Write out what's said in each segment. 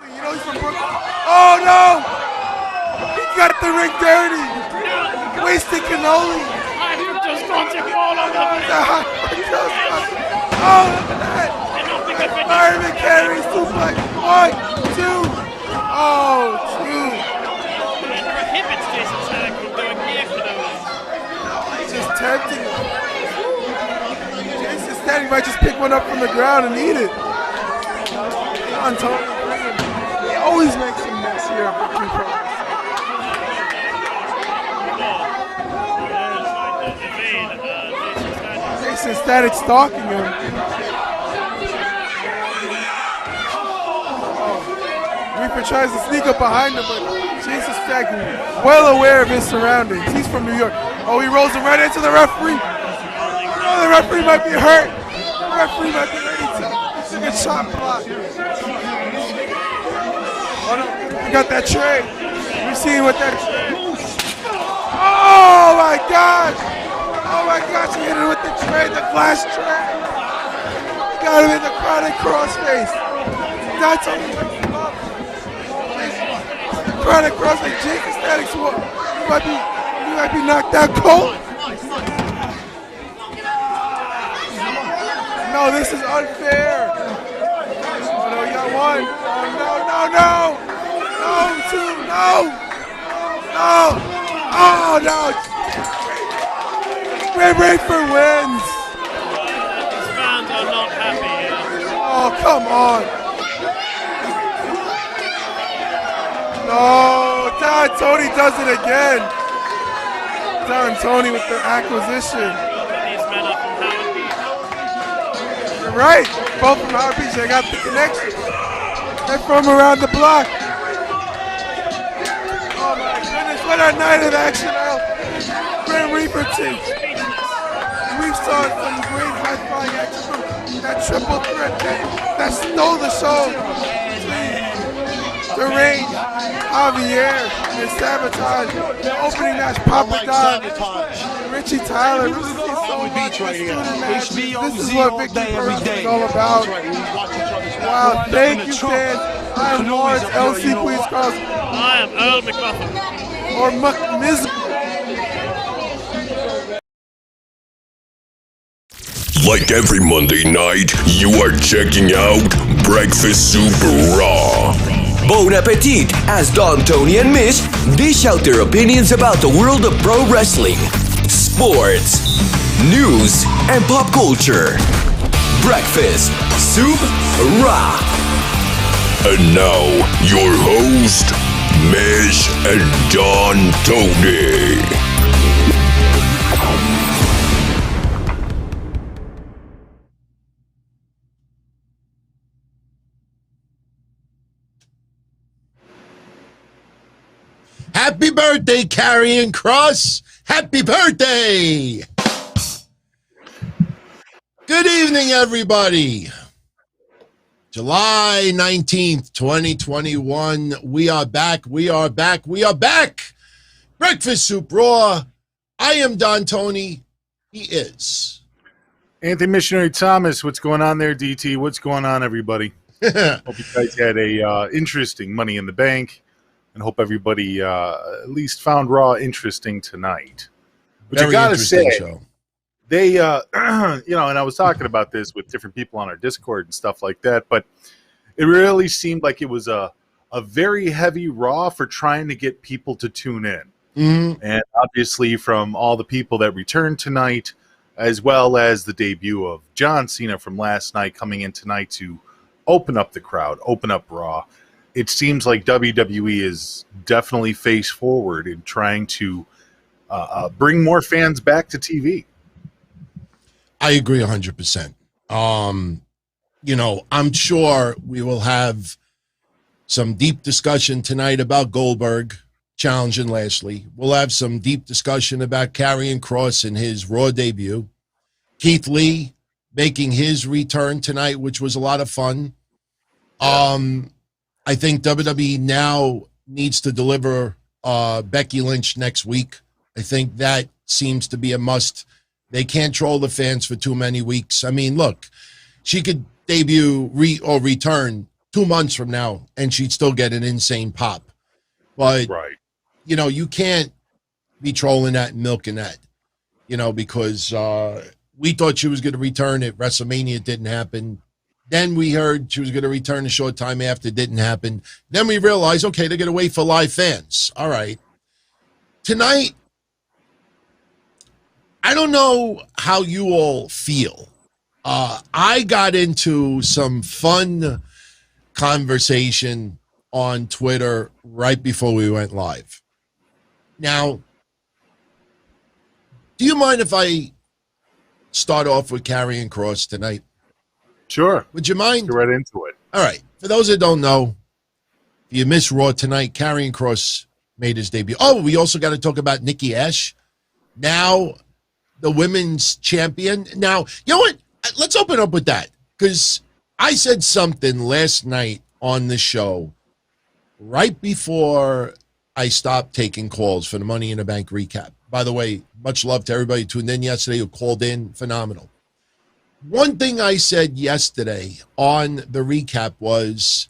You know he's from Brooklyn. Oh no! He got the ring dirty. Wasted cannoli. Just going to fall over the Oh, look at that! Fireman carries suplex. 1, 2. Oh, 2. It prohibits Jason Stanek from doing near cannolis. He's just tempting him. Jason Stanek might just pick one up from the ground and eat it. He always makes a mess here at Viking Pro. Jason Stanek stalking him. Reaper tries to sneak up behind him, but Jason Stanek is well aware of his surroundings. He's from New York. Oh, he rolls him right into the referee. Oh, the referee might be hurt. The referee might be ready to get shot block. Oh no, he got that tray. You see what that tray? Oh my God! Oh my gosh, he hit it with the tray, the glass tray. He got him in the Karrion Kross face. That's how he wakes him up. Karrion Kross, like Jason Stanek, he might be knocked out cold. No, this is unfair. Oh no, you got one. Oh no. No, 2, no. No. Oh no. Reaper wins. These fans are not happy here. Oh, come on. No, Tony does it again. Tony with the acquisition. These men are from Howard Beach. You're right. Both from Howard Beach. They got the connection. They're from around the block. Oh my goodness, what a night of action. Grim Reaper team. We saw some great high-flying action from that triple threat that stole the show. The Reign, Javier, and Sabotage, the opening match, Papa Don, Richie Tyler. This is so much. This is what Vicky Perez is all about. Wow, thank you, fans. I am Lawrence LC Queens Cross. I am Earl McMuffin. Or McMiz. Like every Monday night, you are checking out Breakfast Super Raw. Bon appetit as Don, Tony, and Mish dish out their opinions about the world of pro wrestling, sports, news, and pop culture. Breakfast Soup Raw. And now, your host, Mish and Don Tony. Happy birthday, Karrion Kross! Happy birthday! Good evening, everybody. July 19th, 2021. We are back. Breakfast Soup Raw. I am Don Tony. He is Anthony Missionary Thomas. What's going on there, DT? What's going on, everybody? Hope you guys had a interesting Money in the Bank. And hope everybody at least found Raw interesting tonight. But very you gotta interesting say, show. They, and I was talking about this with different people on our Discord and stuff like that, but it really seemed like it was a very heavy Raw for trying to get people to tune in. Mm-hmm. And obviously from all the people that returned tonight, as well as the debut of John Cena from last night coming in tonight to open up the crowd, open up Raw. It seems like WWE is definitely face forward in trying to bring more fans back to TV. I agree 100%. I'm sure we will have some deep discussion tonight about Goldberg challenging Lashley. We'll have some deep discussion about Karrion Kross in his Raw debut. Keith Lee making his return tonight, which was a lot of fun. I think WWE now needs to deliver Becky Lynch next week. I think that seems to be a must. They can't troll the fans for too many weeks. I mean, look, she could debut or return 2 months from now, and she'd still get an insane pop. But, Right. You can't be trolling that and milking that, because we thought she was going to return at WrestleMania. It didn't happen. Then we heard she was going to return a short time after. It didn't happen. Then we realized, okay, they're going to wait for live fans. All right. Tonight, I don't know how you all feel. I got into some fun conversation on Twitter right before we went live. Now, do you mind if I start off with Karrion Kross tonight? Sure. Would you mind? Get right into it. All right. For those that don't know, if you missed Raw tonight, Karrion Kross made his debut. Oh, we also got to talk about Nikki A.S.H. Now, the women's champion. Now, you know what? Let's open up with that, because I said something last night on the show right before I stopped taking calls for the Money in the Bank recap. By the way, much love to everybody who tuned in yesterday, who called in. Phenomenal. One thing I said yesterday on the recap was,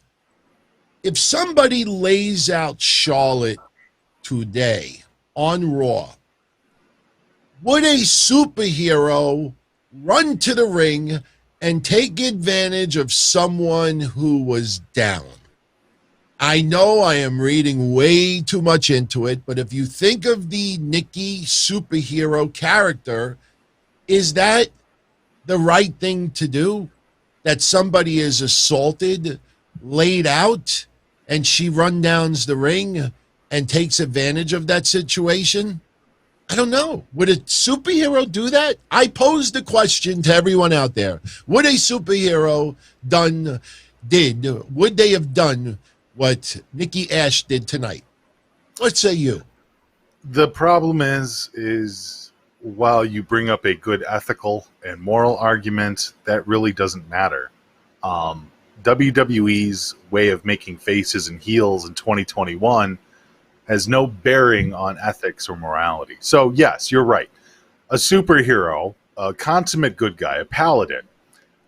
if somebody lays out Charlotte today on Raw, would a superhero run to the ring and take advantage of someone who was down? I know I am reading way too much into it, but if you think of the Nikki superhero character, is that the right thing to do? That somebody is assaulted, laid out, and she run downs the ring and takes advantage of that situation? I don't know. Would a superhero do that? I posed the question to everyone out there. Would a superhero would they have done what Nikki A.S.H. did tonight? What say you? The problem is while you bring up a good ethical and moral argument, that really doesn't matter. WWE's way of making faces and heels in 2021 has no bearing on ethics or morality. So, yes, you're right. A superhero, a consummate good guy, a paladin,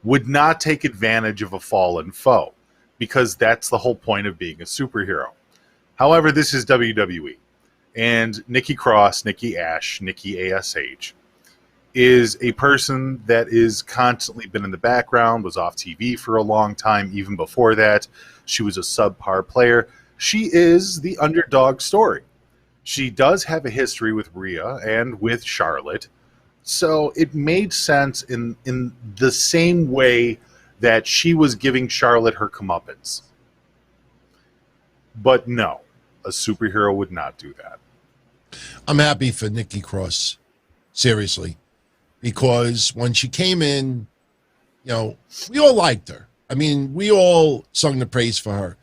would not take advantage of a fallen foe, because that's the whole point of being a superhero. However, this is WWE. And Nikki Cross, Nikki A.S.H., Nikki A.S.H., is a person that is constantly been in the background, was off TV for a long time. Even before that, she was a subpar player. She is the underdog story. She does have a history with Rhea and with Charlotte. So it made sense in the same way that she was giving Charlotte her comeuppance. But no, a superhero would not do that. I'm happy for Nikki Cross, seriously, because when she came in, we all liked her. I mean, we all sung the praise for her.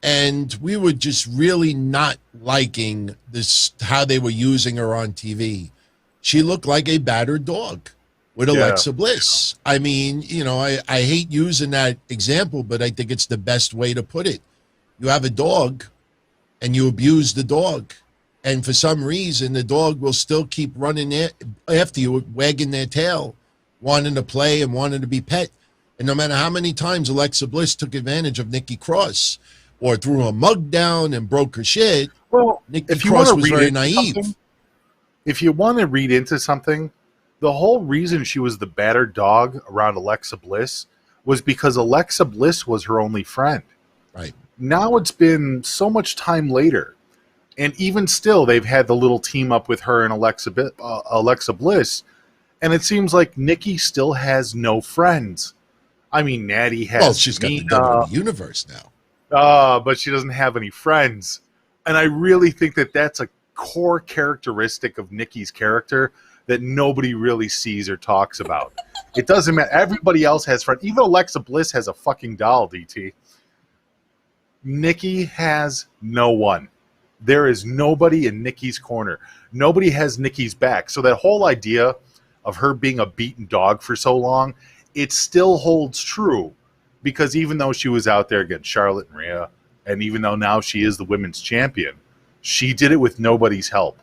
And we were just really not liking this, how they were using her on TV. She looked like a battered dog with Alexa Bliss. I mean, I hate using that example, but I think it's the best way to put it. You have a dog and you abuse the dog. And for some reason, the dog will still keep running after you, wagging their tail, wanting to play and wanting to be pet. And no matter how many times Alexa Bliss took advantage of Nikki Cross, or threw her mug down and broke her shit, Nikki Cross was very naive. If you want to read into something, the whole reason she was the battered dog around Alexa Bliss was because Alexa Bliss was her only friend. Right. Now it's been so much time later, and even still, they've had the little team up with her and Alexa Bliss, and it seems like Nikki still has no friends. I mean, Natty has. Well, she's got the WWE Universe now. But she doesn't have any friends. And I really think that that's a core characteristic of Nikki's character that nobody really sees or talks about. It doesn't matter. Everybody else has friends. Even Alexa Bliss has a fucking doll, DT. Nikki has no one. There is nobody in Nikki's corner. Nobody has Nikki's back. So that whole idea of her being a beaten dog for so long, it still holds true. Because even though she was out there against Charlotte and Rhea, and even though now she is the women's champion, she did it with nobody's help.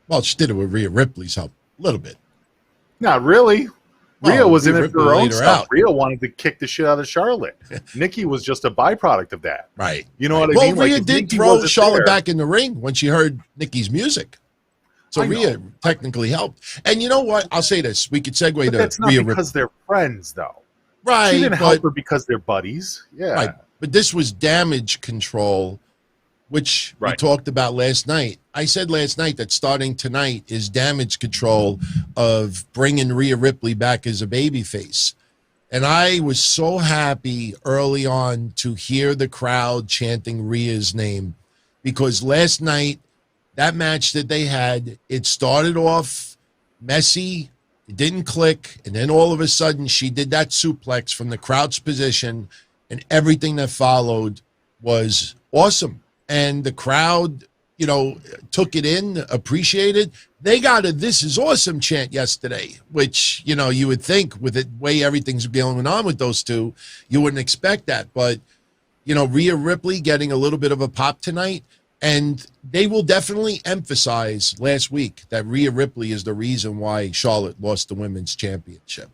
Well, she did it with Rhea Ripley's help, a little bit. Not really. Rhea was in it Ripley for her own laid her stuff. out. Rhea wanted to kick the shit out of Charlotte. Nikki was just a byproduct of that. Right. You know what I Well, mean? Rhea if did Nikki throw wasn't Charlotte there- back in the ring when she heard Nikki's music. So I know. Rhea technically helped. And you know what? I'll say this. We could segue But to that's not Rhea because they're friends, though. Right. She didn't but, help her because they're buddies. Yeah. Right. But this was damage control, which we Right. talked about last night. I said last night that starting tonight is damage control of bringing Rhea Ripley back as a babyface. And I was so happy early on to hear the crowd chanting Rhea's name, because last night, that match that they had, it started off messy, it didn't click, and then all of a sudden she did that suplex from the crouch position, and everything that followed was awesome. And the crowd, you know, took it in, appreciated. They got a "This is awesome" chant yesterday, which, you know, you would think with the way everything's going on with those two, you wouldn't expect that. But, you know, Rhea Ripley getting a little bit of a pop tonight, and they will definitely emphasize last week that Rhea Ripley is the reason why Charlotte lost the women's championship.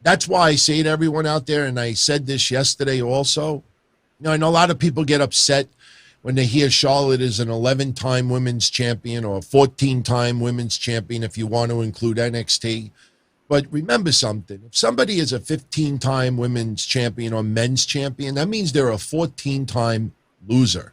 That's why I say to everyone out there, and I said this yesterday also, you know, I know a lot of people get upset when they hear Charlotte is an 11-time women's champion or a 14-time women's champion, if you want to include NXT. But remember something. If somebody is a 15-time women's champion or men's champion, that means they're a 14-time loser.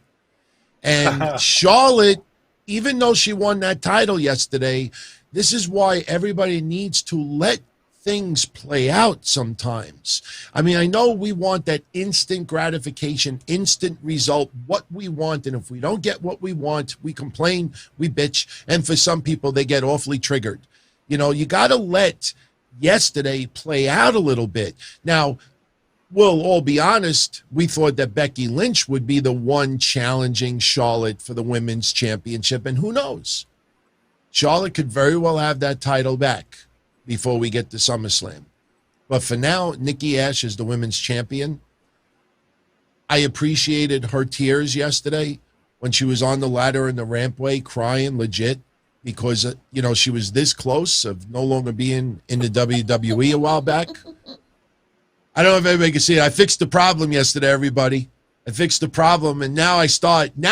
And Charlotte, even though she won that title yesterday, this is why everybody needs to let things play out sometimes. I mean, I know we want that instant gratification, instant result, what we want. And if we don't get what we want, we complain, we bitch. And for some people, they get awfully triggered. You know, you got to let yesterday play out a little bit. Now, we'll all be honest, we thought that Becky Lynch would be the one challenging Charlotte for the women's championship. And who knows? Charlotte could very well have that title back before we get to SummerSlam. But for now, Nikki A.S.H is the women's champion. I appreciated her tears yesterday when she was on the ladder in the rampway crying legit because, you know, she was this close of no longer being in the WWE a while back. I don't know if everybody can see it. I fixed the problem yesterday, everybody. I fixed the problem, and now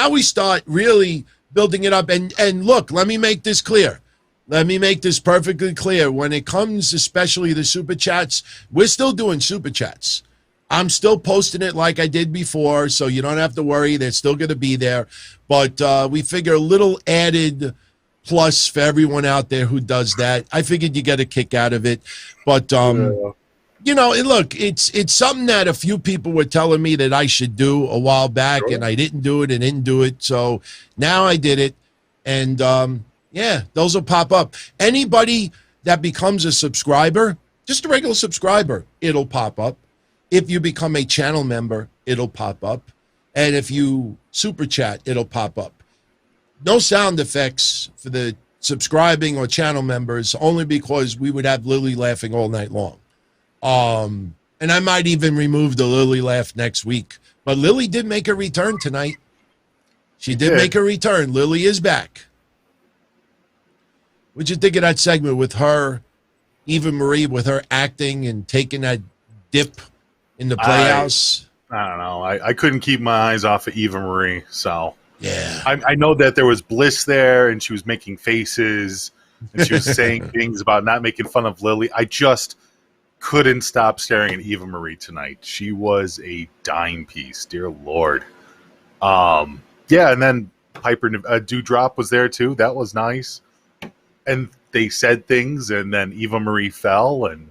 we start really building it up. And look, let me make this clear. Let me make this perfectly clear. When it comes, especially the Super Chats, we're still doing Super Chats. I'm still posting it like I did before, so you don't have to worry. They're still going to be there. But we figure a little added plus for everyone out there who does that. I figured you get a kick out of it. But, you know, and look, it's something that a few people were telling me that I should do a while back, and I didn't do it and didn't do it. So now I did it. And, yeah, those will pop up. Anybody that becomes a subscriber, just a regular subscriber, it'll pop up. If you become a channel member, it'll pop up. And if you super chat, it'll pop up. No sound effects for the subscribing or channel members, only because we would have Lily laughing all night long. And I might even remove the Lily laugh next week. But Lily did make a return tonight. She did make a return. Lily is back. What'd you think of that segment with her, Eva Marie, with her acting and taking that dip in the playhouse? I don't know. I couldn't keep my eyes off of Eva Marie. So yeah, I know that there was Bliss there, and she was making faces, and she was saying things about not making fun of Lily. I just couldn't stop staring at Eva Marie tonight. She was a dime piece, dear Lord. Yeah, and then Piper Dewdrop was there too. That was nice. And they said things, and then Eva Marie fell, and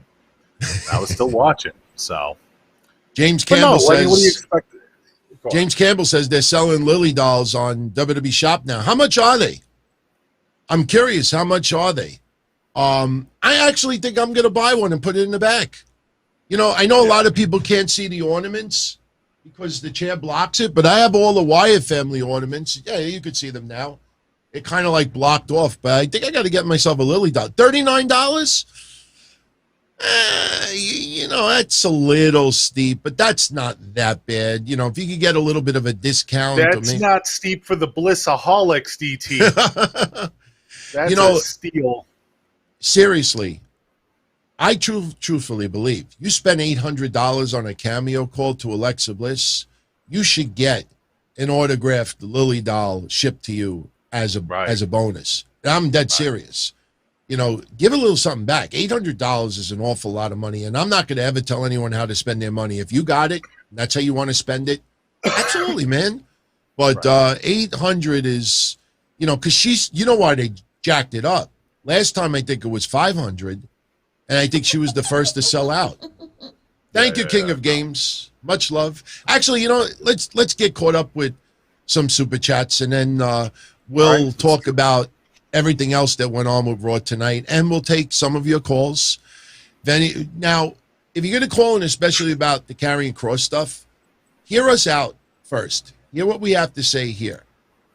I was still watching. So James Campbell says. What do you expect? James Campbell says they're selling Lily dolls on WWE Shop now. How much are they? I'm curious. How much are they? I actually think I'm going to buy one and put it in the back. You know, I know a lot of people can't see the ornaments because the chair blocks it, but I have all the Wyatt family ornaments. Yeah, you could see them now. It kind of like blocked off, but I think I got to get myself a Lily doll. $39? You know, that's a little steep, but that's not that bad. You know, if you could get a little bit of a discount. That's not steep for the Blissaholics, DT. That's, you know, a steal. Seriously, I truthfully believe you spend $800 on a cameo call to Alexa Bliss, you should get an autographed Lily doll shipped to you as a bonus. And I'm dead serious. You know, give a little something back. $800 is an awful lot of money, and I'm not going to ever tell anyone how to spend their money. If you got it, and that's how you want to spend it, absolutely, man. But 800 is, you know, because she's, you know why they jacked it up. Last time I think it was 500, and I think she was the first to sell out. Thank you, King of Games. Much love. Actually, you know, let's get caught up with some super chats, and then we'll talk about everything else that went on with Raw tonight, and we'll take some of your calls. Then now, if you're going to call in, especially about the Karrion Kross stuff, hear us out first. Hear what we have to say here,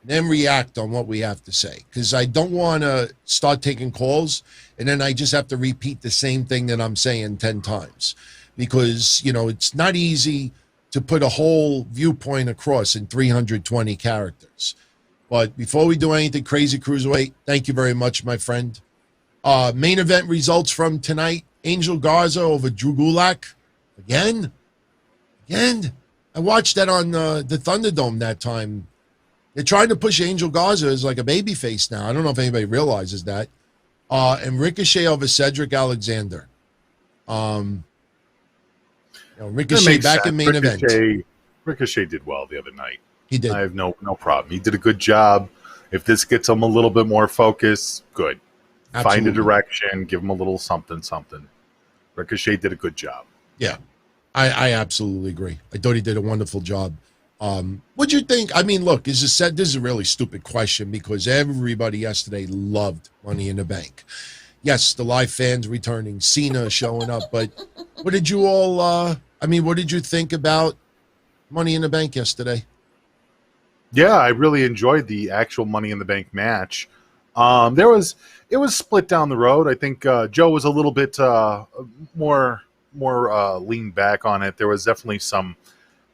and then react on what we have to say, because I don't want to start taking calls, and then I just have to repeat the same thing that I'm saying 10 times, because, you know, it's not easy to put a whole viewpoint across in 320 characters. But before we do anything crazy, Cruiserweight, thank you very much, my friend. Main event results from tonight. Angel Garza over Drew Gulak. Again. I watched that on the Thunderdome that time. They're trying to push Angel Garza as like a babyface now. I don't know if anybody realizes that. And Ricochet over Cedric Alexander. Ricochet back in main event. Ricochet did well the other night. He did. I have no problem. He did a good job. If this gets him a little bit more focus, good. Absolutely. Find a direction. Give him a little something. Ricochet did a good job. Yeah, I absolutely agree. I thought he did a wonderful job. What'd you think? I mean, look, this is a really stupid question because everybody yesterday loved Money in the Bank. Yes, the live fans returning, Cena showing up, but what did you all, what did you think about Money in the Bank yesterday? Yeah, I really enjoyed the actual Money in the Bank match. It was split down the road. I think Joe was a little bit more leaned back on it. There was definitely some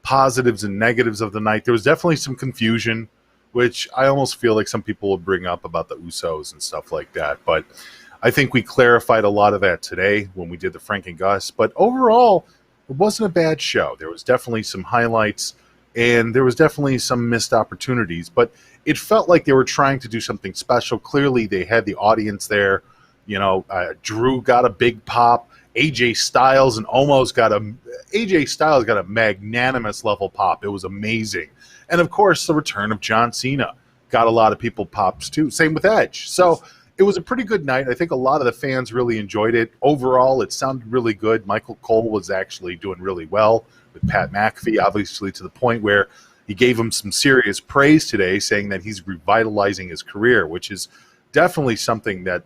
positives and negatives of the night. There was definitely some confusion, which I almost feel like some people will bring up about the Usos and stuff like that. But I think we clarified a lot of that today when we did the Frank and Gus. But overall, it wasn't a bad show. There was definitely some highlights, and there was definitely some missed opportunities. But it felt like they were trying to do something special. Clearly, they had the audience there. You know, Drew got a big pop. AJ Styles and Omos got a magnanimous level pop. It was amazing. And, of course, the return of John Cena got a lot of people pops, too. Same with Edge. So it was a pretty good night. I think a lot of the fans really enjoyed it. Overall, it sounded really good. Michael Cole was actually doing really well with Pat McAfee, obviously to the point where he gave him some serious praise today, saying that he's revitalizing his career, which is definitely something that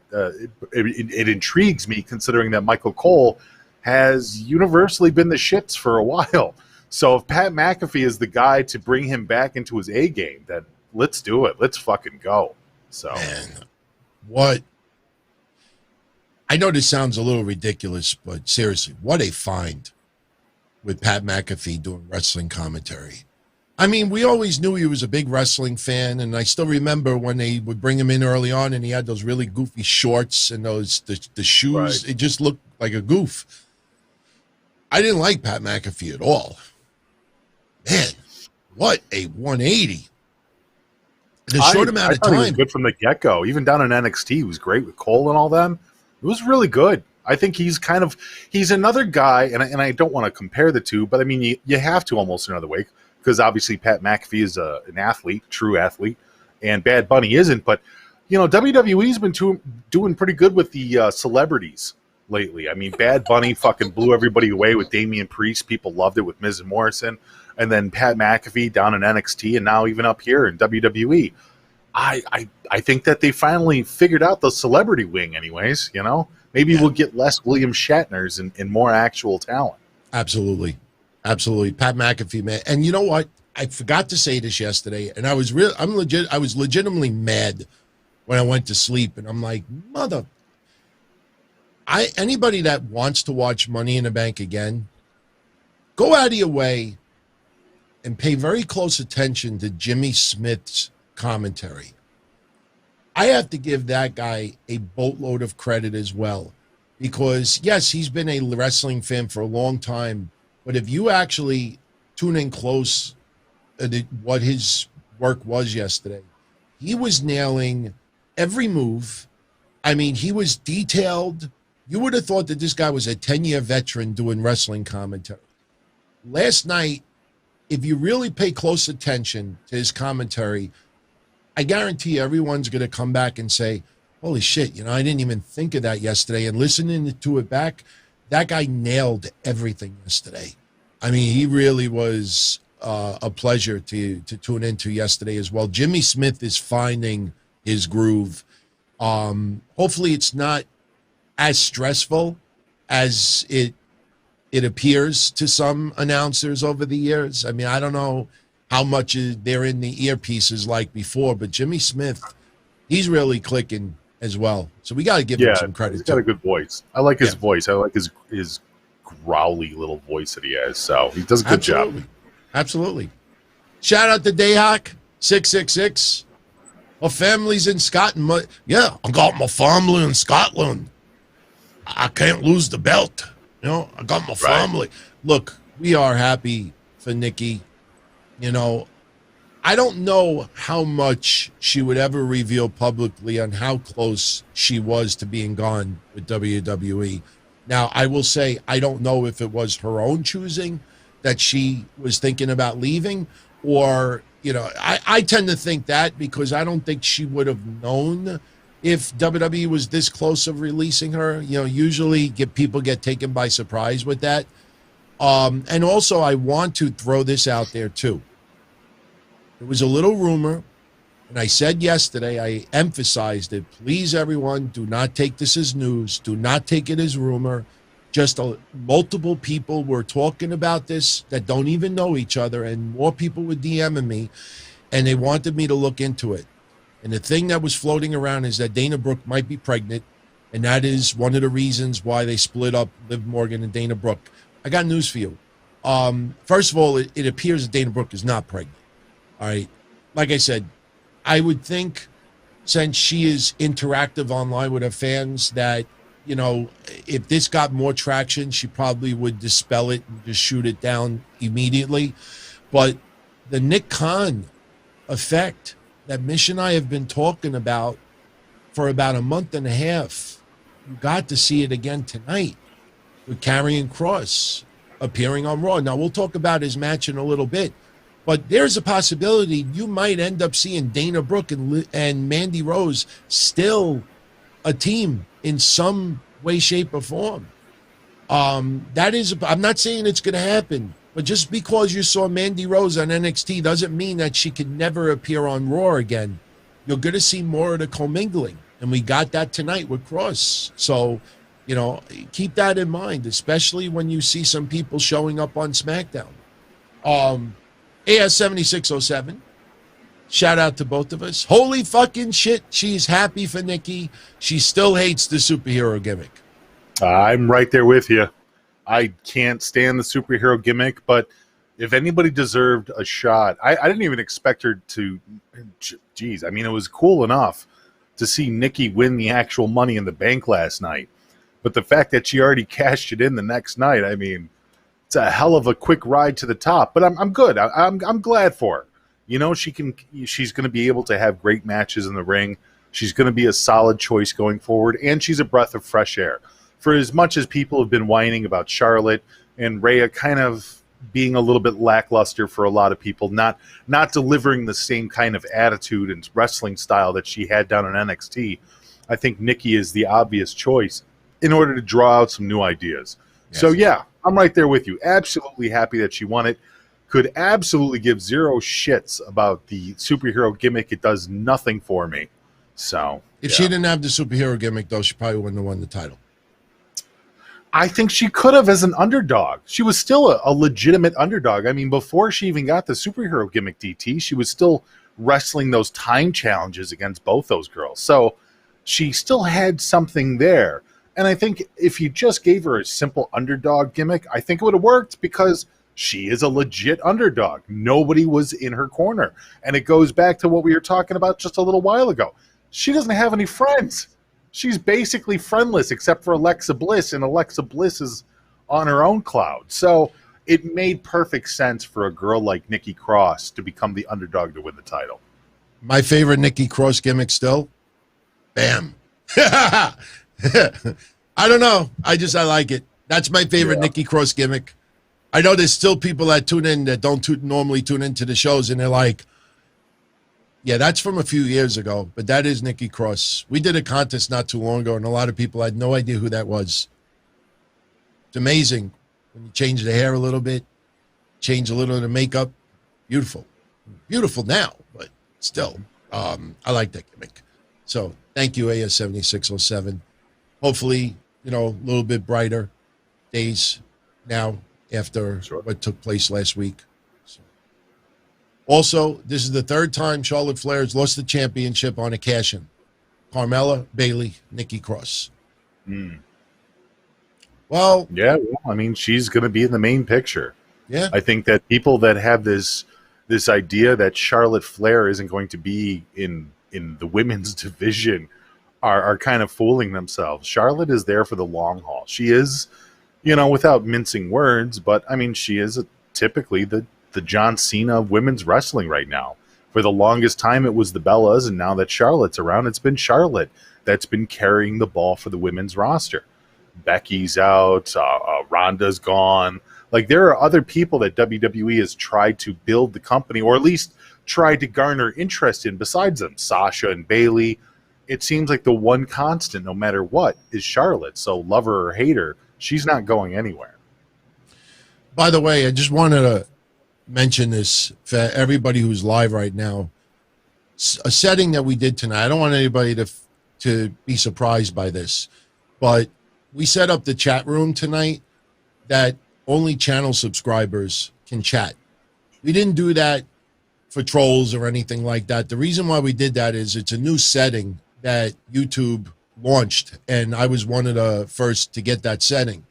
it intrigues me, considering that Michael Cole has universally been the shits for a while. So if Pat McAfee is the guy to bring him back into his A game, then let's do it. Let's fucking go. So, man, what? I know this sounds a little ridiculous, but seriously, what a find with Pat McAfee doing wrestling commentary. I mean, we always knew he was a big wrestling fan, and I still remember when they would bring him in early on, and he had those really goofy shorts and the shoes. Right. It just looked like a goof. I didn't like Pat McAfee at all. Man, what a 180! In a short amount of time. He was good from the get-go. Even down in NXT, he was great with Cole and all them. It was really good. I think he's another guy, and I don't want to compare the two, but I mean, you have to almost another way, because obviously Pat McAfee is an athlete, true athlete, and Bad Bunny isn't. But, you know, WWE's been doing pretty good with the celebrities lately. I mean, Bad Bunny fucking blew everybody away with Damien Priest. People loved it with Miz and Morrison. And then Pat McAfee down in NXT, and now even up here in WWE. I think that they finally figured out the celebrity wing anyways, you know? Maybe we'll get less William Shatners and more actual talent. Absolutely. Absolutely. Pat McAfee, man. And you know what? I forgot to say this yesterday, and I was legitimately mad when I went to sleep, and I'm like, anybody that wants to watch Money in the Bank again, go out of your way and pay very close attention to Jimmy Smith's commentary. I have to give that guy a boatload of credit as well. because, yes, he's been a wrestling fan for a long time, but if you actually tune in close at what his work was yesterday, he was nailing every move. I mean, he was detailed. You would have thought that this guy was a 10-year veteran doing wrestling commentary. Last night, if you really pay close attention to his commentary, I guarantee everyone's going to come back and say, holy shit, I didn't even think of that yesterday. And listening to it back, that guy nailed everything yesterday. I mean, he really was a pleasure to tune into yesterday as well. Jimmy Smith is finding his groove. Hopefully it's not as stressful as it appears to some announcers over the years. I mean, I don't know how much they're in the earpieces like before, but Jimmy Smith, he's really clicking as well. So we got to give him some credit. He's got a good voice. I like his voice. I like his growly little voice that he has. So he does a good job. Absolutely. Shout out to Dahak 666. My family's in Scotland. I got my family in Scotland. I can't lose the belt. I got my family. Look, we are happy for Nikki. I don't know how much she would ever reveal publicly on how close she was to being gone with WWE. Now, I will say I don't know if it was her own choosing that she was thinking about leaving, or, I tend to think that because I don't think she would have known if WWE was this close of releasing her. Usually people get taken by surprise with that. And also, I want to throw this out there, too. There was a little rumor, and I said yesterday, I emphasized it. Please, everyone, do not take this as news. Do not take it as rumor. Just multiple people were talking about this that don't even know each other, and more people were DMing me, and they wanted me to look into it. And the thing that was floating around is that Dana Brooke might be pregnant, and that is one of the reasons why they split up Liv Morgan and Dana Brooke. I got news for you. First of all, it appears that Dana Brooke is not pregnant. All right. Like I said, I would think since she is interactive online with her fans that, if this got more traction, she probably would dispel it and just shoot it down immediately. But the Nick Khan effect that Mish and I have been talking about for about a month and a half, you got to see it again tonight with Karrion Kross appearing on Raw. Now, we'll talk about his match in a little bit, but there's a possibility you might end up seeing Dana Brooke and Mandy Rose still a team in some way, shape, or form. That is, I'm not saying it's going to happen, but just because you saw Mandy Rose on NXT doesn't mean that she could never appear on Raw again. You're going to see more of the commingling, and we got that tonight with Kross. So, keep that in mind, especially when you see some people showing up on SmackDown. A.S. 7607. Shout out to both of us. Holy fucking shit, she's happy for Nikki. She still hates the superhero gimmick. I'm right there with you. I can't stand the superhero gimmick, but if anybody deserved a shot, I didn't even expect her to. Geez, I mean, it was cool enough to see Nikki win the actual Money in the Bank last night. But the fact that she already cashed it in the next night, I mean, it's a hell of a quick ride to the top. But I'm good. I'm glad for her. She's going to be able to have great matches in the ring. She's going to be a solid choice going forward, and she's a breath of fresh air. For as much as people have been whining about Charlotte and Rhea kind of being a little bit lackluster for a lot of people, not delivering the same kind of attitude and wrestling style that she had down in NXT, I think Nikki is the obvious choice in order to draw out some new ideas. Yes. So, yeah, I'm right there with you. Absolutely happy that she won it. Could absolutely give zero shits about the superhero gimmick. It does nothing for me. So if she didn't have the superhero gimmick, though, she probably wouldn't have won the title. I think she could have as an underdog. She was still a legitimate underdog. I mean, before she even got the superhero gimmick DT, she was still wrestling those time challenges against both those girls. So she still had something there. And I think if you just gave her a simple underdog gimmick, I think it would have worked because she is a legit underdog. Nobody was in her corner. And it goes back to what we were talking about just a little while ago. She doesn't have any friends. she's basically friendless except for Alexa Bliss, and Alexa Bliss is on her own cloud. So it made perfect sense for a girl like Nikki Cross to become the underdog to win the title. My favorite Nikki Cross gimmick still, bam. I don't know. I like it. That's my favorite Nikki Cross gimmick. I know there's still people that tune in that don't normally tune into the shows, and they're like, yeah, that's from a few years ago, but that is Nikki Cross. We did a contest not too long ago, and a lot of people had no idea who that was. It's amazing when you change the hair a little bit, change a little of the makeup. Beautiful. Beautiful now, but still, I like that gimmick. So thank you, AS7607. Hopefully, a little bit brighter days now after what took place last week. So. Also, this is the third time Charlotte Flair has lost the championship on a cash-in. Carmella, Bayley, Nikki Cross. Well, yeah, I mean, she's going to be in the main picture. Yeah, I think that people that have this idea that Charlotte Flair isn't going to be in the women's division are kind of fooling themselves. Charlotte is there for the long haul. She is, without mincing words, but I mean, she is typically the John Cena of women's wrestling right now. For the longest time, it was the Bellas, and now that Charlotte's around, it's been Charlotte that's been carrying the ball for the women's roster. Becky's out, Ronda's gone. Like, there are other people that WWE has tried to build the company, or at least tried to garner interest in besides them. Sasha and Bayley. It seems like the one constant, no matter what, is Charlotte. So love her or hate her, she's not going anywhere. By the way, I just wanted to mention this for everybody who's live right now. A setting that we did tonight. I don't want anybody to be surprised by this, but we set up the chat room tonight that only channel subscribers can chat. We didn't do that for trolls or anything like that. The reason why we did that is it's a new setting that YouTube launched, and I was one of the first to get that setting.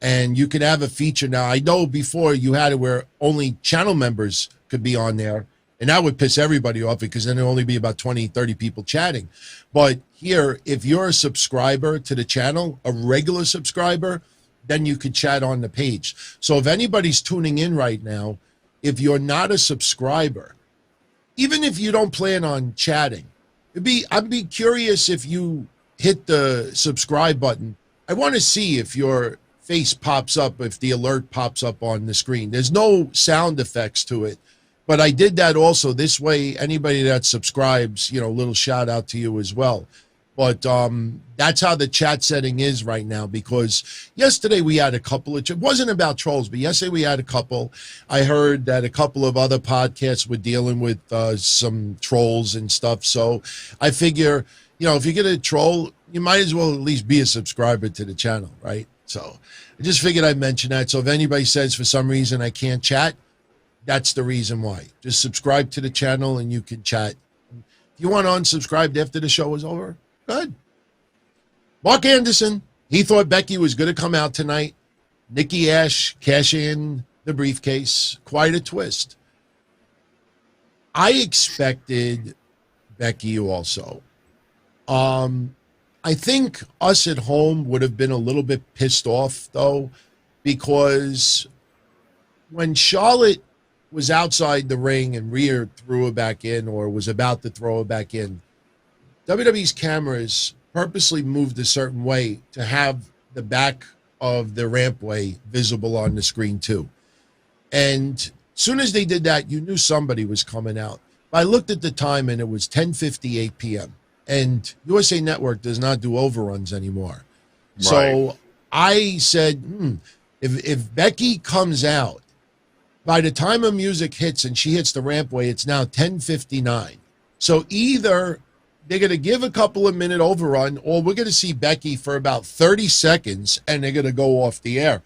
And you could have a feature now. I know before you had it where only channel members could be on there, and that would piss everybody off because then there'd only be about 20, 30 people chatting. But here, if you're a subscriber to the channel, a regular subscriber, then you could chat on the page. So if anybody's tuning in right now, if you're not a subscriber, even if you don't plan on chatting, I'd be curious if you hit the subscribe button. I want to see if your face pops up, if the alert pops up on the screen. There's no sound effects to it, but I did that also. This way, anybody that subscribes, a little shout out to you as well. But that's how the chat setting is right now, because yesterday we had a couple of, it wasn't about trolls, but yesterday we had a couple. I heard that a couple of other podcasts were dealing with some trolls and stuff. So I figure, if you're going to troll, you might as well at least be a subscriber to the channel, right? So I just figured I'd mention that. So if anybody says for some reason I can't chat, that's the reason why. Just subscribe to the channel and you can chat. If you want to unsubscribe after the show is over, good. Mark Anderson, he thought Becky was going to come out tonight. Nikki A.S.H. cash in the briefcase. Quite a twist. I expected Becky also. I think us at home would have been a little bit pissed off, though, because when Charlotte was outside the ring and Rhea threw her back in or was about to throw her back in, WWE's cameras purposely moved a certain way to have the back of the rampway visible on the screen too. And as soon as they did that, you knew somebody was coming out. I looked at the time and it was 10:58 p.m. And USA Network does not do overruns anymore. Right. So I said, if Becky comes out, by the time her music hits and she hits the rampway, it's now 10:59. So either they're going to give a couple of minute overrun, or we're going to see Becky for about 30 seconds and they're going to go off the air.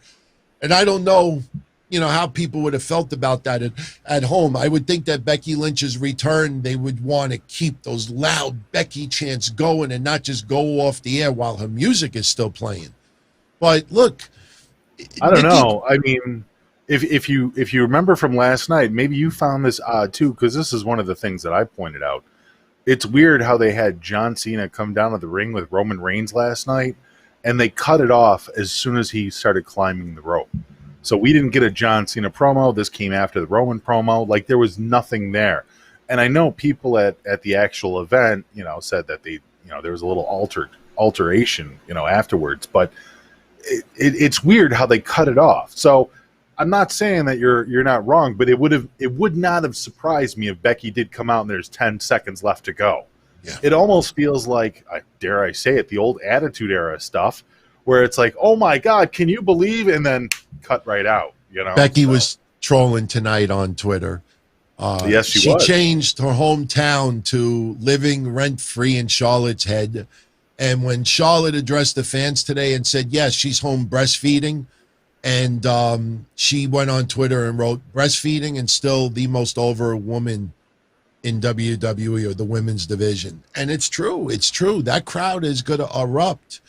And I don't know, how people would have felt about that at home. I would think that Becky Lynch's return, they would want to keep those loud Becky chants going and not just go off the air while her music is still playing. But look, I don't know. I mean, if you remember from last night, maybe you found this odd too, because this is one of the things that I pointed out. It's weird how they had John Cena come down to the ring with Roman Reigns last night, and they cut it off as soon as he started climbing the rope. So we didn't get a John Cena promo. This came after the Roman promo. Like, there was nothing there. And I know people at the actual event, said that there was a little alteration, afterwards. But it's weird how they cut it off. So I'm not saying that you're not wrong, but it would not have surprised me if Becky did come out and there's 10 seconds left to go. Yeah. It almost feels like, dare I say it, the old Attitude Era stuff, where it's like, oh my God, can you believe? And then cut right out. Becky was trolling tonight on Twitter. Yes, she was. She changed her hometown to living rent-free in Charlotte's head. And when Charlotte addressed the fans today and said, yes, she's home breastfeeding, and she went on Twitter and wrote, breastfeeding and still the most over woman in WWE or the women's division. And it's true. It's true. That crowd is going to erupt.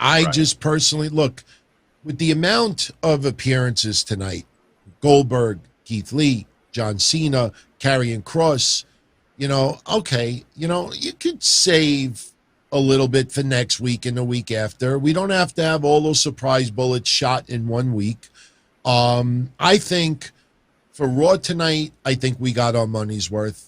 I just personally, look, with the amount of appearances tonight, Goldberg, Keith Lee, John Cena, Karrion Kross, okay, you could save a little bit for next week and the week after. We don't have to have all those surprise bullets shot in 1 week. I think for Raw tonight, I think we got our money's worth.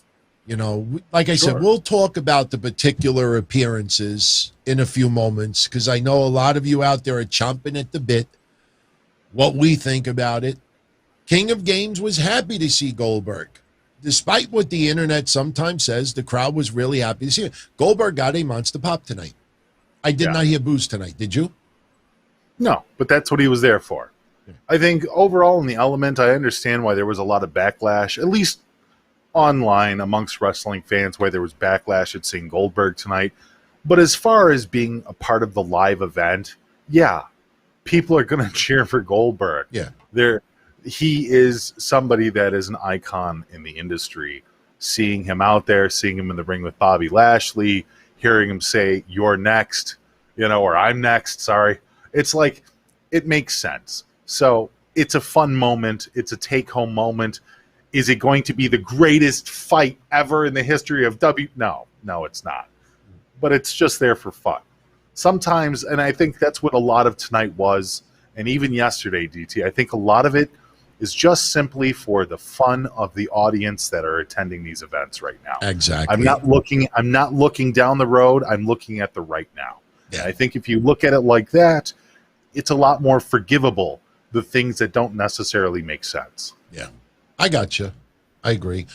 Like I said, we'll talk about the particular appearances in a few moments, because I know a lot of you out there are chomping at the bit what we think about it. King of Games was happy to see Goldberg. Despite what the internet sometimes says, the crowd was really happy to see it. Goldberg got a monster pop tonight. I did not hear boos tonight. Did you? No, but that's what he was there for. Yeah. I think overall in the element, I understand why there was a lot of backlash, at least online amongst wrestling fans, where there was backlash at seeing Goldberg tonight. But as far as being a part of the live event, people are going to cheer for Goldberg. Yeah. He is somebody that is an icon in the industry. Seeing him out there, seeing him in the ring with Bobby Lashley, hearing him say, "You're next," or "I'm next," sorry. It's like, it makes sense. So it's a fun moment. It's a take-home moment. Is it going to be the greatest fight ever in the history of No, it's not. But it's just there for fun. Sometimes, and I think that's what a lot of tonight was, and even yesterday, DT, I think a lot of it is just simply for the fun of the audience that are attending these events right now. Exactly. I'm not looking down the road. I'm looking at the right now. Yeah. And I think if you look at it like that, it's a lot more forgivable, the things that don't necessarily make sense. Yeah. I got you. I agree.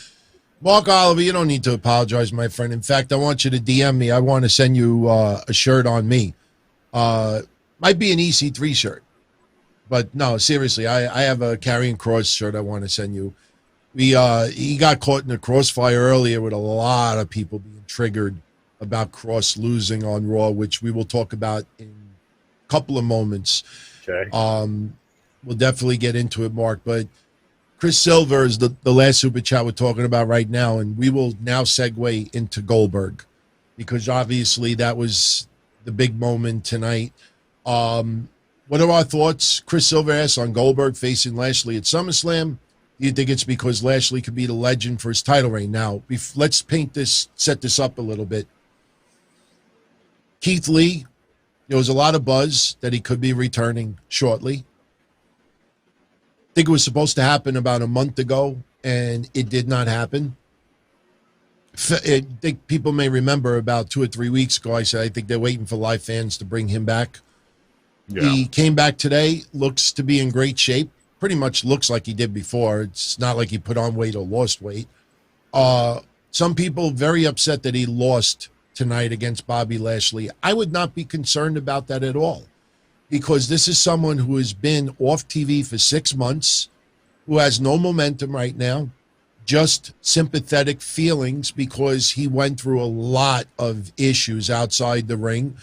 Mark Oliver, you don't need to apologize, my friend. In fact, I want you to DM me. I want to send you a shirt on me. Might be an EC3 shirt. But no, seriously, I have a Karrion Kross shirt I want to send you. He got caught in a crossfire earlier with a lot of people being triggered about Kross losing on Raw, which we will talk about in a couple of moments. Okay. We'll definitely get into it, Mark. But Chris Silver is the last super chat we're talking about right now, and we will now segue into Goldberg, because obviously that was the big moment tonight. What are our thoughts? Chris Silver asks on Goldberg facing Lashley at SummerSlam. Do you think it's because Lashley could be the legend for his title reign? Now, let's set this up a little bit. Keith Lee, there was a lot of buzz that he could be returning shortly. I think it was supposed to happen about a month ago, and it did not happen. I think people may remember about 2 or 3 weeks ago, I said I think they're waiting for live fans to bring him back. Yeah. He came back today, looks to be in great shape. Pretty much looks like he did before. It's not like he put on weight or lost weight. Some people very upset that he lost tonight against Bobby Lashley. I would not be concerned about that at all, because this is someone who has been off TV for 6 months, who has no momentum right now, just sympathetic feelings because he went through a lot of issues outside the ring.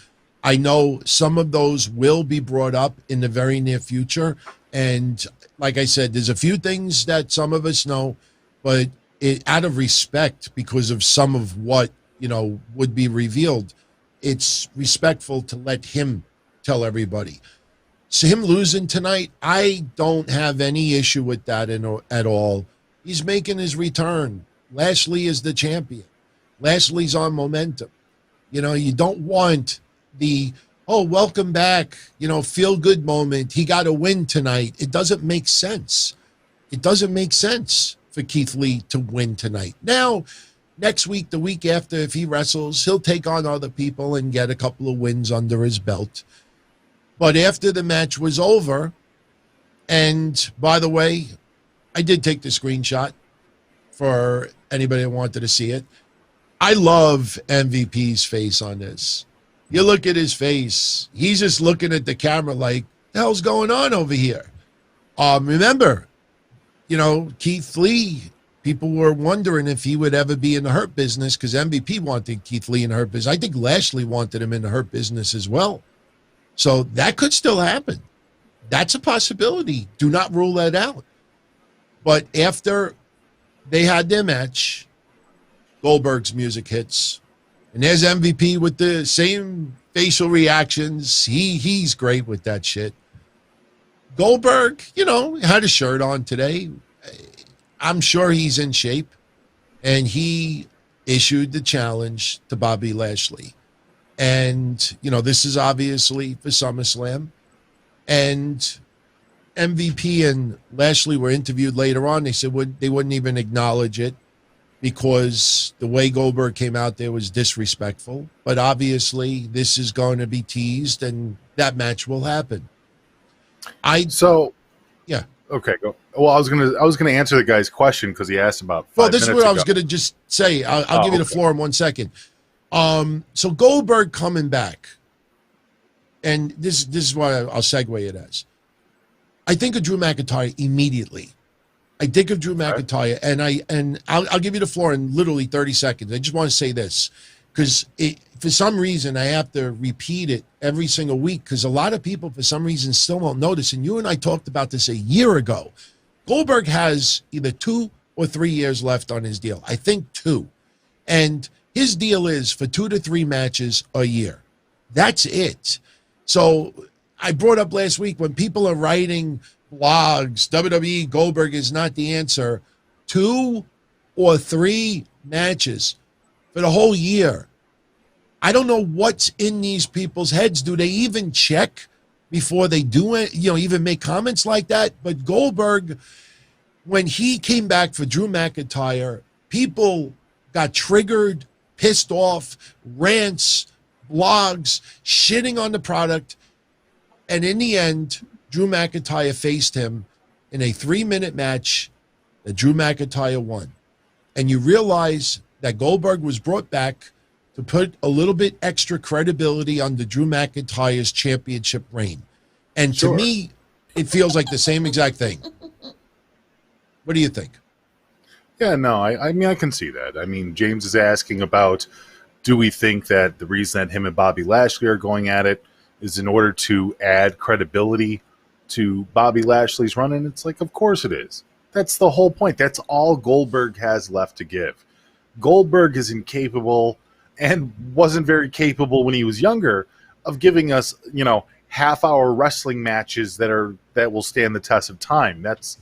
I know some of those will be brought up in the very near future. And like I said, there's a few things that some of us know, but out of respect, because of some of what, would be revealed, it's respectful to let him tell everybody. So him losing tonight, I don't have any issue with that at all. He's making his return. Lashley is the champion. Lashley's on momentum. You know, you don't want the, oh, welcome back, you know, feel good moment. He got a win tonight. It doesn't make sense. It doesn't make sense for Keith Lee to win tonight. Now, next week, the week after, if he wrestles, he'll take on other people and get a couple of wins under his belt. But after the match was over, and by the way, I did take the screenshot for anybody that wanted to see it. I love MVP's face on this. You look at his face. He's just looking at the camera like, the hell's going on over here? Remember, you know, Keith Lee, people were wondering if he would ever be in the Hurt Business because MVP wanted Keith Lee in the Hurt Business. I think Lashley wanted him in the Hurt Business as well. So that could still happen. That's a possibility. Do not rule that out. But after they had their match, Goldberg's music hits. And there's MVP with the same facial reactions. He's great with that shit. Goldberg, you know, had a shirt on today. I'm sure he's in shape. And he issued the challenge to Bobby Lashley. And, you know, this is obviously for SummerSlam. And MVP and Lashley were interviewed later on. They said they wouldn't even acknowledge it because the way Goldberg came out there was disrespectful. But obviously, this is going to be teased, and that match will happen. Yeah. Okay, go. Well, I was gonna answer the guy's question because he asked about 5 minutes ago. Well, this is what I was going to just say. I'll give you the floor in 1 second. So Goldberg coming back, and this is why I'll segue it as. I think of Drew McIntyre immediately. I think of Drew McIntyre, and I'll give you the floor in literally 30 seconds. I just want to say this because for some reason I have to repeat it every single week because a lot of people for some reason still don't notice. And you and I talked about this a year ago. Goldberg has either 2 or 3 years left on his deal. I think 2, and his deal is for 2 to 3 matches a year. That's it. So I brought up last week when people are writing blogs, WWE Goldberg is not the answer. 2 or 3 matches for the whole year. I don't know what's in these people's heads. Do they even check before they do it? You know, even make comments like that? But Goldberg, when he came back for Drew McIntyre, people got triggered, pissed off, rants, blogs, shitting on the product. And in the end, Drew McIntyre faced him in a 3-minute match that Drew McIntyre won. And you realize that Goldberg was brought back to put a little bit extra credibility on the Drew McIntyre's championship reign. And to me, it feels like the same exact thing. What do you think? Yeah, no, I mean, I can see that. I mean, James is asking about, do we think that the reason that him and Bobby Lashley are going at it is in order to add credibility to Bobby Lashley's run? And it's like, of course it is. That's the whole point. That's all Goldberg has left to give. Goldberg is incapable and wasn't very capable when he was younger of giving us, you know, half-hour wrestling matches that will stand the test of time. That's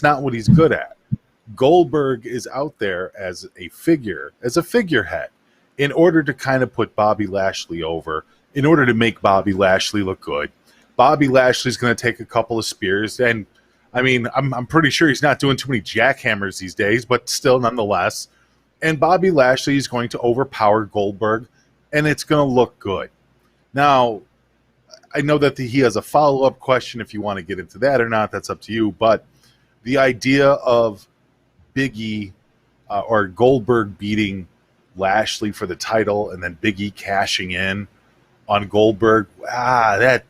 not what he's good at. Goldberg is out there as a figurehead, in order to kind of put Bobby Lashley over, in order to make Bobby Lashley look good. Bobby Lashley's going to take a couple of spears, and I mean, I'm pretty sure he's not doing too many jackhammers these days, but still, nonetheless. And Bobby Lashley is going to overpower Goldberg, and it's going to look good. Now, I know that he has a follow-up question. If you want to get into that or not, that's up to you. But the idea of Big E or Goldberg beating Lashley for the title and then Big E cashing in on Goldberg, that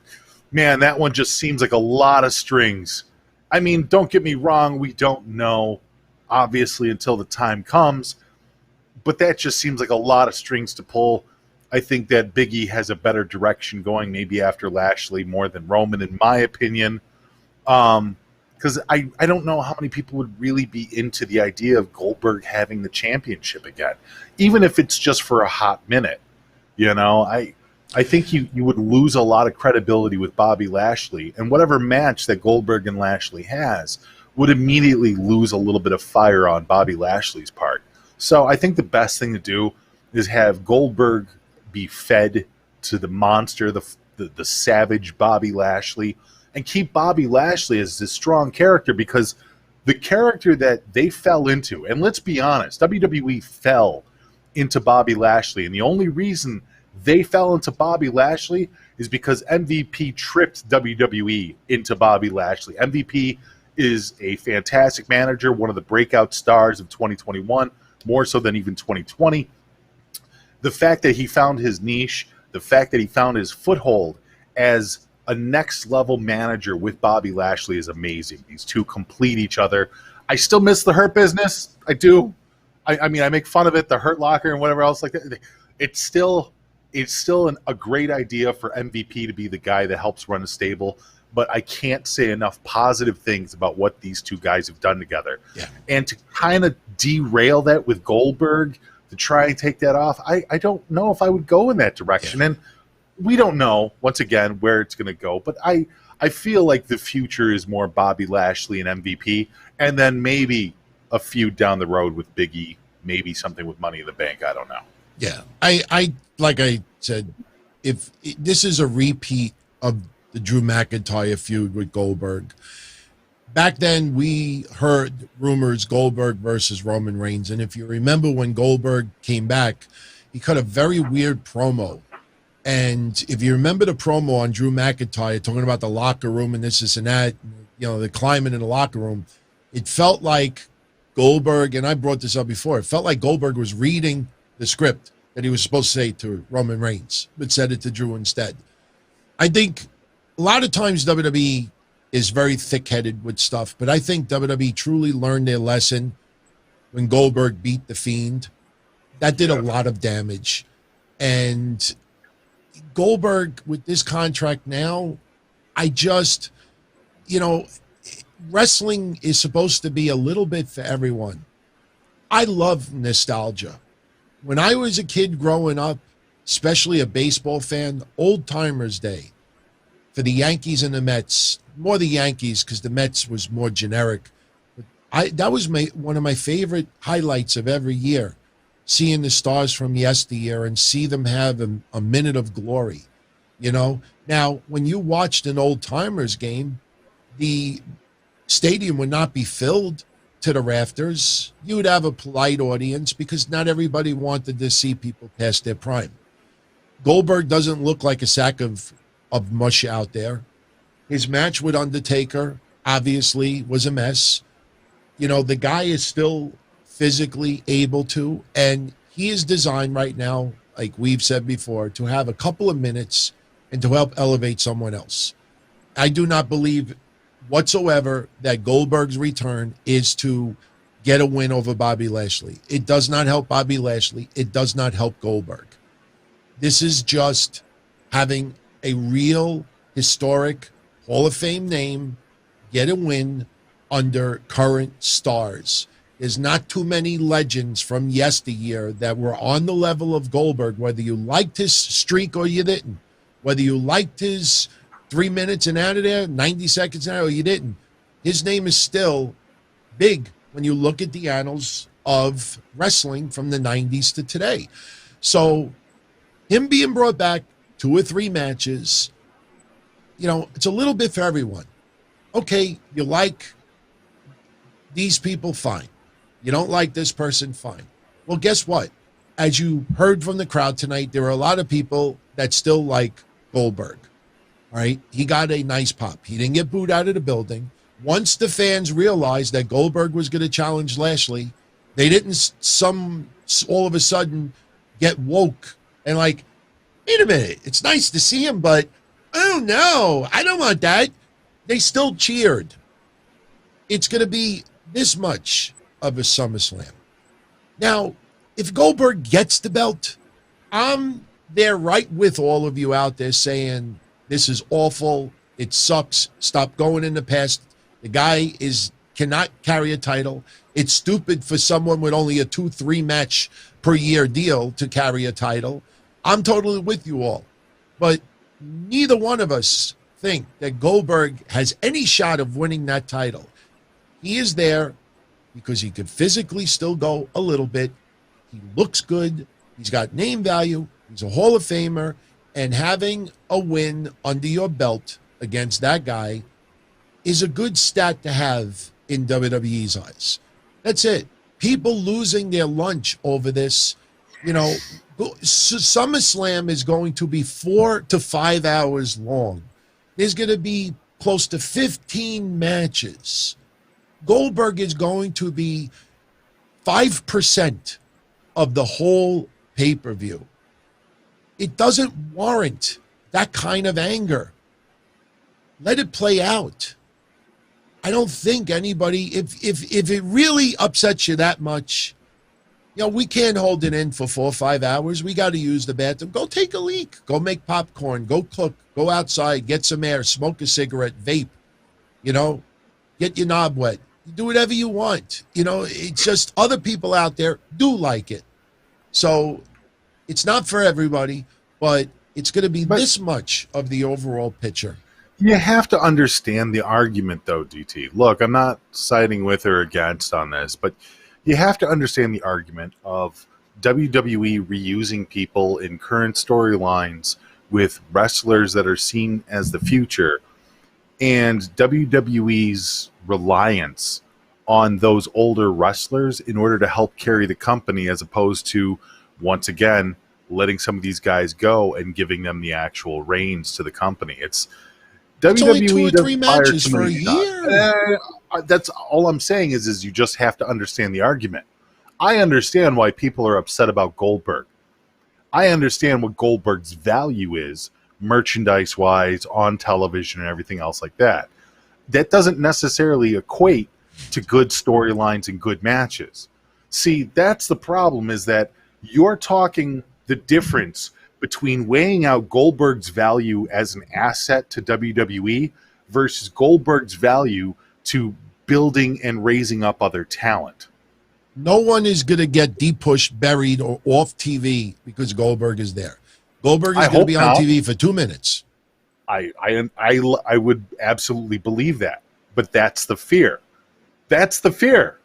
one just seems like a lot of strings. I mean, don't get me wrong, we don't know, obviously, until the time comes, but that just seems like a lot of strings to pull. I think that Big E has a better direction going, maybe after Lashley more than Roman, in my opinion. Because I don't know how many people would really be into the idea of Goldberg having the championship again, even if it's just for a hot minute. You know, I think you would lose a lot of credibility with Bobby Lashley, and whatever match that Goldberg and Lashley has would immediately lose a little bit of fire on Bobby Lashley's part. So I think the best thing to do is have Goldberg be fed to the monster, the savage Bobby Lashley, and keep Bobby Lashley as this strong character, because the character that they fell into, and let's be honest, WWE fell into Bobby Lashley, and the only reason they fell into Bobby Lashley is because MVP tricked WWE into Bobby Lashley. MVP is a fantastic manager, one of the breakout stars of 2021, more so than even 2020. The fact that he found his niche, the fact that he found his foothold as a next-level manager with Bobby Lashley is amazing. These two complete each other. I still miss the Hurt Business. I do. I mean, I make fun of it, the Hurt Locker and whatever else like that. It's still a great idea for MVP to be the guy that helps run a stable, but I can't say enough positive things about what these two guys have done together. Yeah. And to kind of derail that with Goldberg, to try and take that off, I don't know if I would go in that direction. Yeah. And we don't know, once again, where it's going to go, but I feel like the future is more Bobby Lashley and MVP, and then maybe a feud down the road with Big E, maybe something with Money in the Bank. I don't know. Yeah, I like I said, if this is a repeat of the Drew McIntyre feud with Goldberg. Back then, we heard rumors Goldberg versus Roman Reigns, and if you remember when Goldberg came back, he cut a very weird promo. And if you remember the promo on Drew McIntyre talking about the locker room and this and that, you know, the climate in the locker room, it felt like Goldberg, and I brought this up before, it felt like Goldberg was reading the script that he was supposed to say to Roman Reigns, but said it to Drew instead. I think a lot of times WWE is very thick-headed with stuff, but I think WWE truly learned their lesson when Goldberg beat The Fiend. That did a lot of damage. And Goldberg, with this contract now, I just, you know, wrestling is supposed to be a little bit for everyone. I love nostalgia. When I was a kid growing up, especially a baseball fan, Old Timers Day for the Yankees and the Mets, more the Yankees because the Mets was more generic. But that was one of my favorite highlights of every year, seeing the stars from yesteryear and see them have a minute of glory, you know? Now, when you watched an Old Timers game, the stadium would not be filled to the rafters. You would have a polite audience because not everybody wanted to see people past their prime. Goldberg doesn't look like a sack of mush out there. His match with Undertaker obviously was a mess. You know, the guy is still physically able to, and he is designed right now, like we've said before, to have a couple of minutes and to help elevate someone else. I do not believe whatsoever that Goldberg's return is to get a win over Bobby Lashley. It does not help Bobby Lashley. It does not help Goldberg. This is just having a real historic Hall of Fame name get a win under current stars. There's not too many legends from yesteryear that were on the level of Goldberg, whether you liked his streak or you didn't, whether you liked his 3 minutes and out of there, 90 seconds out, or you didn't. His name is still big when you look at the annals of wrestling from the 90s to today. So him being brought back 2 or 3 matches, you know, it's a little bit for everyone. Okay, you like these people, fine. You don't like this person, fine. Well, guess what? As you heard from the crowd tonight, there are a lot of people that still like Goldberg. All right, he got a nice pop. He didn't get booed out of the building. Once the fans realized that Goldberg was going to challenge Lashley, they didn't all of a sudden get woke and like, wait a minute, it's nice to see him, but oh no, I don't want that. They still cheered. It's going to be this much of a SummerSlam. Now, if Goldberg gets the belt, I'm there right with all of you out there saying, this is awful. It sucks. Stop going in the past. The guy cannot carry a title. It's stupid for someone with only a 2-3 match per year deal to carry a title. I'm totally with you all. But neither one of us think that Goldberg has any shot of winning that title. He is there because he could physically still go a little bit. He looks good. He's got name value. He's a Hall of Famer. And having a win under your belt against that guy is a good stat to have in WWE's eyes. That's it. People losing their lunch over this. SummerSlam is going to be 4 to 5 hours long. There's going to be close to 15 matches. Goldberg is going to be 5% of the whole pay-per-view. It doesn't warrant that kind of anger. Let it play out. I don't think anybody, if it really upsets you that much, we can't hold it in for 4 or 5 hours. We got to use the bathroom. Go take a leak. Go make popcorn. Go cook. Go outside. Get some air. Smoke a cigarette. Vape. Get your knob wet. Do whatever you want. It's just other people out there do like it. So it's not for everybody, but it's going to be this much of the overall picture. You have to understand the argument, though, DT. Look, I'm not siding with or against on this, but you have to understand the argument of WWE reusing people in current storylines with wrestlers that are seen as the future, and WWE's reliance on those older wrestlers in order to help carry the company, as opposed to, once again, letting some of these guys go and giving them the actual reins to the company. It's only 2 or 3 matches for a year. That's all I'm saying is you just have to understand the argument. I understand why people are upset about Goldberg. I understand what Goldberg's value is, merchandise-wise, on television and everything else like that. That doesn't necessarily equate to good storylines and good matches. See, that's the problem, is that you're talking the difference between weighing out Goldberg's value as an asset to WWE versus Goldberg's value to building and raising up other talent. No one is going to get depushed, buried, or off TV because Goldberg is there. Goldberg is going to be on TV for 2 minutes. I would absolutely believe that, but that's the fear. That's the fear.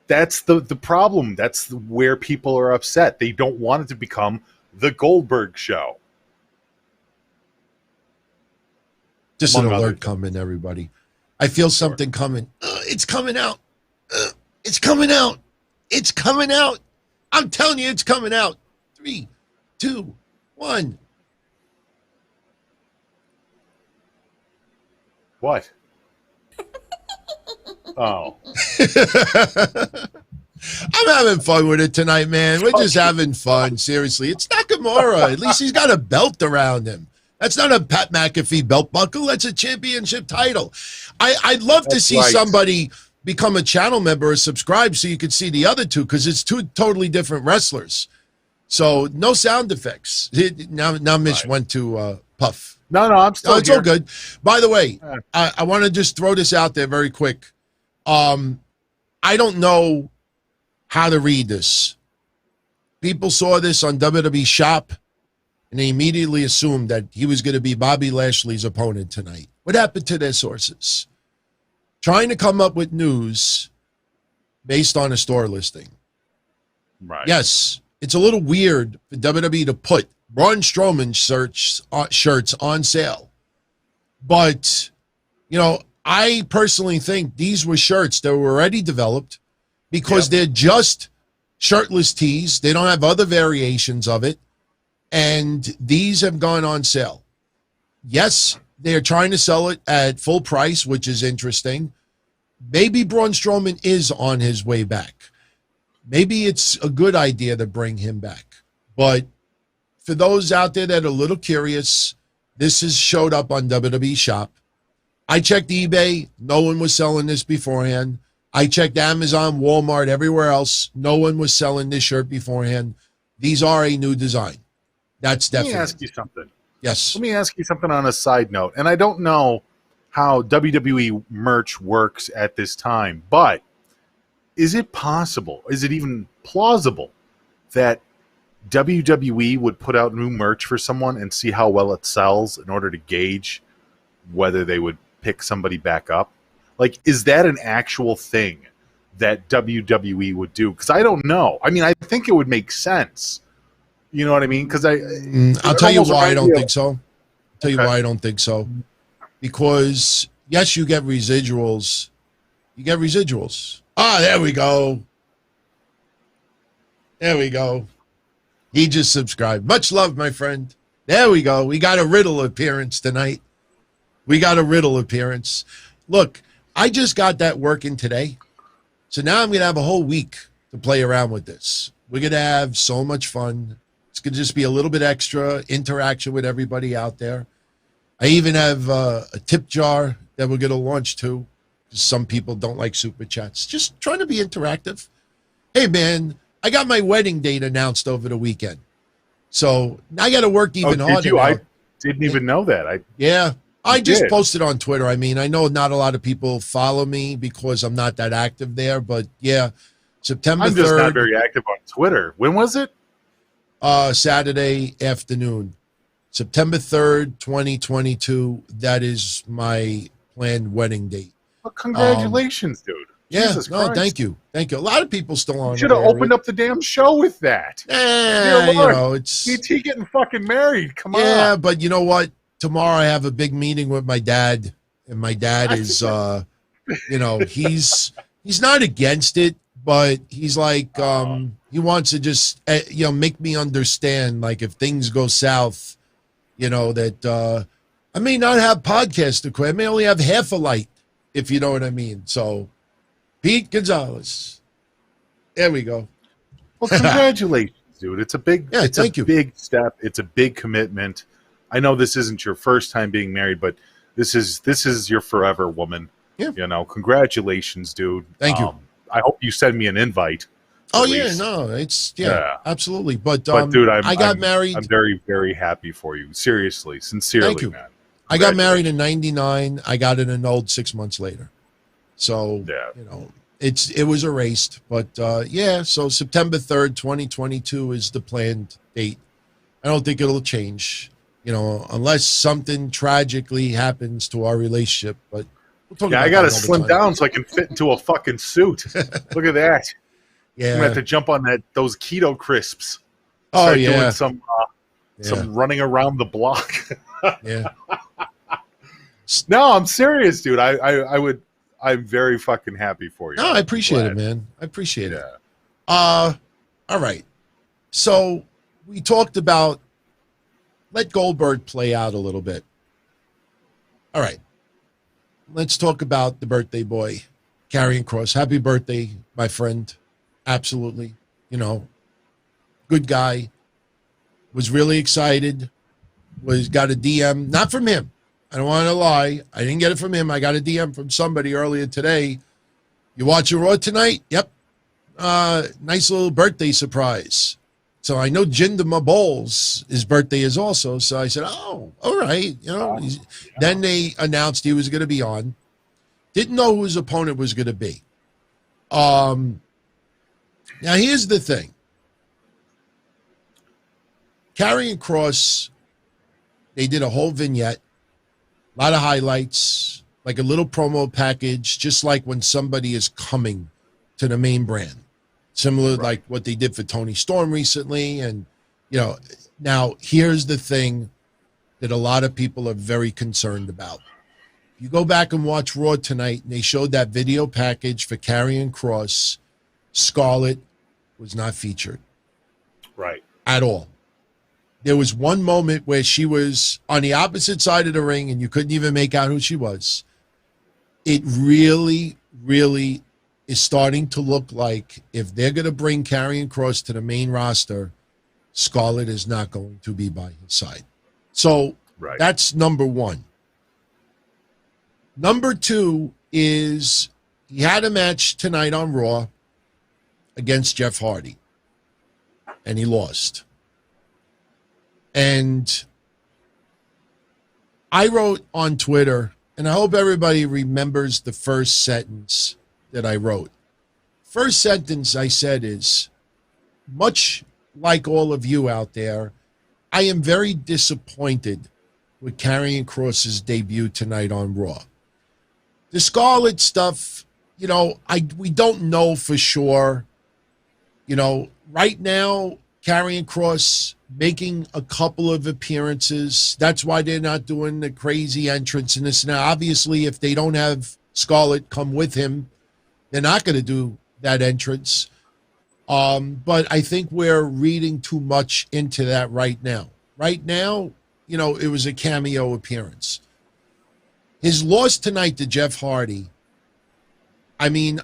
That's the problem. That's where people are upset. They don't want it to become the Goldberg show. Just an alert coming, everybody. I feel something coming. It's coming out. It's coming out. It's coming out. I'm telling you, it's coming out. 3, 2, 1. What? Oh. I'm having fun with it tonight, man. We're just having fun. Seriously. It's Nakamura. At least he's got a belt around him. That's not a Pat McAfee belt buckle. That's a championship title. I'd love to see somebody become a channel member or subscribe so you could see the other two, because it's 2 totally different wrestlers. So no sound effects. Now Mitch went to Puff. No, I'm still it's here. all good. By the way, I want to just throw this out there very quick. I don't know how to read this. People saw this on WWE Shop, and they immediately assumed that he was going to be Bobby Lashley's opponent tonight. What happened to their sources? Trying to come up with news based on a store listing. Right. Yes, it's a little weird for WWE to put Braun Strowman shirts on sale. But, I personally think these were shirts that were already developed because they're just shirtless tees. They don't have other variations of it. And these have gone on sale. Yes, they're trying to sell it at full price, which is interesting. Maybe Braun Strowman is on his way back. Maybe it's a good idea to bring him back. But for those out there that are a little curious, this has showed up on WWE Shop. I checked eBay. No one was selling this beforehand. I checked Amazon, Walmart, everywhere else. No one was selling this shirt beforehand. These are a new design. That's definitely. Let me ask you something. Yes. Let me ask you something on a side note. And I don't know how WWE merch works at this time, but is it possible, is it even plausible that WWE would put out new merch for someone and see how well it sells in order to gauge whether they would pick somebody back up? Like, is that an actual thing that WWE would do? Because I don't know. I mean, I think it would make sense. You know what I mean? Because I'll tell you why I don't think so. Tell you why I don't think so. Because yes, you get residuals. You get residuals. Ah, there we go. There we go. He just subscribed. Much love, my friend. There we go. We got a Riddle appearance tonight. We got a Riddle appearance. Look, I just got that working today. So now I'm going to have a whole week to play around with this. We're going to have so much fun. It's going to just be a little bit extra interaction with everybody out there. I even have a tip jar that we're going to launch too. Some people don't like super chats. Just trying to be interactive. Hey, man, I got my wedding date announced over the weekend. So I got to work even harder now. I didn't even know that. I just posted on Twitter. I mean, I know not a lot of people follow me because I'm not that active there. But, yeah, September 3rd. I'm just not very active on Twitter. When was it? Saturday afternoon. September 3rd, 2022. That is my planned wedding date. Well, congratulations, dude. Yeah, Jesus Christ. Thank you. Thank you. A lot of people still on. You should have opened up the damn show with that. It's BT getting fucking married. Come on. Yeah, but you know what? Tomorrow I have a big meeting with my dad, and my dad is, he's not against it, but he's like, he wants to just, make me understand, like, if things go south, that I may not have podcast equipment. I may only have half a light, if you know what I mean. So, Pete Gonzalez. There we go. Well, congratulations, dude. It's a big, big step. It's a big commitment. I know this isn't your first time being married, but this is your forever woman. Yeah. Congratulations, dude. Thank you. I hope you send me an invite. Oh yeah, no, absolutely. But dude, I got married. I'm very, very happy for you. Seriously, sincerely, Thank you. man. I got married in '99. I got it annulled 6 months later. So it was erased. But so September 3rd, 2022 is the planned date. I don't think it'll change. Unless something tragically happens to our relationship. But we'll talk about I got to slim down so I can fit into a fucking suit. Look at that. Yeah, I'm gonna have to jump on those keto crisps. Oh doing some running around the block. Yeah. No, I'm serious, dude. I'm very fucking happy for you. No, I appreciate it, man. I appreciate it. All right. So we talked about let Goldberg play out a little bit. All right. Let's talk about the birthday boy, Karrion Kross. Happy birthday, my friend. Absolutely. Good guy. Was really excited. Got a DM, not from him. I don't want to lie. I didn't get it from him. I got a DM from somebody earlier today. You watching Raw tonight? Yep. Nice little birthday surprise. So I know Jinder Mahal's his birthday is also. So I said, oh, all right. Then they announced he was going to be on. Didn't know who his opponent was going to be. Now, here's the thing. Karrion Kross, they did a whole vignette, a lot of highlights, like a little promo package, just like when somebody is coming to the main brand. Similar like what they did for Tony Storm recently. And, now here's the thing that a lot of people are very concerned about. You go back and watch Raw tonight, and they showed that video package for Karrion Kross. Scarlett was not featured. Right. At all. There was one moment where she was on the opposite side of the ring, and you couldn't even make out who she was. It really, really is starting to look like if they're going to bring Karrion Kross to the main roster, Scarlett is not going to be by his side. So that's number one. Number two is he had a match tonight on Raw against Jeff Hardy, and he lost. And I wrote on Twitter, and I hope everybody remembers the first sentence that I wrote. First sentence I said is, much like all of you out there, I am very disappointed with Karrion Kross's debut tonight on Raw. The Scarlett stuff, we don't know for sure. Right now, Karrion Kross making a couple of appearances. That's why they're not doing the crazy entrance in this. Now, obviously, if they don't have Scarlett come with him, they're not going to do that entrance. But I think we're reading too much into that right now. Right now, it was a cameo appearance. His loss tonight to Jeff Hardy, I am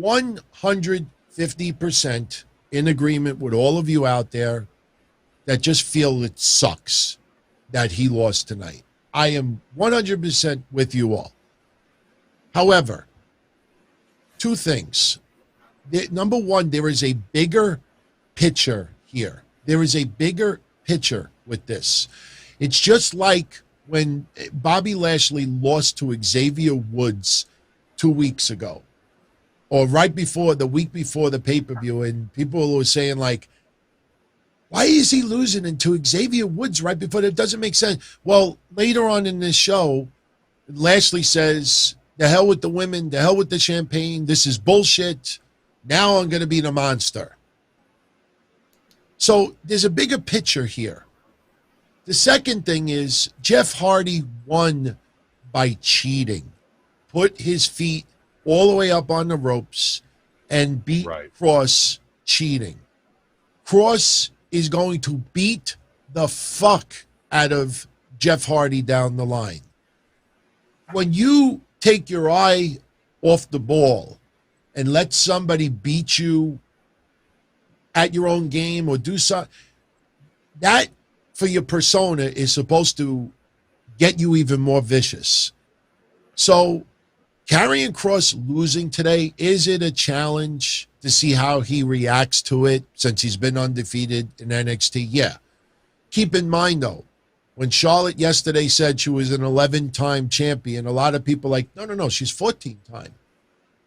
150% in agreement with all of you out there that just feel it sucks that he lost tonight. I am 100% with you all. However, two things. Number one, there is a bigger picture here. There is a bigger picture with this. It's just like when Bobby Lashley lost to Xavier Woods 2 weeks ago, or the week before the pay-per-view, and people were saying, like, why is he losing to Xavier Woods right before? That doesn't make sense. Well, later on in this show, Lashley says, the hell with the women, the hell with the champagne, this is bullshit. Now I'm going to be the monster. So there's a bigger picture here. The second thing is Jeff Hardy won by cheating. Put his feet all the way up on the ropes and beat Kross cheating. Kross is going to beat the fuck out of Jeff Hardy down the line. When you take your eye off the ball and let somebody beat you at your own game or do something, that for your persona is supposed to get you even more vicious. So Karrion Kross losing today, is it a challenge to see how he reacts to it since he's been undefeated in NXT? Yeah. Keep in mind, though, when Charlotte yesterday said she was an 11-time champion, a lot of people like, no, she's 14-time.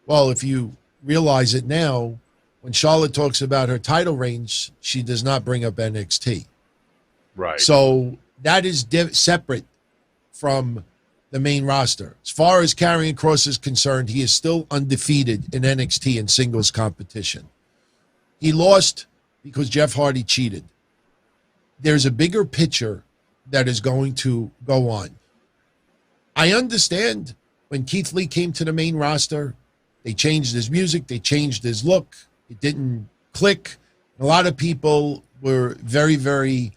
Well, if you realize it now, when Charlotte talks about her title reigns, she does not bring up NXT. Right. So that is separate from the main roster. As far as Karrion Kross is concerned, he is still undefeated in NXT in singles competition. He lost because Jeff Hardy cheated. There's a bigger picture that is going to go on. I understand when Keith Lee came to the main roster, they changed his music, they changed his look. It didn't click. A lot of people were very, very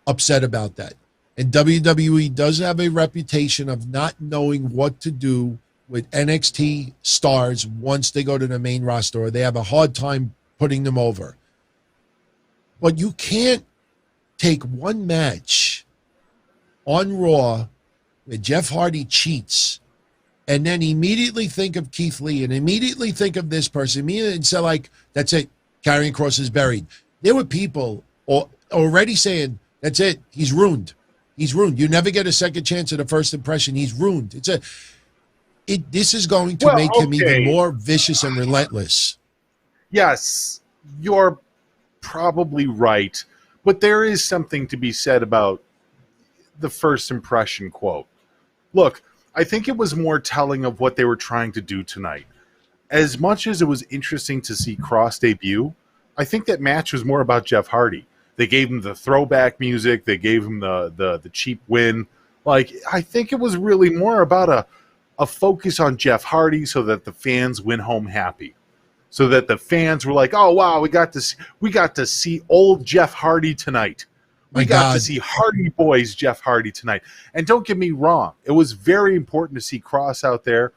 upset about that. And WWE does have a reputation of not knowing what to do with NXT stars once they go to the main roster, or they have a hard time putting them over. But you can't take one match on Raw where Jeff Hardy cheats and then immediately think of Keith Lee and immediately think of this person and say, like, that's it, Karrion Kross is buried. There were people already saying, that's it, he's ruined. He's ruined. You never get a second chance at a first impression. He's ruined. This is going to make him even more vicious and relentless. Yes, you're probably right. But there is something to be said about the first impression quote. Look, I think it was more telling of what they were trying to do tonight. As much as it was interesting to see Kross debut, I think that match was more about Jeff Hardy. They gave him the throwback music. They gave him the cheap win. Like, I think it was really more about a focus on Jeff Hardy so that the fans went home happy. So that the fans were like, oh, wow, we got to see old Jeff Hardy tonight. We got to see Hardy Boys Jeff Hardy tonight. And don't get me wrong, it was very important to see Kross out there.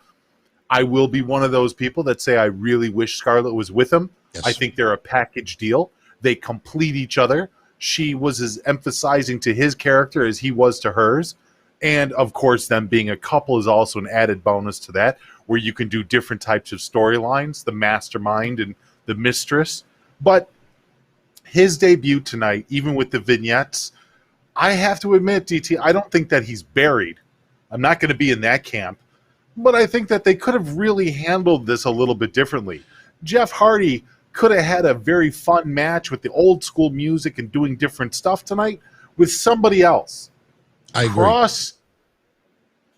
I will be one of those people that say I really wish Scarlett was with him. Yes. I think they're a package deal. They complete each other. She was as emphasizing to his character as he was to hers. And, of course, them being a couple is also an added bonus to that, where you can do different types of storylines, the mastermind and the mistress. But his debut tonight, even with the vignettes, I have to admit, DT, I don't think that he's buried. I'm not going to be in that camp. But I think that they could have really handled this a little bit differently. Jeff Hardy could have had a very fun match with the old school music and doing different stuff tonight with somebody else. I agree. Kross,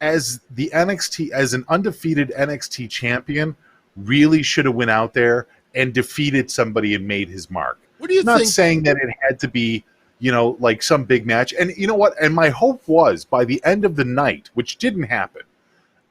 as an undefeated NXT champion, really should have went out there and defeated somebody and made his mark. What do you Not think? saying that it had to be, like some big match. And you know what? And my hope was by the end of the night, which didn't happen,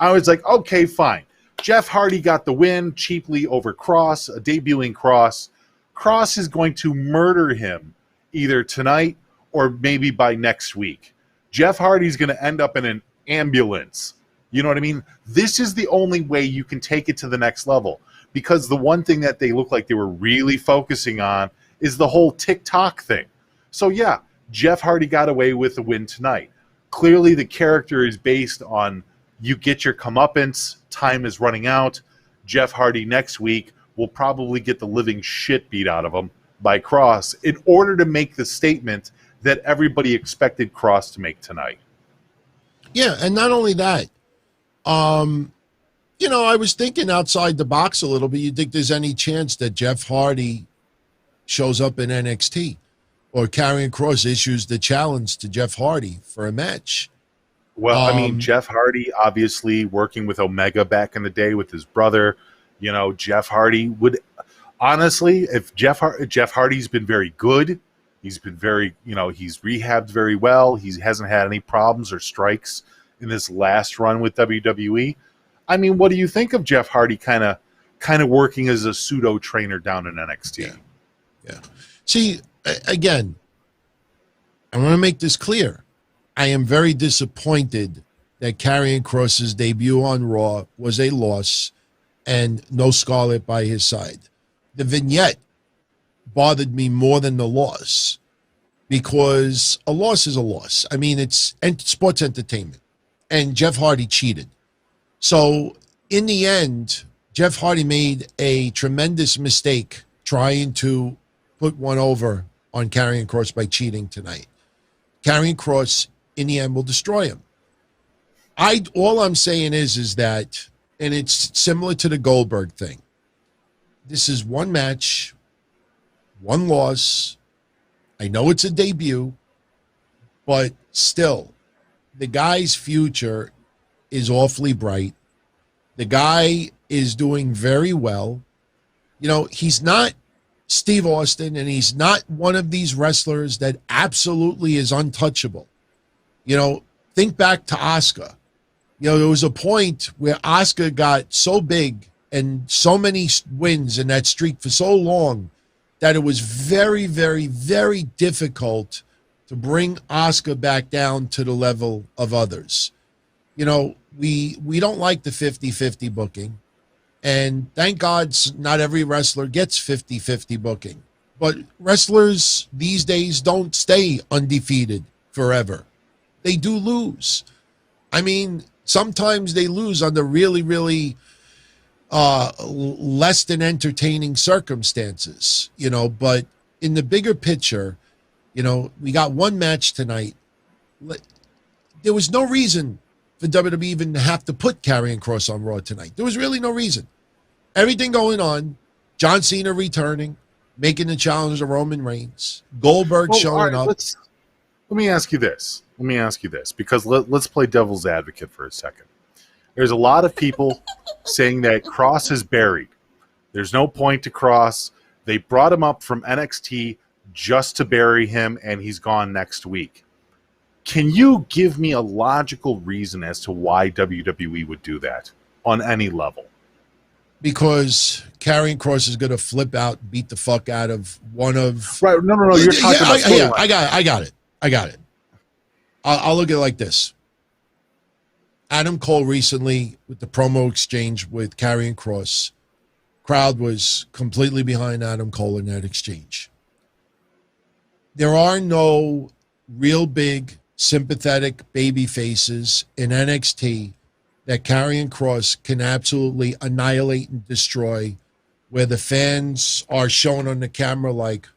I was like, okay, fine. Jeff Hardy got the win cheaply over Kross, a debuting Kross. Kross is going to murder him either tonight or maybe by next week. Jeff Hardy's going to end up in an ambulance. You know what I mean? This is the only way you can take it to the next level, because the one thing that they look like they were really focusing on is the whole TikTok thing. So yeah, Jeff Hardy got away with the win tonight. Clearly the character is based on you get your comeuppance, time is running out. Jeff Hardy next week will probably get the living shit beat out of him by Kross in order to make the statement that everybody expected Kross to make tonight. Yeah, and not only that, I was thinking outside the box a little bit. You think there's any chance that Jeff Hardy shows up in NXT or Karrion Kross issues the challenge to Jeff Hardy for a match? Well, Jeff Hardy, obviously working with Omega back in the day with his brother, Jeff Hardy would honestly, if Jeff Hardy's been very good. He's been very, he's rehabbed very well. He hasn't had any problems or strikes in this last run with WWE. What do you think of Jeff Hardy kind of working as a pseudo trainer down in NXT? Yeah. See, again, I want to make this clear. I am very disappointed that Karrion Kross's debut on Raw was a loss and no Scarlett by his side. The vignette bothered me more than the loss, because a loss is a loss. It's sports entertainment, and Jeff Hardy cheated. So in the end, Jeff Hardy made a tremendous mistake trying to put one over on Karrion Kross by cheating tonight. Karrion Kross, in the end, will destroy him. All I'm saying is that, and it's similar to the Goldberg thing, this is one match, one loss. I know it's a debut, but still, the guy's future is awfully bright. The guy is doing very well. He's not Steve Austin, and he's not one of these wrestlers that absolutely is untouchable. Think back to Asuka. There was a point where Asuka got so big and so many wins in that streak for so long that it was very, very, very difficult to bring Asuka back down to the level of others. We don't like the 50-50 booking, and thank God not every wrestler gets 50-50 booking. But wrestlers these days don't stay undefeated forever. They do lose. Sometimes they lose under really, really less than entertaining circumstances, but in the bigger picture, we got one match tonight. There was no reason for WWE even to have to put Karrion Kross on Raw tonight. There was really no reason. Everything going on, John Cena returning, making the challenge to Roman Reigns, Goldberg showing up. Let me ask you this, because let's play devil's advocate for a second. There's a lot of people saying that Kross is buried. There's no point to Kross. They brought him up from NXT just to bury him, and he's gone next week. Can you give me a logical reason as to why WWE would do that on any level? Because Karrion Kross is going to flip out, beat the fuck out of one of... Right, no, you're talking about... Yeah, I got it. I'll look at it like this. Adam Cole recently, with the promo exchange with Karrion Kross, crowd was completely behind Adam Cole in that exchange. There are no real big, sympathetic baby faces in NXT that Karrion Kross can absolutely annihilate and destroy, where the fans are shown on the camera like...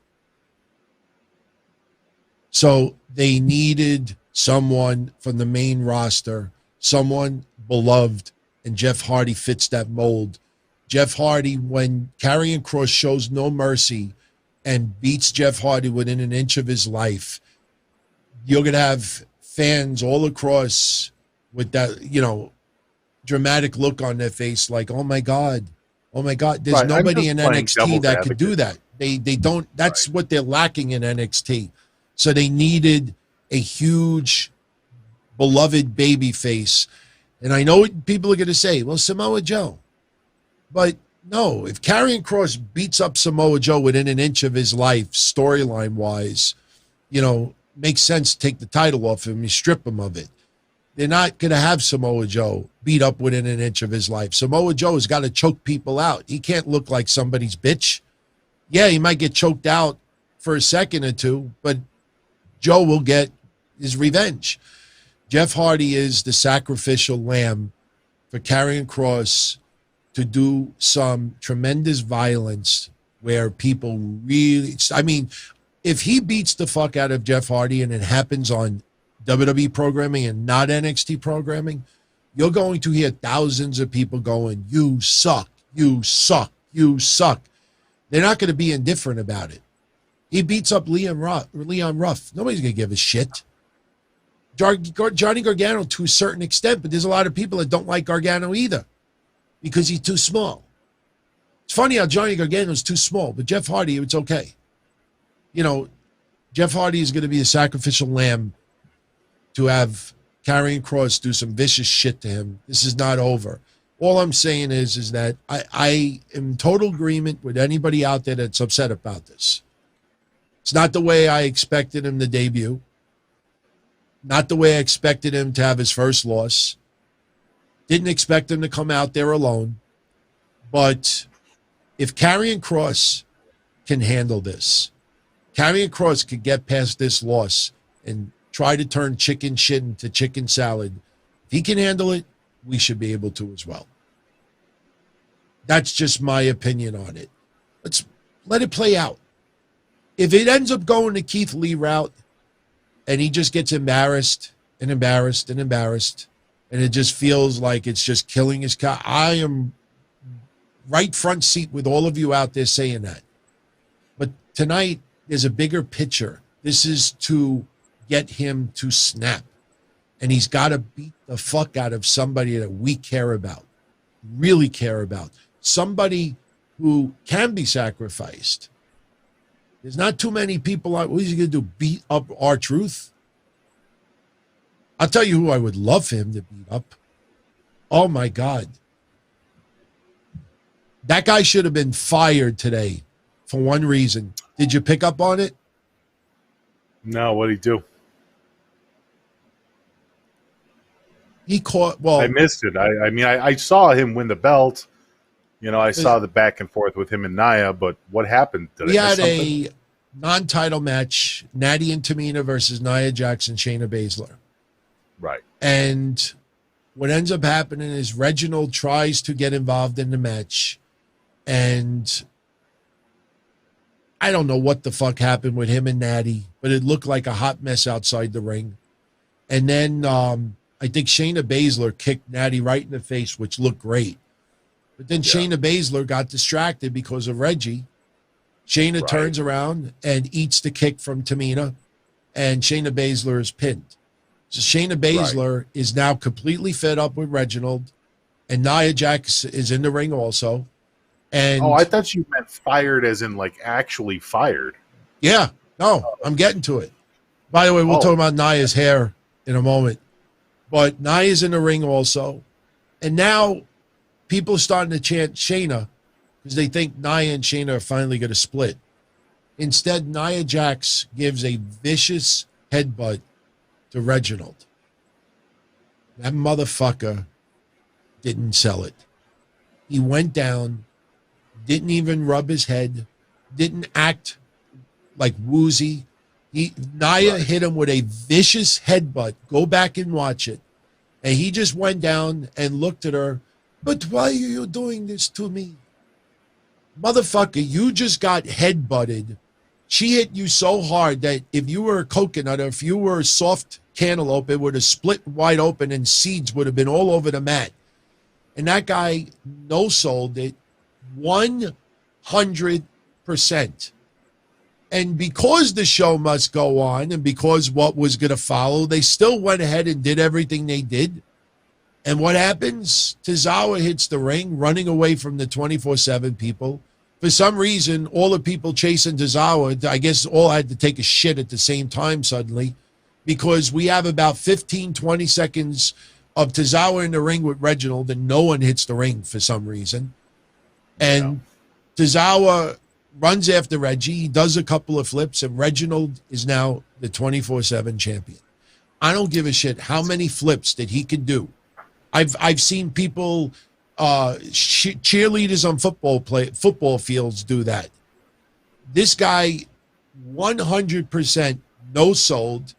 So they needed someone from the main roster, someone beloved, and Jeff Hardy fits that mold. Jeff Hardy, when Karrion Kross shows no mercy and beats Jeff Hardy within an inch of his life, you're going to have fans all across with that, dramatic look on their face, like, oh my God. There's Right, nobody in playing NXT devil's that could do advocate. that. They don't, that's what they're lacking in NXT. So they needed a huge, beloved baby face. And I know what people are going to say, well, Samoa Joe. But no, if Karrion Kross beats up Samoa Joe within an inch of his life, storyline-wise, makes sense to take the title off him, you strip him of it. They're not going to have Samoa Joe beat up within an inch of his life. Samoa Joe has got to choke people out. He can't look like somebody's bitch. Yeah, he might get choked out for a second or two, but Joe will get his revenge. Jeff Hardy is the sacrificial lamb for Karrion Kross to do some tremendous violence where people really, if he beats the fuck out of Jeff Hardy and it happens on WWE programming and not NXT programming, you're going to hear thousands of people going, you suck, you suck, you suck. They're not going to be indifferent about it. He beats up Leon Ruff. Nobody's going to give a shit. Johnny Gargano to a certain extent, but there's a lot of people that don't like Gargano either because he's too small. It's funny how Johnny Gargano's too small, but Jeff Hardy, it's okay. Jeff Hardy is going to be a sacrificial lamb to have Karrion Kross do some vicious shit to him. This is not over. All I'm saying is that I am in total agreement with anybody out there that's upset about this. It's not the way I expected him to debut. Not the way I expected him to have his first loss. Didn't expect him to come out there alone. But if Karrion Kross can handle this, Karrion Kross could get past this loss and try to turn chicken shit into chicken salad. If he can handle it, we should be able to as well. That's just my opinion on it. Let's let it play out. If it ends up going the Keith Lee route and he just gets embarrassed and embarrassed and embarrassed, and it just feels like it's just killing his car, I am right front seat with all of you out there saying that. But tonight, there's a bigger picture. This is to get him to snap. And he's got to beat the fuck out of somebody that we care about, really care about. Somebody who can be sacrificed. There's not too many people out. What is he going to do? Beat up R-Truth? I'll tell you who I would love for him to beat up. Oh, my God. That guy should have been fired today for one reason. Did you pick up on it? No, what'd he do? He caught, well, I missed it. I saw him win the belt. I saw the back and forth with him and Nia, but what happened? We had a non-title match, Natty and Tamina versus Nia Jaxson, Shayna Baszler. Right. And what ends up happening is Reginald tries to get involved in the match, and I don't know what the fuck happened with him and Natty, but it looked like a hot mess outside the ring. And then I think Shayna Baszler kicked Natty right in the face, which looked great. But then Shayna Baszler got distracted because of Reggie. Shayna turns around and eats the kick from Tamina, and Shayna Baszler is pinned. So Shayna Baszler is now completely fed up with Reginald, and Nia Jax is in the ring also. And I thought you meant fired as in like actually fired. Yeah, no, I'm getting to it. By the way, we'll talk about Nia's hair in a moment. But Nia's in the ring also. And now people are starting to chant Shayna because they think Nia and Shayna are finally going to split. Instead, Nia Jax gives a vicious headbutt to Reginald. That motherfucker didn't sell it. He went down, didn't even rub his head, didn't act like woozy. Nia hit him with a vicious headbutt. Go back and watch it. And he just went down and looked at her. But why are you doing this to me? Motherfucker, you just got headbutted. She hit you so hard that if you were a coconut or if you were a soft cantaloupe, it would have split wide open and seeds would have been all over the mat. And that guy no-sold it 100%. And because the show must go on and because what was going to follow, they still went ahead and did everything they did. And what happens? Tozawa hits the ring, running away from the 24/7 people. For some reason, all the people chasing Tozawa, I guess all had to take a shit at the same time suddenly, because we have about 15, 20 seconds of Tozawa in the ring with Reginald, and no one hits the ring for some reason. And Tozawa runs after Reggie. He does a couple of flips, and Reginald is now the 24/7 champion. I don't give a shit how many flips that he could do. I've seen people, cheerleaders on football fields do that. This guy, 100% no sold,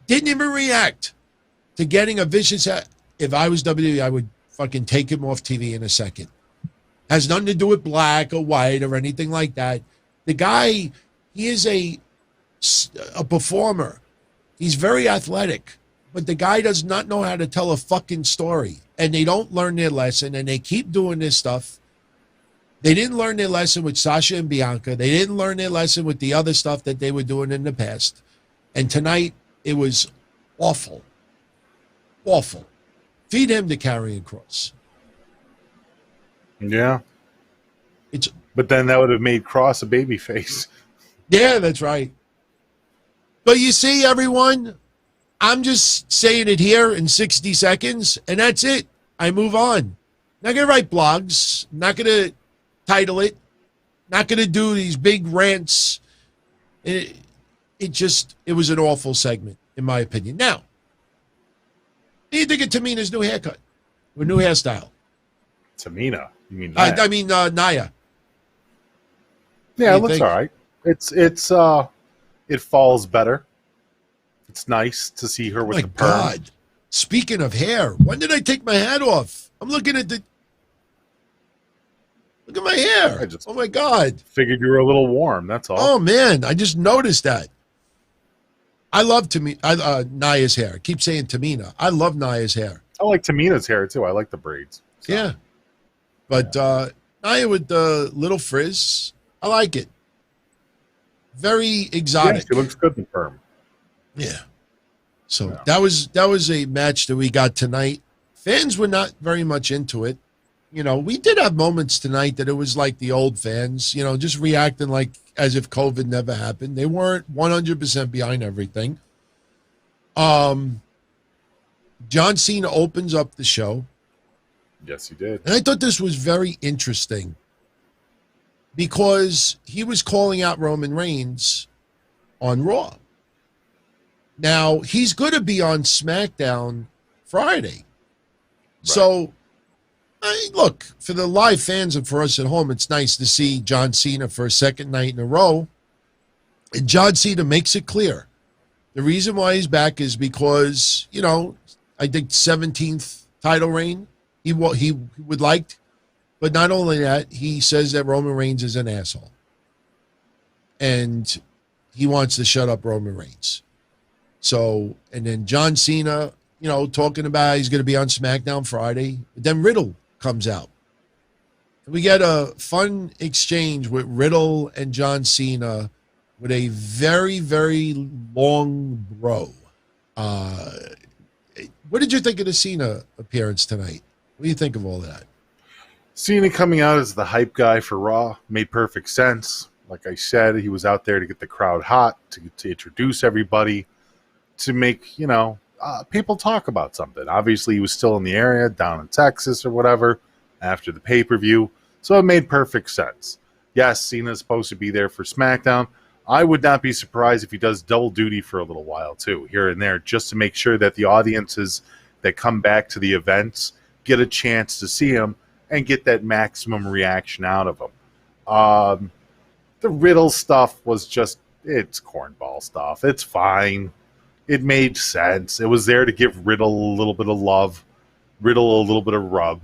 didn't even react to getting a vicious. If I was WWE, I would fucking take him off TV in a second. Has nothing to do with black or white or anything like that. The guy, he is a performer. He's very athletic. But the guy does not know how to tell a fucking story. And they don't learn their lesson, and they keep doing this stuff. They didn't learn their lesson with Sasha and Bianca. They didn't learn their lesson with the other stuff that they were doing in the past. And tonight, it was awful. Awful. Feed him to Karrion Kross. Yeah. But then that would have made Kross a babyface. Yeah, that's right. But you see, everyone, I'm just saying it here in 60 seconds, and that's it. I move on. Not going to write blogs. Not going to title it. Not going to do these big rants. It was an awful segment, in my opinion. Now, what do you think of Tamina's new haircut? Or new hairstyle? Tamina? You mean Nia? I mean, Nia. Yeah, it looks all right. It falls better. It's nice to see her with the perm. Oh, my God. Speaking of hair, when did I take my hat off? I'm looking at look at my hair. Oh, my God. Figured you were a little warm, that's all. Oh, man, I just noticed that. I love Nia's hair. I keep saying Tamina. I love Nia's hair. I like Tamina's hair, too. I like the braids. So. Yeah. But Nia with the little frizz, I like it. Very exotic. Yeah, she looks good in perm. Yeah. So that was a match that we got tonight. Fans were not very much into it. You know, we did have moments tonight that it was like the old fans, you know, just reacting like as if COVID never happened. They weren't 100% behind everything. John Cena opens up the show. Yes, he did. And I thought this was very interesting because he was calling out Roman Reigns on Raw. Now, he's going to be on SmackDown Friday. Right. So, look, for the live fans and for us at home, it's nice to see John Cena for a second night in a row. And John Cena makes it clear. The reason why he's back is because, you know, I think 17th title reign he would like. But not only that, he says that Roman Reigns is an asshole. And he wants to shut up Roman Reigns. So, and then John Cena, you know, talking about he's going to be on SmackDown Friday. Then Riddle comes out. We get a fun exchange with Riddle and John Cena with a very, very long bro. What did you think of the Cena appearance tonight? What do you think of all that? Cena coming out as the hype guy for Raw made perfect sense. Like I said, he was out there to get the crowd hot, to introduce everybody, to make, you know, people talk about something. Obviously, he was still in the area, down in Texas or whatever, after the pay-per-view. So it made perfect sense. Yes, Cena's supposed to be there for SmackDown. I would not be surprised if he does double duty for a little while, too, here and there, just to make sure that the audiences that come back to the events get a chance to see him and get that maximum reaction out of him. The Riddle stuff was just, it's cornball stuff. It's fine. It made sense. It was there to give Riddle a little bit of love, Riddle a little bit of rub.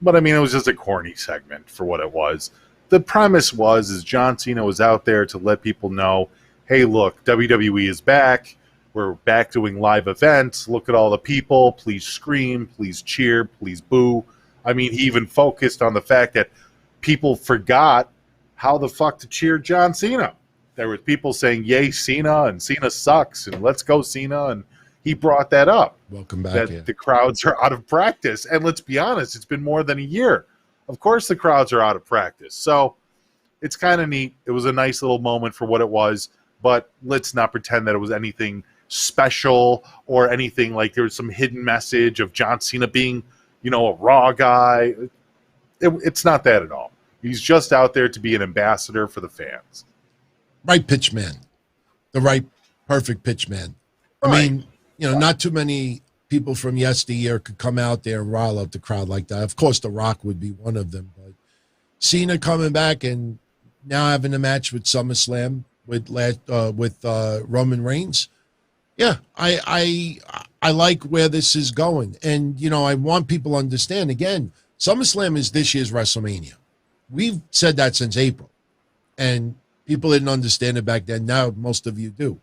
But, I mean, it was just a corny segment for what it was. The premise is John Cena was out there to let people know, hey, look, WWE is back. We're back doing live events. Look at all the people. Please scream. Please cheer. Please boo. I mean, he even focused on the fact that people forgot how the fuck to cheer John Cena. There were people saying, yay, Cena, and Cena sucks, and let's go, Cena. And he brought that up. Welcome back. That the crowds are out of practice. And let's be honest, it's been more than a year. Of course the crowds are out of practice. So it's kind of neat. It was a nice little moment for what it was, but let's not pretend that it was anything special or anything like there was some hidden message of John Cena being, a Raw guy. It's not that at all. He's just out there to be an ambassador for the fans. Right pitch man. The right, perfect pitch man. Right. I mean, not too many people from yesteryear could come out there and rile up the crowd like that. Of course, The Rock would be one of them. But Cena coming back and now having a match with SummerSlam with Roman Reigns. Yeah, I like where this is going. And, I want people to understand, again, SummerSlam is this year's WrestleMania. We've said that since April. And people didn't understand it back then. Now most of you do.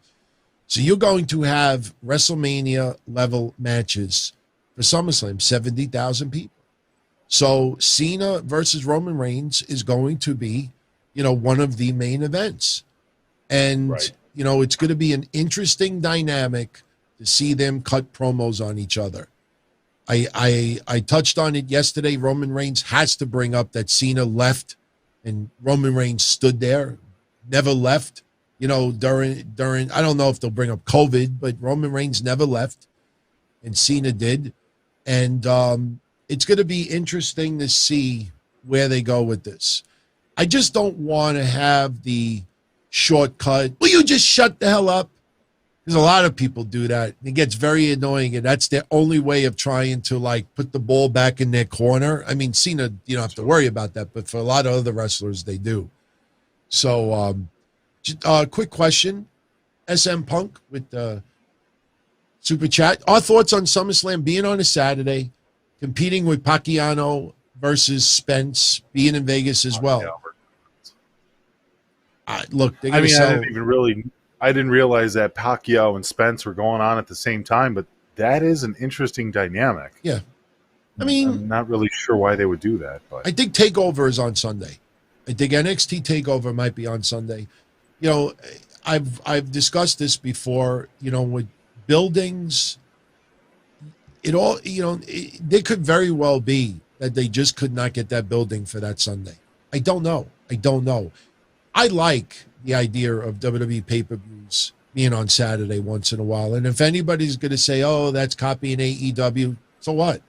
So you're going to have WrestleMania-level matches for SummerSlam, 70,000 people. So Cena versus Roman Reigns is going to be, one of the main events. And, right. It's going to be an interesting dynamic to see them cut promos on each other. I touched on it yesterday. Roman Reigns has to bring up that Cena left and Roman Reigns stood there, never left. During I don't know if they'll bring up COVID, but Roman Reigns never left, and Cena did, and it's going to be interesting to see where they go with this. I just don't want to have the shortcut. Will you just shut the hell up? Because a lot of people do that. It gets very annoying, and that's their only way of trying to put the ball back in their corner. I mean, Cena, you don't have to worry about that, but for a lot of other wrestlers, they do. So. Quick question, SM Punk with the Super Chat. Our thoughts on SummerSlam being on a Saturday, competing with Pacquiao versus Spence, being in Vegas as well. Look, they're going to sell. I didn't realize that Pacquiao and Spence were going on at the same time, but that is an interesting dynamic. Yeah. I mean, I'm not really sure why they would do that. But I think TakeOver is on Sunday. I think NXT TakeOver might be on Sunday. I've discussed this before, with buildings, they could very well be that they just could not get that building for that Sunday. I don't know. I like the idea of WWE pay-per-views being on Saturday once in a while. And if anybody's going to say, oh, that's copying AEW, so what?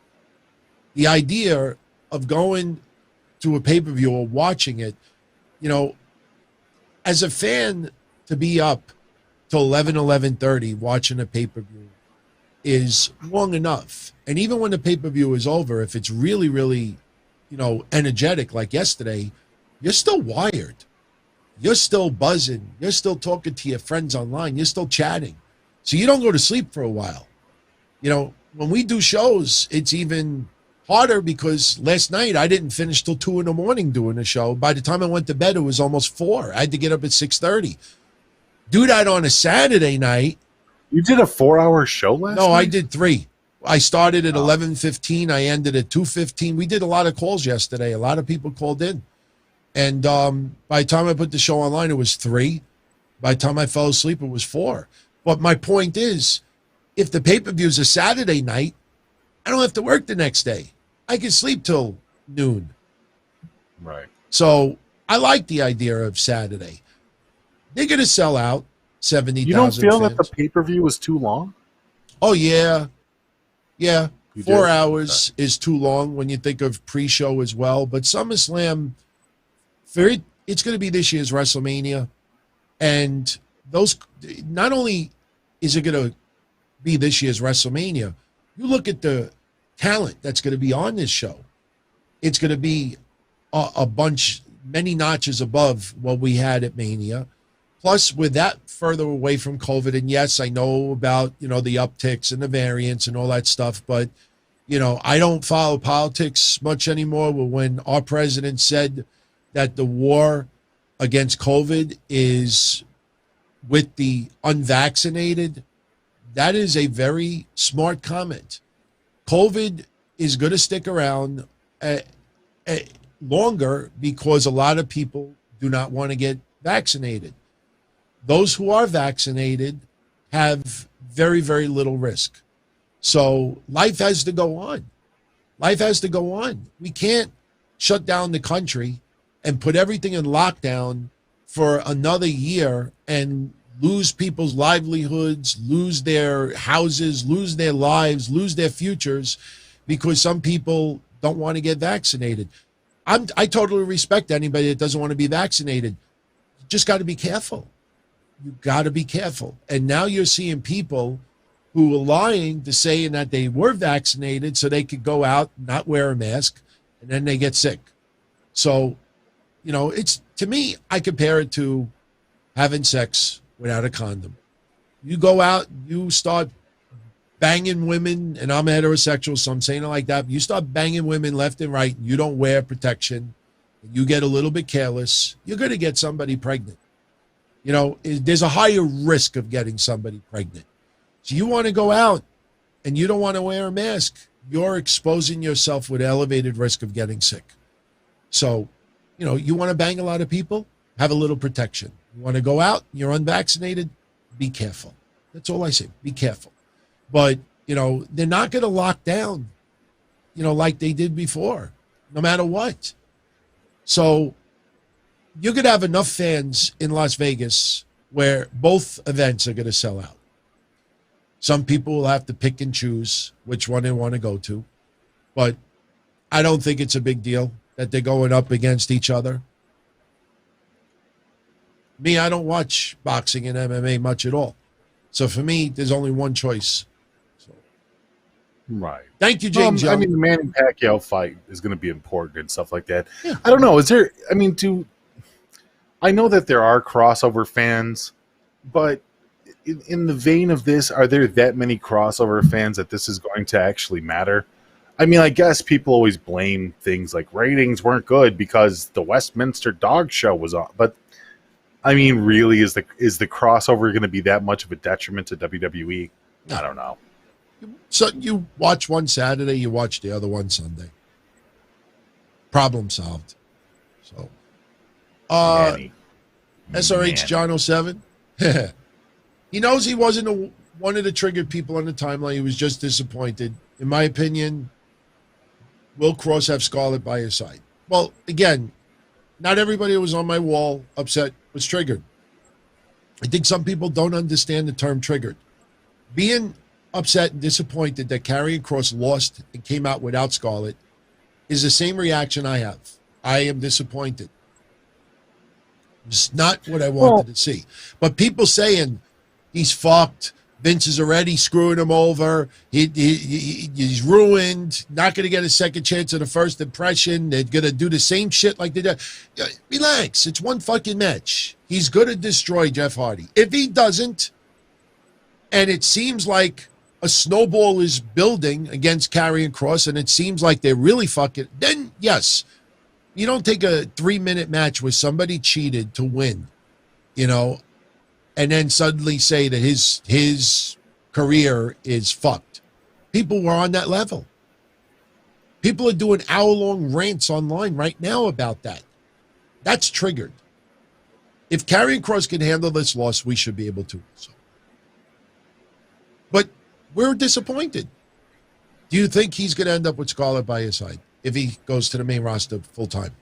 The idea of going to a pay-per-view or watching it, as a fan, to be up till 11:30 watching a pay-per-view is long enough. And even when the pay-per-view is over, if it's really, really, energetic like yesterday, you're still wired. You're still buzzing. You're still talking to your friends online. You're still chatting. So you don't go to sleep for a while. When we do shows, it's even harder because last night I didn't finish till 2 a.m. doing a show. By the time I went to bed, it was almost 4. I had to get up at 6:30. Do that on a Saturday night. You did a 4-hour show last night? No, I did 3. I started at 11:15. I ended at 2:15. We did a lot of calls yesterday. A lot of people called in. And by the time I put the show online, it was 3. By the time I fell asleep, it was 4. But my point is, if the pay-per-view is a Saturday night, I don't have to work the next day. I can sleep till noon. Right. So I like the idea of Saturday. They're going to sell out 70,000 You don't feel fans. that the pay-per-view was too long? Oh, yeah. Yeah. You 4 did? hours is too long when you think of pre-show as well. But SummerSlam, it's going to be this year's WrestleMania. And those, not only is it going to be this year's WrestleMania, you look at the talent that's going to be on this show. It's going to be a bunch, many notches above what we had at Mania. Plus, with that further away from COVID, and yes, I know about, the upticks and the variants and all that stuff, but, I don't follow politics much anymore. But when our president said that the war against COVID is with the unvaccinated, that is a very smart comment. COVID is going to stick around longer because a lot of people do not want to get vaccinated. Those who are vaccinated have very, very little risk. So life has to go on. Life has to go on. We can't shut down the country and put everything in lockdown for another year and lose people's livelihoods, lose their houses, lose their lives, lose their futures because some people don't want to get vaccinated. I totally respect anybody that doesn't want to be vaccinated. You just got to be careful. You got to be careful. And now you're seeing people who are lying to saying that they were vaccinated so they could go out, not wear a mask, and then they get sick. So, it's, to me, I compare it to having sex without a condom. You go out, you start banging women, and I'm heterosexual, so I'm saying it like that. You start banging women left and right, and you don't wear protection, and you get a little bit careless, you're going to get somebody pregnant. There's a higher risk of getting somebody pregnant. So you want to go out and you don't want to wear a mask, you're exposing yourself with elevated risk of getting sick. So, you want to bang a lot of people, have a little protection. You want to go out, you're unvaccinated, be careful. That's all I say, be careful. But, they're not going to lock down, like they did before, no matter what. So you're going to have enough fans in Las Vegas where both events are going to sell out. Some people will have to pick and choose which one they want to go to. But I don't think it's a big deal that they're going up against each other. Me, I don't watch boxing and MMA much at all. So for me, there's only one choice. Right. Thank you, James. The Manny Pacquiao fight is going to be important and stuff like that. Yeah. I don't know. I know that there are crossover fans, but in the vein of this, are there that many crossover fans that this is going to actually matter? I guess people always blame things like ratings weren't good because the Westminster Dog Show was on. But, really, is the crossover going to be that much of a detriment to WWE? I don't know. So you watch one Saturday, you watch the other one Sunday. Problem solved. So, SRH John 07. He knows he wasn't one of the triggered people on the timeline. He was just disappointed. In my opinion, will Kross have Scarlett by his side? Well, again, not everybody who was on my wall upset was triggered. I think some people don't understand the term triggered. Being upset and disappointed that Karrion Kross lost and came out without Scarlett is the same reaction I have. I am disappointed. It's not what I wanted to see. But people saying he's fucked, Vince is already screwing him over, he's ruined, not going to get a second chance at a first impression, they're going to do the same shit like they did. Relax, it's one fucking match. He's going to destroy Jeff Hardy. If he doesn't, and it seems like a snowball is building against Karrion Kross, and it seems like they're really fucking, then yes, you don't take a 3-minute match where somebody cheated to win, and then suddenly say that his career is fucked. People were on that level. People are doing hour-long rants online right now about that. That's triggered. If Karrion Kross can handle this loss, we should be able to. So. But we're disappointed. Do you think he's going to end up with Scarlett by his side if he goes to the main roster full-time?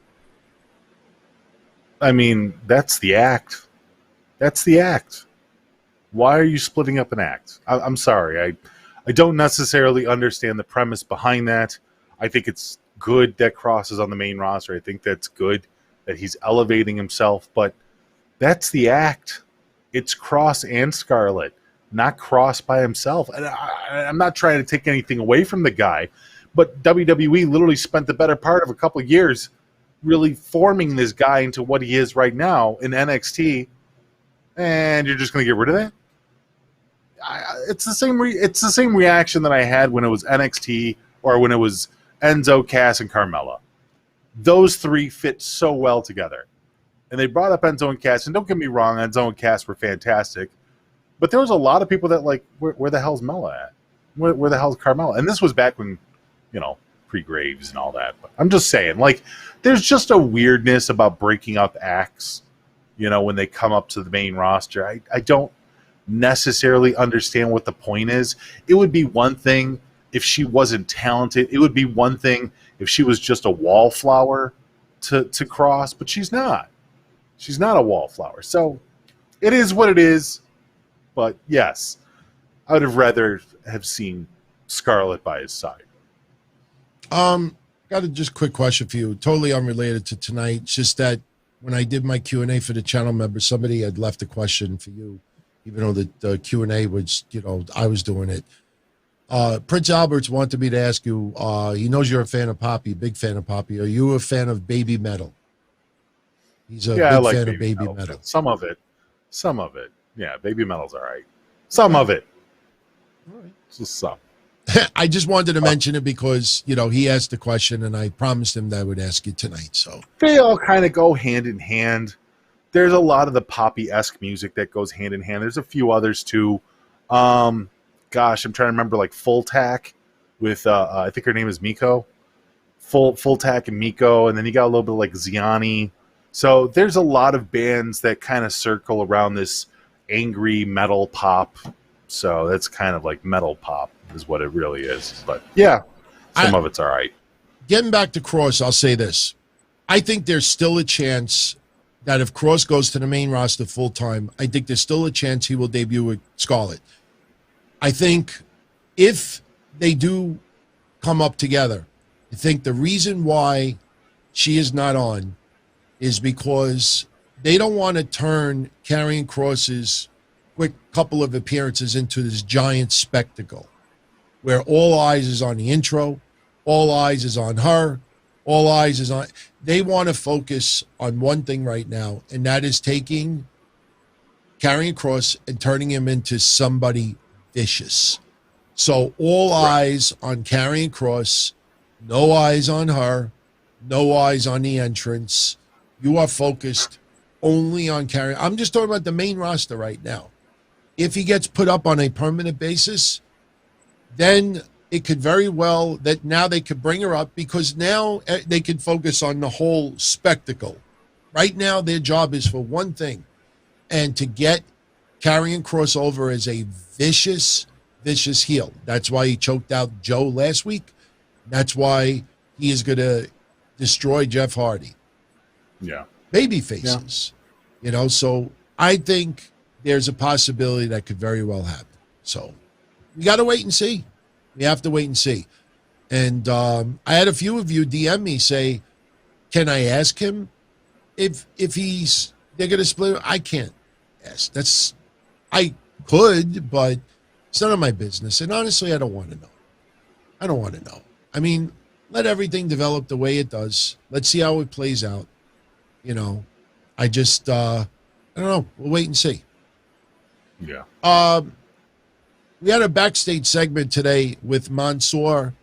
That's the act. That's the act. Why are you splitting up an act? I'm sorry. I don't necessarily understand the premise behind that. I think it's good that Kross is on the main roster. I think that's good that he's elevating himself. But that's the act. It's Kross and Scarlett, not Kross by himself. And I'm not trying to take anything away from the guy, but WWE literally spent the better part of a couple of years really forming this guy into what he is right now in NXT. And you're just going to get rid of that? It's the same reaction that I had when it was NXT or when it was Enzo, Cass, and Carmella. Those three fit so well together. And they brought up Enzo and Cass. And don't get me wrong, Enzo and Cass were fantastic. But there was a lot of people that where the hell's Mella at? Where the hell's Carmella? And this was back when, pre-Graves and all that. But I'm just saying, there's just a weirdness about breaking up acts. When they come up to the main roster, I don't necessarily understand what the point is. It would be one thing if she wasn't talented. It would be one thing if she was just a wallflower to Kross, but she's not. She's not a wallflower. So it is what it is. But yes, I would have rather have seen Scarlett by his side. Got a just quick question for you, totally unrelated to tonight. It's just that when I did my Q&A for the channel members, somebody had left a question for you, even though the Q&A was, I was doing it. Prince Albert's wanted me to ask you, he knows you're a fan of Poppy, big fan of Poppy. Are you a fan of Baby Metal? He's a big fan of Baby Metal. Some of it. Yeah, Baby Metal's all right. Some of it. All right. Just some. I just wanted to mention it because, he asked the question, and I promised him that I would ask you tonight. So they all kind of go hand in hand. There's a lot of the Poppy-esque music that goes hand in hand. There's a few others, too. I'm trying to remember, like Full Tack with, I think her name is Miko. Full Tack and Miko, and then you got a little bit like Ziani. So there's a lot of bands that kind of circle around this angry metal pop. So that's kind of like metal pop is what it really is. But yeah, some of it's all right. Getting back to Kross, I'll say this. I think there's still a chance that if Kross goes to the main roster full time, I think there's still a chance he will debut with Scarlett. I think if they do come up together, I think the reason why she is not on is because they don't want to turn Karrion Kross's quick couple of appearances into this giant spectacle where all eyes is on the intro, all eyes is on her, all eyes is on... They want to focus on one thing right now, and that is taking Karrion Kross and turning him into somebody vicious. So all eyes on Karrion Kross, no eyes on her, no eyes on the entrance. You are focused only on Karrion. I'm just talking about the main roster right now. If he gets put up on a permanent basis, then it could very well that now they could bring her up because now they can focus on the whole spectacle. Right now, their job is for one thing, and to get Karrion Kross over as a vicious heel. That's why he choked out Joe last week. That's why he is going to destroy Jeff Hardy. Yeah. Baby faces. Yeah. So I think there's a possibility that could very well happen. So we got to wait and see. We have to wait and see. And I had a few of you DM me say, can I ask him if they're going to split? I can't ask. I could, but it's none of my business. And honestly, I don't want to know. I mean, let everything develop the way it does. Let's see how it plays out. I just, I don't know. We'll wait and see. Yeah. We had a backstage segment today with Mansoor.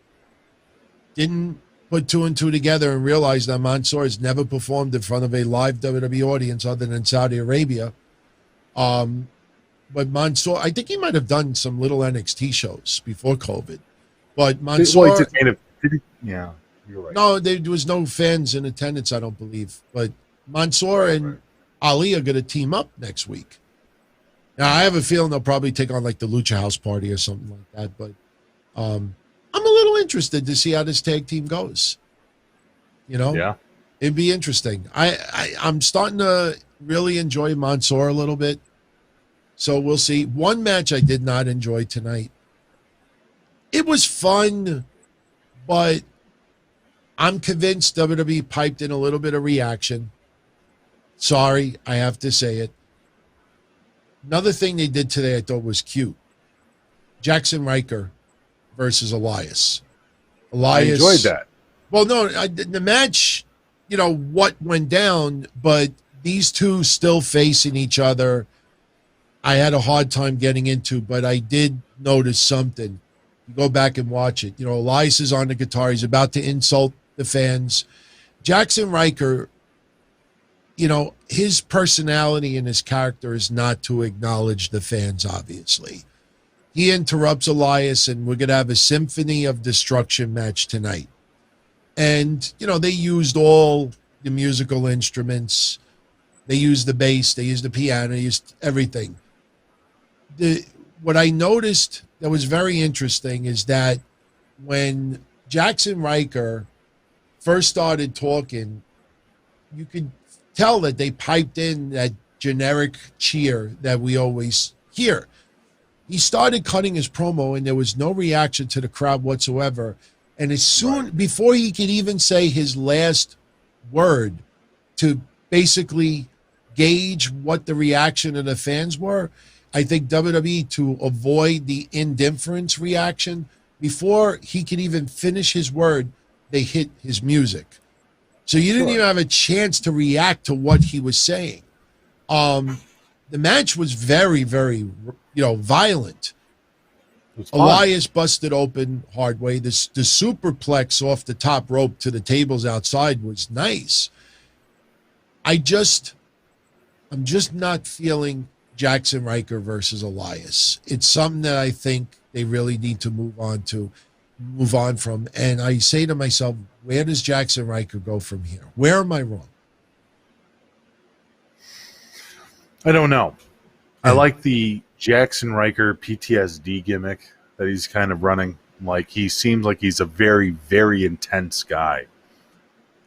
Didn't put two and two together and realize that Mansoor has never performed in front of a live WWE audience other than Saudi Arabia. But Mansoor, I think he might have done some little NXT shows before COVID. But Mansoor... Yeah, you're right. No, there was no fans in attendance, I don't believe. But Mansoor and Ali are going to team up next week. Now, I have a feeling they'll probably take on like the Lucha House Party or something like that. But I'm a little interested to see how this tag team goes. Yeah. It'd be interesting. I'm starting to really enjoy Mansoor a little bit. So we'll see. One match I did not enjoy tonight. It was fun, but I'm convinced WWE piped in a little bit of reaction. Sorry, I have to say it. Another thing they did today I thought was cute. Jaxson Ryker versus Elias. I enjoyed that. Well, no, the match, what went down, but these two still facing each other, I had a hard time getting into, but I did notice something. You go back and watch it. Elias is on the guitar. He's about to insult the fans. Jaxson Ryker, his personality and his character is not to acknowledge the fans, obviously. He interrupts Elias, and we're going to have a Symphony of Destruction match tonight. And, they used all the musical instruments. They used the bass. They used the piano. They used everything. what I noticed that was very interesting is that when Jaxson Ryker first started talking, you could tell that they piped in that generic cheer that we always hear. He started cutting his promo, and there was no reaction to the crowd whatsoever. And as soon, before he could even say his last word to basically gauge what the reaction of the fans were, I think WWE, to avoid the indifference reaction, before he could even finish his word, they hit his music. So you didn't even have a chance to react to what he was saying. The match was very, very, violent. Elias busted open hard way. The superplex off the top rope to the tables outside was nice. I'm just not feeling Jaxson Ryker versus Elias. It's something that I think they really need to move on from. And I say to myself, where does Jaxson Ryker go from here? Where am I wrong? I don't know. I like the Jaxson Ryker PTSD gimmick that he's kind of running. Like, he seems like he's a very, very intense guy.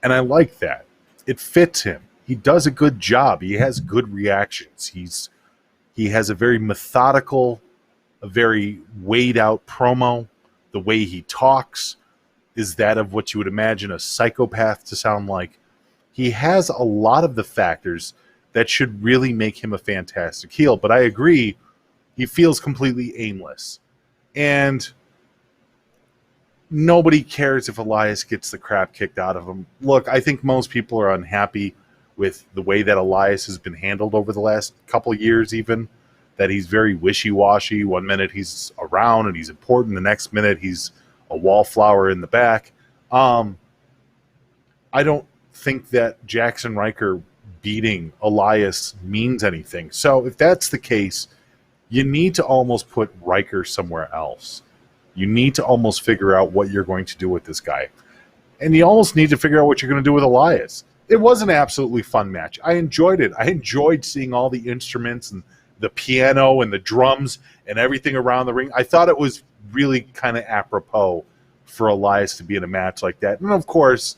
And I like that. It fits him. He does a good job. He has good reactions. He has a very methodical, a very weighed out promo. The way he talks is that of what you would imagine a psychopath to sound like. He has a lot of the factors that should really make him a fantastic heel. But I agree, he feels completely aimless. And nobody cares if Elias gets the crap kicked out of him. Look, I think most people are unhappy with the way that Elias has been handled over the last couple of years even, that he's very wishy-washy. One minute he's around and he's important. The next minute he's a wallflower in the back. I don't think that Jaxson Ryker beating Elias means anything. So if that's the case, you need to almost put Ryker somewhere else. You need to almost figure out what you're going to do with this guy. And you almost need to figure out what you're going to do with Elias. It was an absolutely fun match. I enjoyed it. I enjoyed seeing all the instruments and the piano and the drums and everything around the ring. I thought it was really kind of apropos for Elias to be in a match like that. And of course,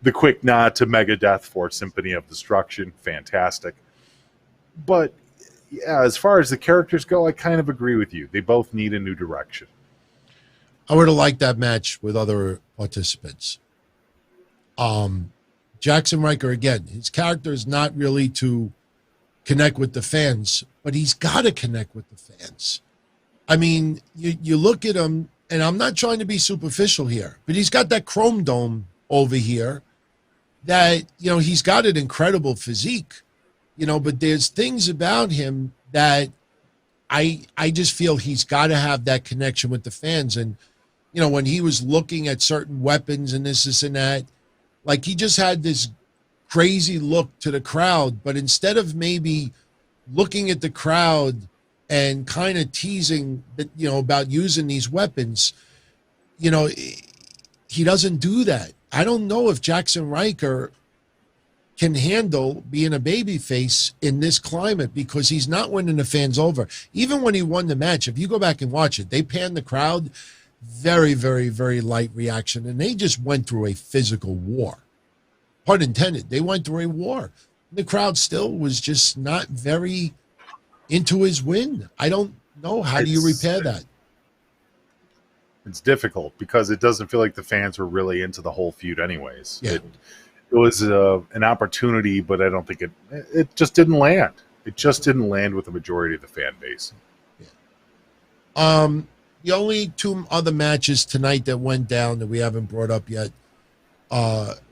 the quick nod to Megadeth for Symphony of Destruction. Fantastic. But yeah, as far as the characters go, I kind of agree with you. They both need a new direction. I would have liked that match with other participants. Jaxson Ryker, again, his character is not really to connect with the fans, but he's got to connect with the fans. I mean, you look at him, and I'm not trying to be superficial here, but he's got that chrome dome over here that, he's got an incredible physique, but there's things about him that I just feel he's got to have that connection with the fans. And, when he was looking at certain weapons and this and that, like, he just had this crazy look to the crowd, but instead of maybe looking at the crowd and kind of teasing that, about using these weapons, he doesn't do that. I don't know if Jaxson Ryker can handle being a babyface in this climate, because he's not winning the fans over. Even when he won the match, if you go back and watch it, they panned the crowd, very, very, very light reaction, and they just went through a physical war. Pun intended. They went through a war. The crowd still was just not very into his win. I don't know. How do you repair that? It's difficult because it doesn't feel like the fans were really into the whole feud anyways. Yeah. It was an opportunity, but I don't think it just didn't land. It just didn't land with the majority of the fan base. Yeah. The only two other matches tonight that went down that we haven't brought up yet,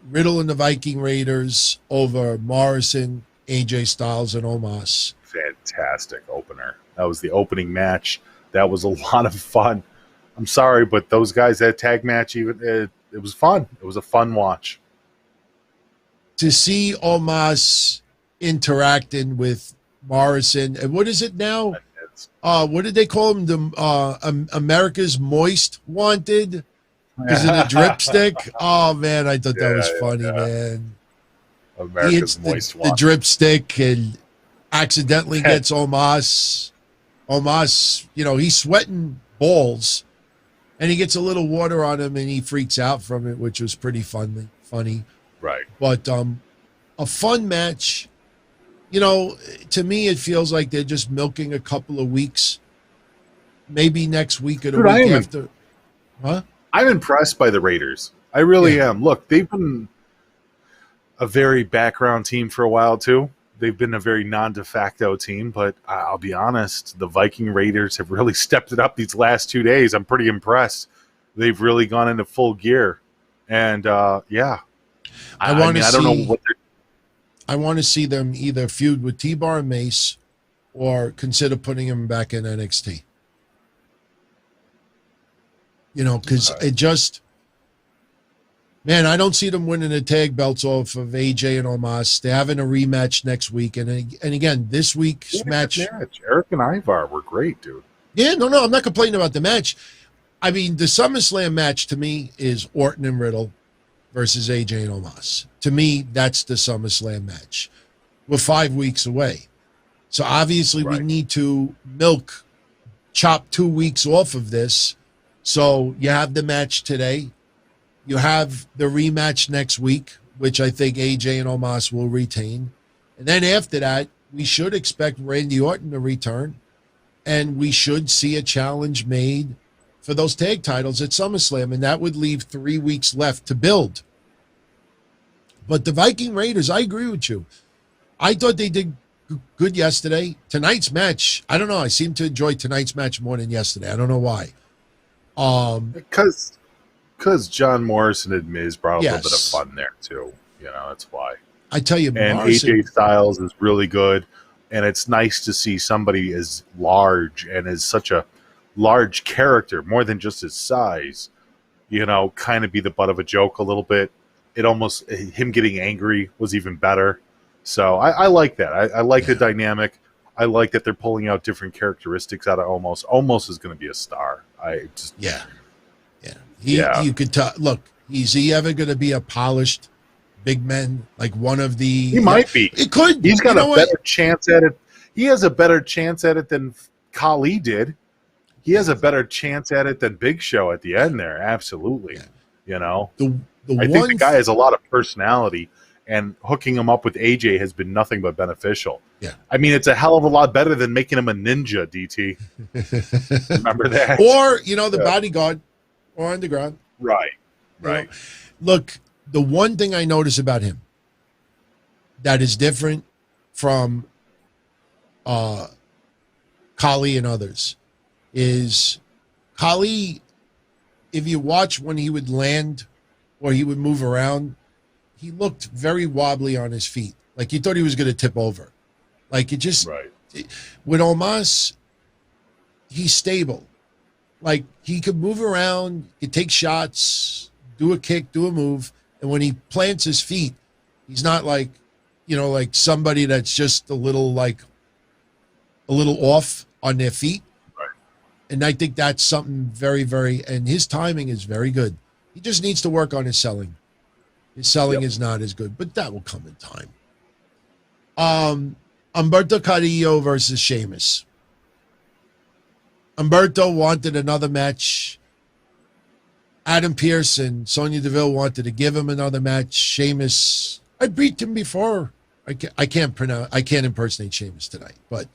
Riddle and the Viking Raiders over Morrison, AJ Styles, and Omos. Fantastic opener. That was the opening match. That was a lot of fun. I'm sorry, but those guys, that tag match, it was fun. It was a fun watch. To see Omos interacting with Morrison, and what is it now? What did they call him? The America's Moist Wanted? Because of the dripstick? Oh, man, I thought that was funny, man. America's Moist Wanted. The dripstick and accidentally gets Omos. Omos, he's sweating balls, and he gets a little water on him, and he freaks out from it, which was pretty funny. Right. But a fun match. To me, it feels like they're just milking a couple of weeks. Maybe next week or the week after. Huh? I'm impressed by the Raiders. I really am. Look, they've been a very background team for a while, too. They've been a very non-de facto team, but I'll be honest, the Viking Raiders have really stepped it up these last 2 days. I'm pretty impressed. They've really gone into full gear. And, I don't know what they're... I want to see them either feud with T-Bar and Mace or consider putting him back in NXT. Because it just... Man, I don't see them winning the tag belts off of AJ and Omos. They're having a rematch next week. And again, this week's match... Eric and Ivar were great, dude. Yeah, no, I'm not complaining about the match. I mean, the SummerSlam match to me is Orton and Riddle versus AJ and Omos. To me, that's the SummerSlam match. We're 5 weeks away. So obviously we need to chop 2 weeks off of this. So you have the match today. You have the rematch next week, which I think AJ and Omos will retain. And then after that, we should expect Randy Orton to return. And we should see a challenge made for those tag titles at SummerSlam. And that would leave 3 weeks left to build. But the Viking Raiders, I agree with you. I thought they did good yesterday. Tonight's match, I don't know. I seem to enjoy tonight's match more than yesterday. I don't know why. Because John Morrison and Miz brought a little bit of fun there, too. That's why. I tell you, and AJ Styles is really good. And it's nice to see somebody as large and as such a large character, more than just his size, kind of be the butt of a joke a little bit. It almost, him getting angry was even better. So I like that. I like the dynamic. I like that they're pulling out different characteristics out of Omos. Omos is going to be a star. You could tell. Look, is he ever going to be a polished big man like one of the? He might be. It could. He's got a better chance at it. He has a better chance at it than Khali did. He has a better chance at it than Big Show at the end there. Absolutely. I think the guy has a lot of personality, and hooking him up with AJ has been nothing but beneficial. Yeah. I mean, it's a hell of a lot better than making him a ninja, DT. Remember that? Or, the bodyguard or underground. Right. Look, the one thing I notice about him that is different from Khali and others is Khali, if you watch when he would land or he would move around, he looked very wobbly on his feet. Like you thought he was going to tip over. Like it just, with Omos, he's stable. Like he could move around, he could take shots, do a kick, do a move. And when he plants his feet, he's not like, like somebody that's just a little off on their feet. Right. And I think that's something very, very, and his timing is very good. He just needs to work on his selling. His selling is not as good, but that will come in time. Umberto Cardio versus Sheamus. Umberto wanted another match. Adam Pearce and Sonya Deville wanted to give him another match. Sheamus, I beat him before. I can't impersonate Sheamus tonight, but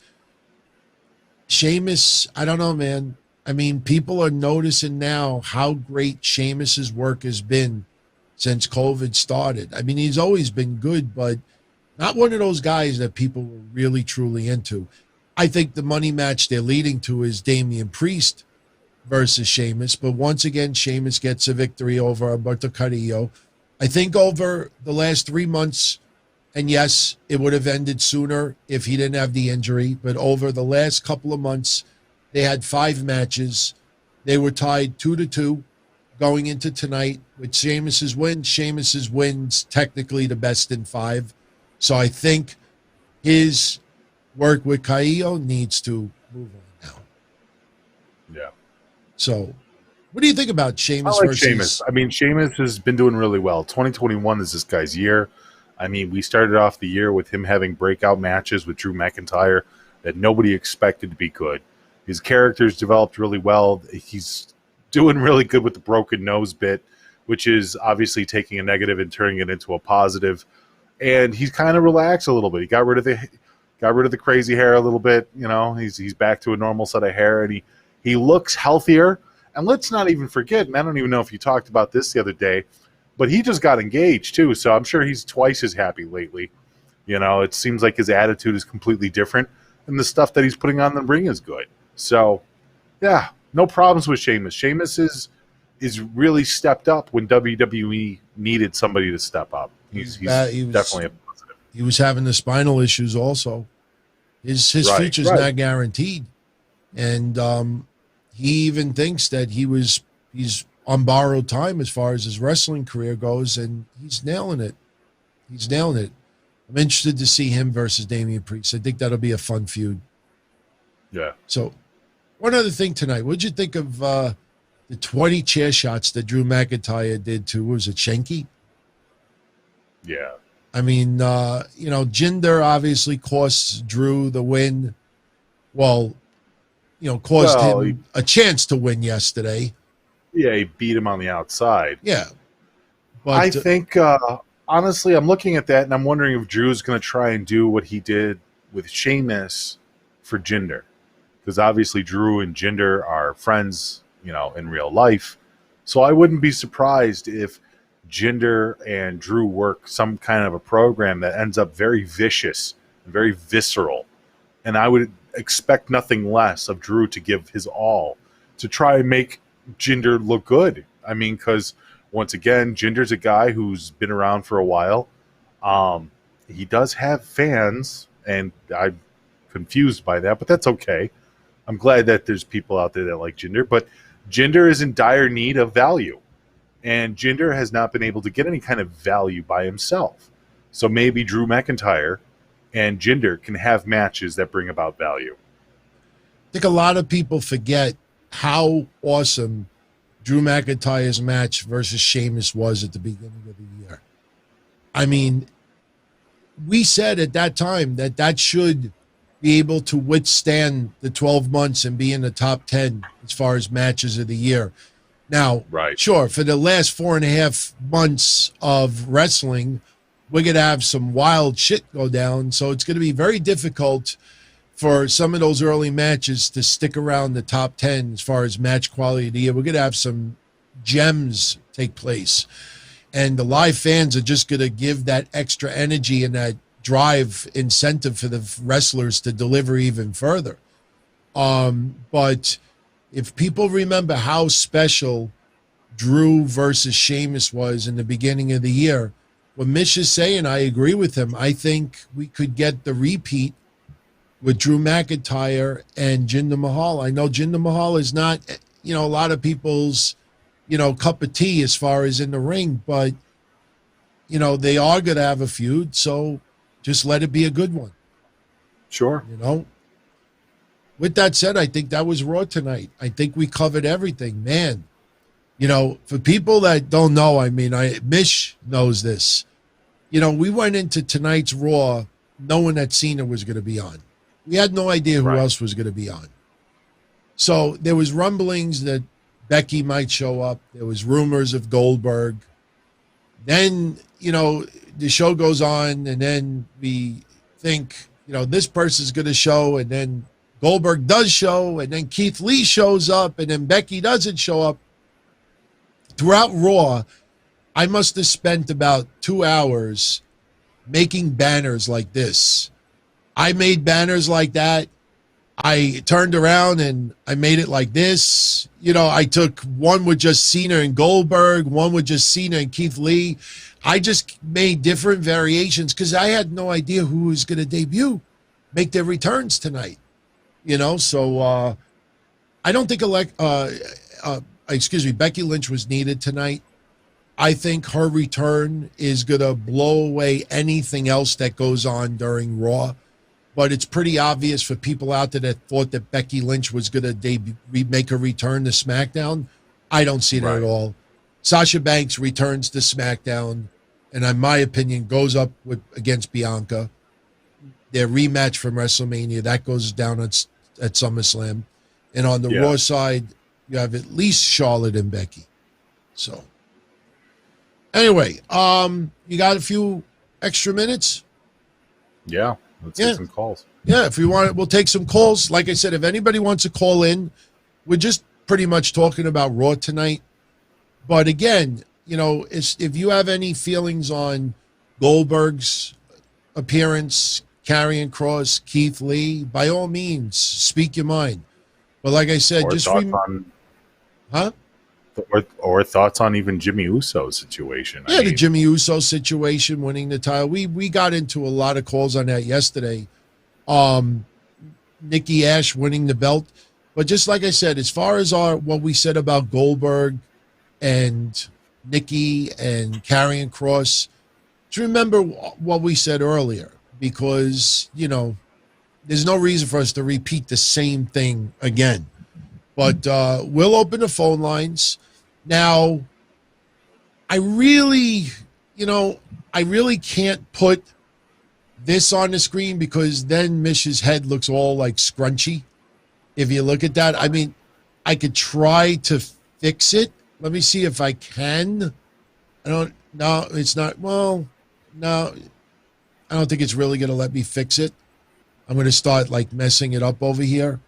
Sheamus, I don't know, man. I mean, people are noticing now how great Sheamus's work has been since COVID started. I mean, he's always been good, but not one of those guys that people were really, truly into. I think the money match they're leading to is Damien Priest versus Sheamus, but once again, Sheamus gets a victory over Umberto Carrillo. I think over the last 3 months, and yes, it would have ended sooner if he didn't have the injury, but over the last couple of months, they had 5 matches. They were tied 2-2 going into tonight with Sheamus's win. Sheamus's win's technically the best in 5. So I think his work with Carrillo needs to move on now. Yeah. So what do you think about Sheamus versus... Sheamus. I mean, Sheamus has been doing really well. 2021 is this guy's year. I mean, we started off the year with him having breakout matches with Drew McIntyre that nobody expected to be good. His character's developed really well. He's doing really good with the broken nose bit, which is obviously taking a negative and turning it into a positive. And he's kind of relaxed a little bit. He got rid of the crazy hair a little bit. You know, he's back to a normal set of hair, and he looks healthier. And let's not even forget, and I don't even know if you talked about this the other day, but he just got engaged too, so I'm sure he's twice as happy lately. You know, it seems like his attitude is completely different, and the stuff that he's putting on the ring is good. So, yeah, no problems with Sheamus. Sheamus is really stepped up when WWE needed somebody to step up. He's definitely a positive. He was having the spinal issues also. His future's not guaranteed. And he even thinks that he's on borrowed time as far as his wrestling career goes, and he's nailing it. I'm interested to see him versus Damien Priest. I think that'll be a fun feud. Yeah. So, one other thing tonight. What'd you think of the 20 chair shots that Drew McIntyre did to, what was it, Shanky? Yeah. I mean, Jinder obviously costs Drew the win. Well, caused him a chance to win yesterday. Yeah, he beat him on the outside. Yeah. But I think, honestly, I'm looking at that and I'm wondering if Drew's going to try and do what he did with Sheamus for Jinder. Because obviously Drew and Jinder are friends, in real life. So I wouldn't be surprised if Jinder and Drew work some kind of a program that ends up very vicious, very visceral. And I would expect nothing less of Drew to give his all to try and make Jinder look good. I mean, because once again, Jinder's a guy who's been around for a while. He does have fans, and I'm confused by that, but that's okay. I'm glad that there's people out there that like Jinder, but Jinder is in dire need of value, and Jinder has not been able to get any kind of value by himself. So maybe Drew McIntyre and Jinder can have matches that bring about value. I think a lot of people forget how awesome Drew McIntyre's match versus Sheamus was at the beginning of the year. I mean, we said at that time that should be able to withstand the 12 months and be in the top 10 as far as matches of the year. Now, sure, for the last 4.5 months of wrestling, we're going to have some wild shit go down, so it's going to be very difficult for some of those early matches to stick around the top 10 as far as match quality of the year. We're going to have some gems take place, and the live fans are just going to give that extra energy and that drive incentive for the wrestlers to deliver even further. But if people remember how special Drew versus Sheamus was in the beginning of the year, what Mish is saying, I agree with him. I think we could get the repeat with Drew McIntyre and Jinder Mahal. I know Jinder Mahal is not, a lot of people's, cup of tea as far as in the ring, but, they are going to have a feud, so just let it be a good one. Sure. With that said, I think that was Raw tonight. I think we covered everything, man. For people that don't know, I mean, Mish knows this. We went into tonight's Raw knowing that Cena was going to be on. We had no idea who else was going to be on. So there was rumblings that Becky might show up. There was rumors of Goldberg. Then, the show goes on, and then we think, this person's going to show, and then Goldberg does show, and then Keith Lee shows up, and then Becky doesn't show up. Throughout Raw, I must have spent about 2 hours making banners like this. I made banners like that. I turned around and I made it like this. I took one with just Cena and Goldberg, one with just Cena and Keith Lee. I just made different variations because I had no idea who was going to debut, make their returns tonight. So I don't think Becky Lynch was needed tonight. I think her return is going to blow away anything else that goes on during Raw. But it's pretty obvious for people out there that thought that Becky Lynch was going to make a return to SmackDown. I don't see that at all. Sasha Banks returns to SmackDown, and in my opinion, goes up against Bianca. Their rematch from WrestleMania, that goes down at SummerSlam. And on the Raw side, you have at least Charlotte and Becky. So, anyway, you got a few extra minutes? Yeah, let's get some calls. Yeah, if you want, we'll take some calls. Like I said, if anybody wants to call in, we're just pretty much talking about Raw tonight. But again, if you have any feelings on Goldberg's appearance, Karrion Kross, Keith Lee, by all means, speak your mind. But like I said, or thoughts on even Jimmy Uso's situation. Yeah, the Jimmy Uso situation, winning the title. We got into a lot of calls on that yesterday. Nikki A.S.H winning the belt. But just like I said, as far as what we said about Goldberg and Nikki and Karrion Kross, just remember what we said earlier, because, there's no reason for us to repeat the same thing again. But we'll open the phone lines. Now, I really can't put this on the screen because then Mish's head looks all like scrunchy. If you look at that, I mean, I could try to fix it. Let me see if I can. It's not. Well, no, I don't think it's really going to let me fix it. I'm going to start like messing it up over here.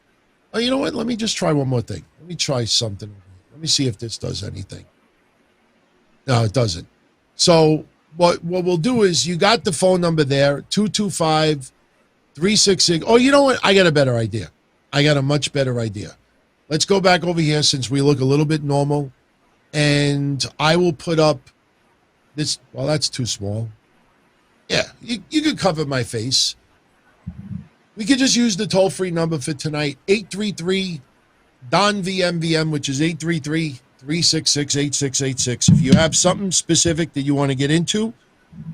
Oh, you know what? Let me just try one more thing. Let me try something. Let me see if this does anything. No, it doesn't. So what we'll do is, you got the phone number there, 225-366. Oh, you know what? I got a better idea. I got a much better idea. Let's go back over here since we look a little bit normal. And I will put up this. Well, that's too small. Yeah, you could cover my face. We could just use the toll-free number for tonight, 833-DON-VMVM, which is 833-366-8686. If you have something specific that you want to get into,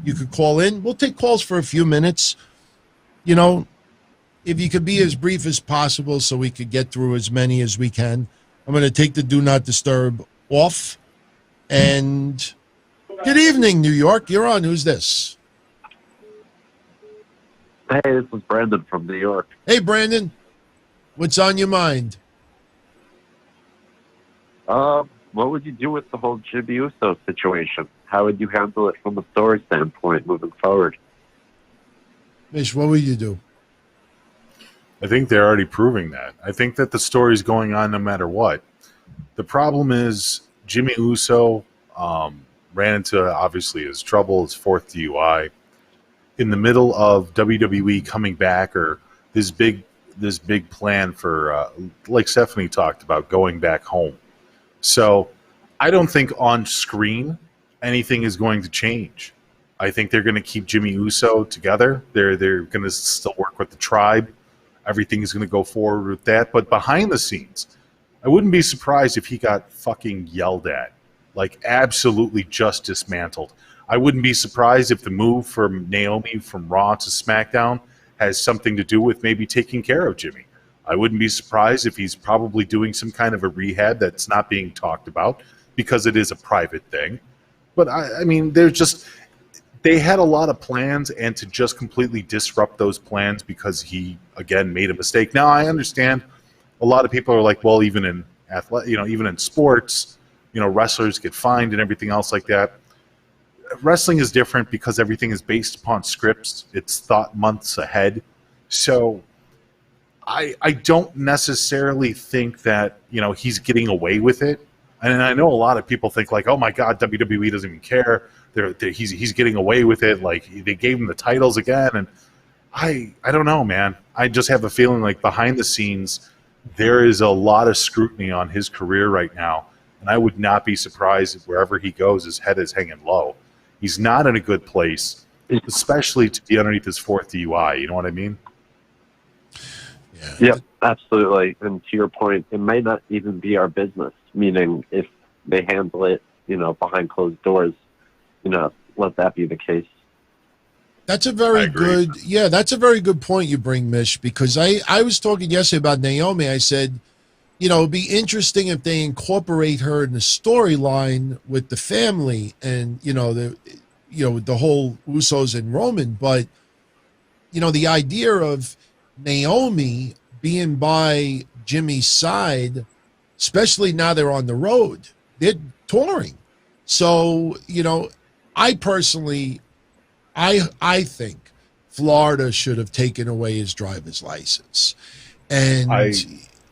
you could call in. We'll take calls for a few minutes. If you could be as brief as possible so we could get through as many as we can. I'm going to take the Do Not Disturb off. And good evening, New York. You're on. Who's this? Hey, this is Brandon from New York. Hey, Brandon. What's on your mind? What would you do with the whole Jimmy Uso situation? How would you handle it from a story standpoint moving forward? Mish, what would you do? I think they're already proving that. I think that the story's going on no matter what. The problem is Jimmy Uso ran into, obviously, his trouble, his fourth DUI. In the middle of WWE coming back, or this big plan for, like Symphony talked about, going back home. So I don't think on screen anything is going to change. I think they're going to keep Jimmy Uso together. They're going to still work with the tribe. Everything is going to go forward with that. But behind the scenes, I wouldn't be surprised if he got fucking yelled at, like absolutely just dismantled. I wouldn't be surprised if the move from Naomi from Raw to SmackDown has something to do with maybe taking care of Jimmy. I wouldn't be surprised if he's probably doing some kind of a rehab that's not being talked about because it is a private thing. But I mean, they had a lot of plans, and to just completely disrupt those plans because he, again, made a mistake. Now, I understand a lot of people are like, well, even in even in sports, wrestlers get fined and everything else like that. Wrestling is different because everything is based upon scripts. It's thought months ahead. So I don't necessarily think that, he's getting away with it. And I know a lot of people think like, oh my God, WWE doesn't even care. He's getting away with it. Like, they gave him the titles again. And I don't know, man. I just have a feeling like behind the scenes, there is a lot of scrutiny on his career right now. And I would not be surprised if wherever he goes, his head is hanging low. He's not in a good place, especially to be underneath his fourth DUI. You know what I mean? Yeah. Yep, absolutely. And to your point, it may not even be our business, meaning if they handle it, behind closed doors, let that be the case. That's a very good point you bring, Mish, because I was talking yesterday about Naomi. I said, it'd be interesting if they incorporate her in the storyline with the family and, the whole Usos and Roman. But, the idea of Naomi being by Jimmy's side, especially now they're on the road. They're touring. So, I personally, I think Florida should have taken away his driver's license. And I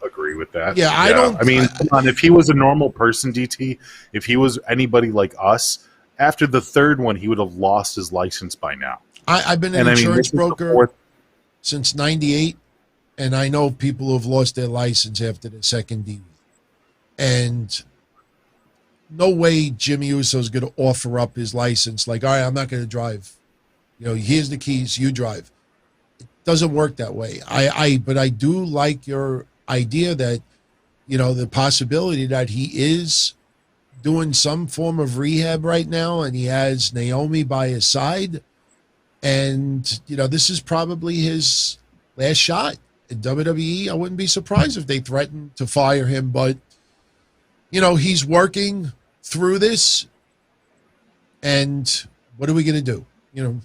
agree with that. Yeah, I don't. I mean, come on, if he was a normal person, DT, if he was anybody like us, after the third one, he would have lost his license by now. I've been an insurance broker since '98, and I know people who have lost their license after the second DUI. And no way Jimmy Uso is going to offer up his license like, all right, I'm not going to drive. Here's the keys, you drive. It doesn't work that way. But I do like your idea that, the possibility that he is doing some form of rehab right now, and he has Naomi by his side. And, this is probably his last shot in WWE. I wouldn't be surprised if they threatened to fire him, but, he's working through this. And what are we going to do?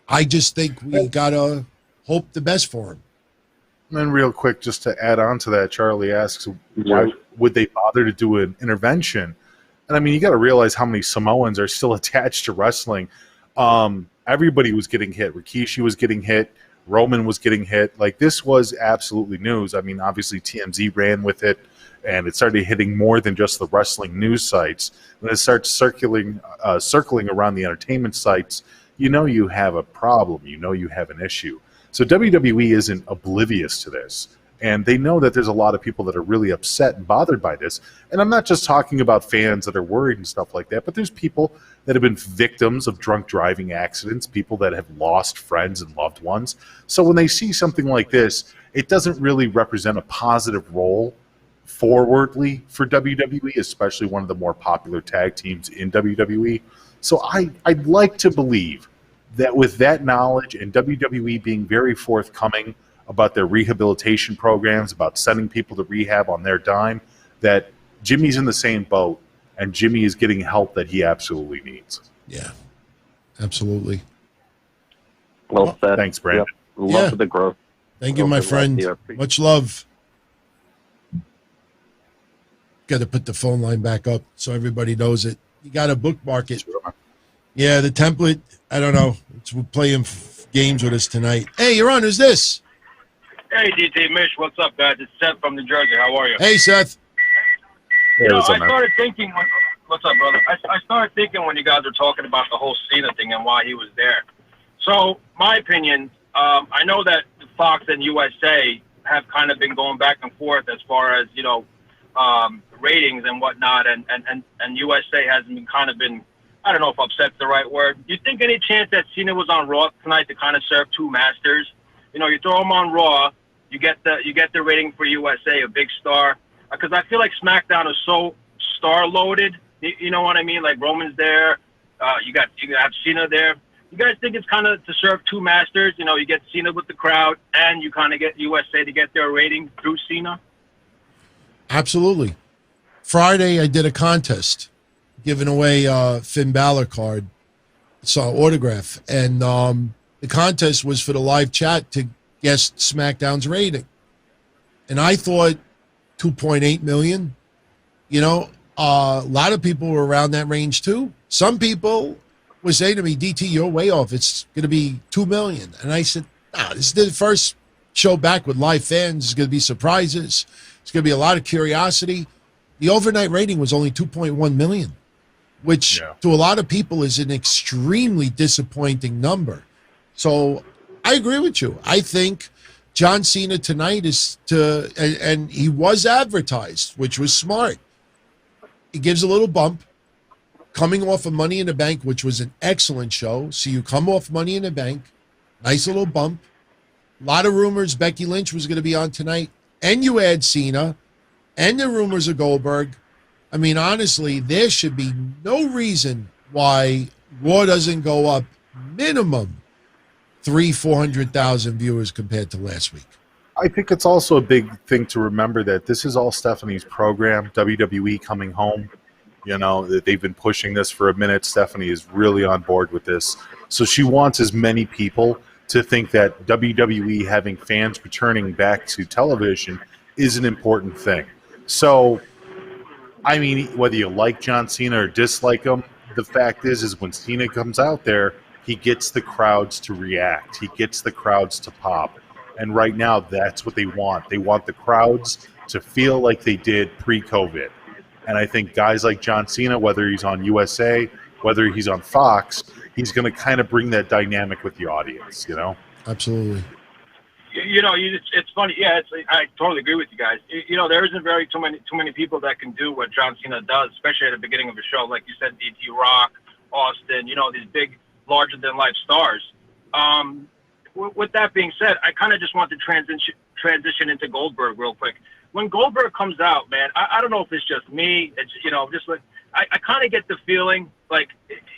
I just think we got to hope the best for him. And then real quick, just to add on to that, Charlie asks, why would they bother to do an intervention? And I mean, you got to realize how many Samoans are still attached to wrestling. Everybody was getting hit. Rikishi was getting hit. Roman was getting hit. Like, this was absolutely news. I mean, obviously TMZ ran with it, and it started hitting more than just the wrestling news sites. When it starts circling around the entertainment sites, you have a problem. You have an issue. So WWE isn't oblivious to this. And they know that there's a lot of people that are really upset and bothered by this. And I'm not just talking about fans that are worried and stuff like that, but there's people that have been victims of drunk driving accidents, people that have lost friends and loved ones. So when they see something like this, it doesn't really represent a positive role forwardly for WWE, especially one of the more popular tag teams in WWE. So I'd like to believe that with that knowledge and WWE being very forthcoming about their rehabilitation programs, about sending people to rehab on their dime, that Jimmy's in the same boat and Jimmy is getting help that he absolutely needs. Yeah, absolutely. Well said. Thanks, Brandon. Yep. Love the growth. Thank you, my friend. Much love. Got to put the phone line back up so everybody knows it. You got to bookmark it. Sure. Yeah, the template, I don't know. We're playing games with us tonight. Hey, you're on. Who's this? Hey, DT Mish. What's up, guys? It's Seth from New Jersey. How are you? Hey, Seth. I started thinking, what's up, brother? I started thinking when you guys were talking about the whole Cena thing and why he was there. So, my opinion, I know that Fox and USA have kind of been going back and forth as far as, ratings and whatnot, and USA hasn't been, I don't know if upset's the right word. Do you think any chance that Cena was on Raw tonight to kind of serve two masters? You throw him on Raw, you get the rating for USA, a big star. Because I feel like SmackDown is so star-loaded. You know what I mean? Like Roman's there, you have Cena there. You guys think it's kind of to serve two masters? You get Cena with the crowd, and you kind of get USA to get their rating through Cena. Absolutely. Friday, I did a contest giving away a Finn Balor card. It's an autograph. And the contest was for the live chat to guess SmackDown's rating. And I thought 2.8 million. A lot of people were around that range too. Some people were saying to me, DT, you're way off. It's going to be 2 million. And I said, no, this is the first show back with live fans. There's going to be surprises. There's going to be a lot of curiosity. The overnight rating was only 2.1 million, which to a lot of people is an extremely disappointing number. So I agree with you. I think John Cena tonight is and he was advertised, which was smart. He gives a little bump coming off of Money in the Bank, which was an excellent show. So you come off Money in the Bank, nice little bump. A lot of rumors Becky Lynch was going to be on tonight. And you add Cena, and the rumors of Goldberg. I mean, honestly, there should be no reason why Raw doesn't go up minimum 400,000 viewers compared to last week. I think it's also a big thing to remember that this is all Stephanie's program, WWE Coming Home. They've been pushing this for a minute. Stephanie is really on board with this. So she wants as many people to think that WWE having fans returning back to television is an important thing. So, I mean, whether you like John Cena or dislike him, the fact is when Cena comes out there, he gets the crowds to react. He gets the crowds to pop. And right now, that's what they want. They want the crowds to feel like they did pre-COVID. And I think guys like John Cena, whether he's on USA, whether he's on Fox, he's going to kind of bring that dynamic with the audience, you know? Absolutely. It's funny. Yeah, I totally agree with you guys. There isn't too many people that can do what John Cena does, especially at the beginning of a show. Like you said, DT Rock, Austin, these big, larger-than-life stars. With that being said, I kind of just want to transition into Goldberg real quick. When Goldberg comes out, man, I don't know if it's just me. It's, just like I kind of get the feeling like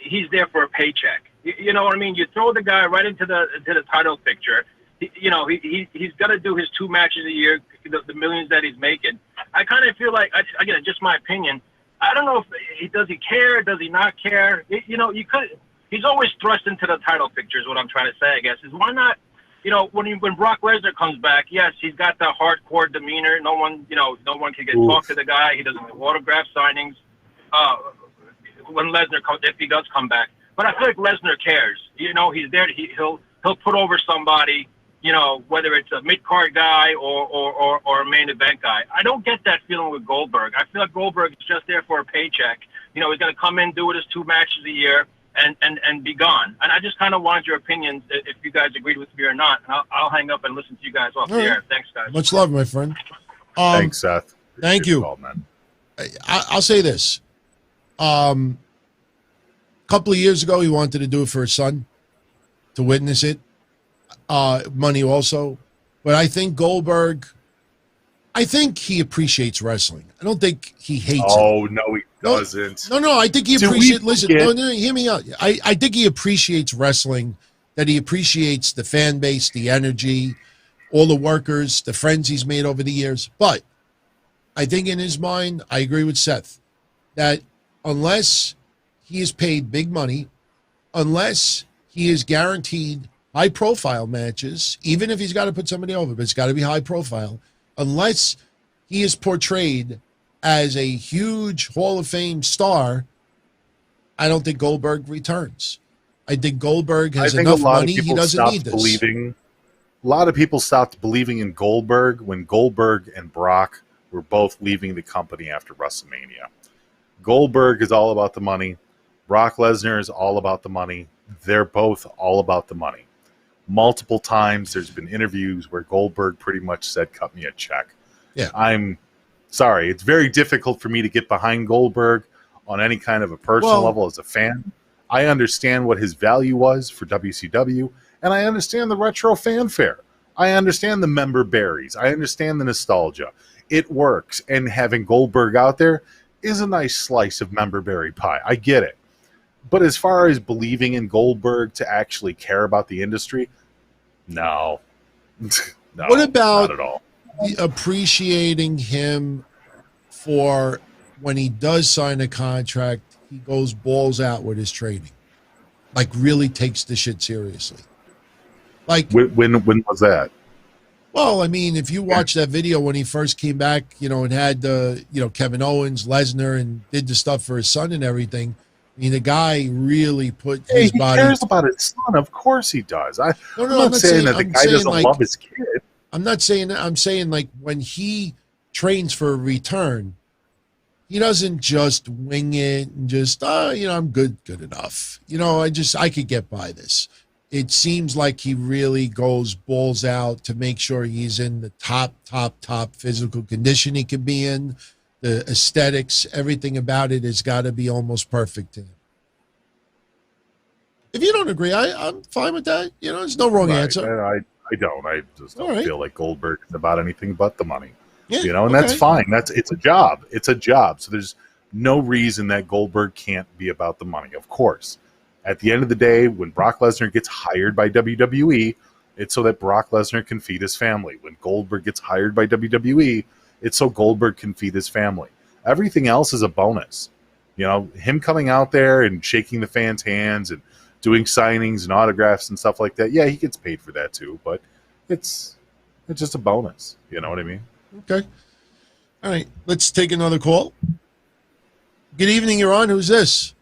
he's there for a paycheck. You know what I mean? You throw the guy right into the title picture. He's got to do his 2 matches a year, the millions that he's making. I kind of feel like, again, just my opinion, I don't know if does he care, does he not care? He's always thrust into the title picture is what I'm trying to say, I guess, is why not, when Brock Lesnar comes back, yes, he's got the hardcore demeanor. No one can talk to the guy. He doesn't do autograph signings when Lesnar if he does come back. But I feel like Lesnar cares. He's there. He'll put over somebody, whether it's a mid-card guy or a main event guy. I don't get that feeling with Goldberg. I feel like Goldberg is just there for a paycheck. He's going to come in, do his 2 matches a year, and be gone. And I just kind of wanted your opinions, if you guys agreed with me or not. And I'll hang up and listen to you guys off the air. Thanks, guys. Much love, my friend. Thanks, Seth. Thank you. Call, man. I'll say this. A couple of years ago, he wanted to do it for his son, to witness it. Money also. But I think Goldberg, he appreciates wrestling. I don't think he hates it. Oh, no, he doesn't. No, I think he appreciates, listen, hear me out. I think he appreciates wrestling, that he appreciates the fan base, the energy, all the workers, the friends he's made over the years. But I think in his mind, I agree with Seth, that unless he is paid big money, unless he is guaranteed high-profile matches, even if he's got to put somebody over, but it's got to be high-profile, unless he is portrayed as a huge Hall of Fame star, I don't think Goldberg returns. I think Goldberg has enough money. He doesn't need this. A lot of people stopped believing in Goldberg when Goldberg and Brock were both leaving the company after WrestleMania. Goldberg is all about the money. Brock Lesnar is all about the money. They're both all about the money. Multiple times there's been interviews where Goldberg pretty much said, cut me a check. Yeah. I'm sorry. It's very difficult for me to get behind Goldberg on any kind of a personal level as a fan. I understand what his value was for WCW, and I understand the retro fanfare. I understand the member berries. I understand the nostalgia. It works, and having Goldberg out there is a nice slice of member berry pie. I get it. But as far as believing in Goldberg to actually care about the industry, no. No, what about not at all. Appreciating him for when he does sign a contract, he goes balls out with his training. Like, really takes the shit seriously. Like, when was that? Well, I mean, if you watch that video when he first came back, and had Kevin Owens, Lesnar, and did the stuff for his son and everything. I mean, the guy really put his body. He cares about his son. Of course he does. I'm not saying that the guy doesn't love his kid. I'm not saying that. I'm saying, like, when he trains for a return, he doesn't just wing it and just, I'm good enough. I could get by this. It seems like he really goes balls out to make sure he's in the top physical condition he can be in. The aesthetics, everything about it has got to be almost perfect to him. If you don't agree, I'm fine with that. There's no wrong answer. I don't. I just don't feel like Goldberg is about anything but the money. Yeah, and that's fine. It's a job. It's a job. So there's no reason that Goldberg can't be about the money. Of course. At the end of the day, when Brock Lesnar gets hired by WWE, it's so that Brock Lesnar can feed his family. When Goldberg gets hired by WWE, it's so Goldberg can feed his family. Everything else is a bonus. Him coming out there and shaking the fans' hands and doing signings and autographs and stuff like that. Yeah, he gets paid for that too, but it's just a bonus. You know what I mean? Okay. All right. Let's take another call. Good evening. You're on. Who's this?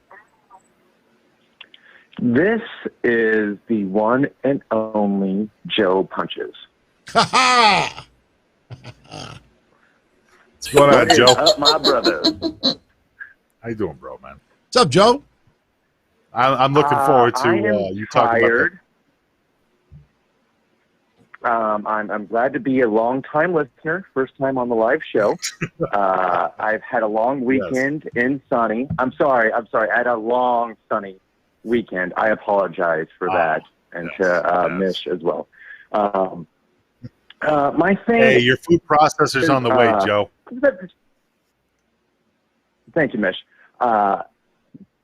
This is the one and only Joe Punches. Ha ha! What's going on, Joe? Up, my brother. How you doing, bro, man? What's up, Joe? I'm looking forward to you talking about that. I'm glad to be a long-time listener, first time on the live show. I've had a long weekend in sunny. I'm sorry. I had a long sunny weekend. I apologize for that, and to Mish as well. My thing. Hey, your food processor's on the way, Joe. Thank you, Mish.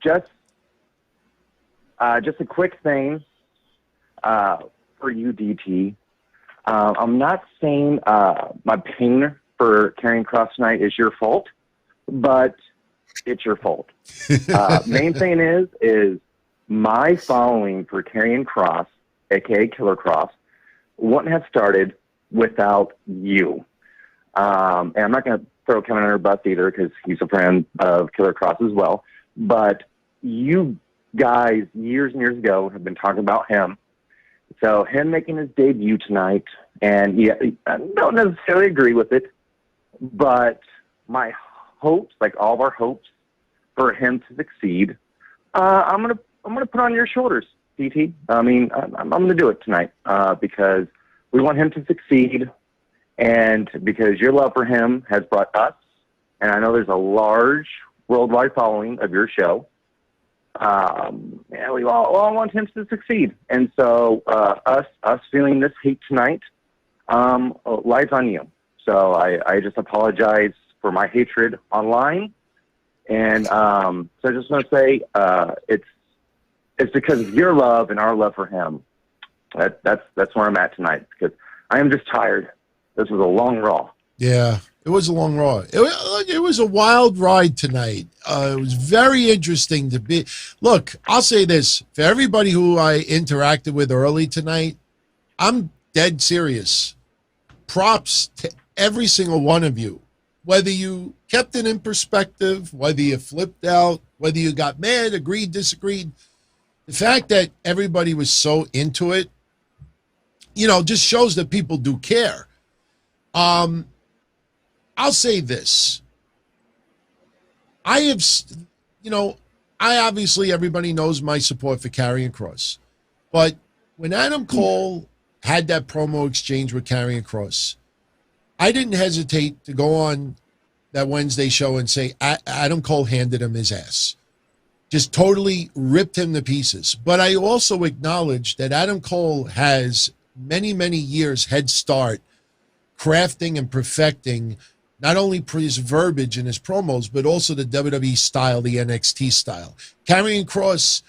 Just a quick thing for you, DT. I'm not saying my pain for Karrion Kross tonight is your fault, but it's your fault. Main thing is my following for Karrion Kross, a.k.a. Killer Kross, wouldn't have started without you. And I'm not going to throw Kevin under a bus either because he's a friend of Killer Kross as well. But you guys, years and years ago, have been talking about him. So him making his debut tonight, and yeah, I don't necessarily agree with it, but my hopes, like all of our hopes, for him to succeed, I'm gonna put on your shoulders, DT. I mean, I'm gonna do it tonight because we want him to succeed, and because your love for him has brought us, and I know there's a large worldwide following of your show. We all want him to succeed, and so us feeling this hate tonight lies on you. So I just apologize for my hatred online, and so I just want to say it's because of your love and our love for him. That's where I'm at tonight, because I am just tired. This was a long Raw. Yeah, it was a long Raw. It was a wild ride tonight. It was very interesting to be. Look, I'll say this. For everybody who I interacted with early tonight, I'm dead serious. Props to every single one of you. Whether you kept it in perspective, whether you flipped out, whether you got mad, agreed, disagreed. The fact that everybody was so into it, just shows that people do care. I'll say this. I obviously, everybody knows my support for Karrion Kross. But when Adam Cole had that promo exchange with Karrion Kross, I didn't hesitate to go on that Wednesday show and say Adam Cole handed him his ass. Just totally ripped him to pieces. But I also acknowledge that Adam Cole has many, many years head start crafting and perfecting not only his verbiage in his promos, but also the WWE style, the NXT style. Karrion Kross,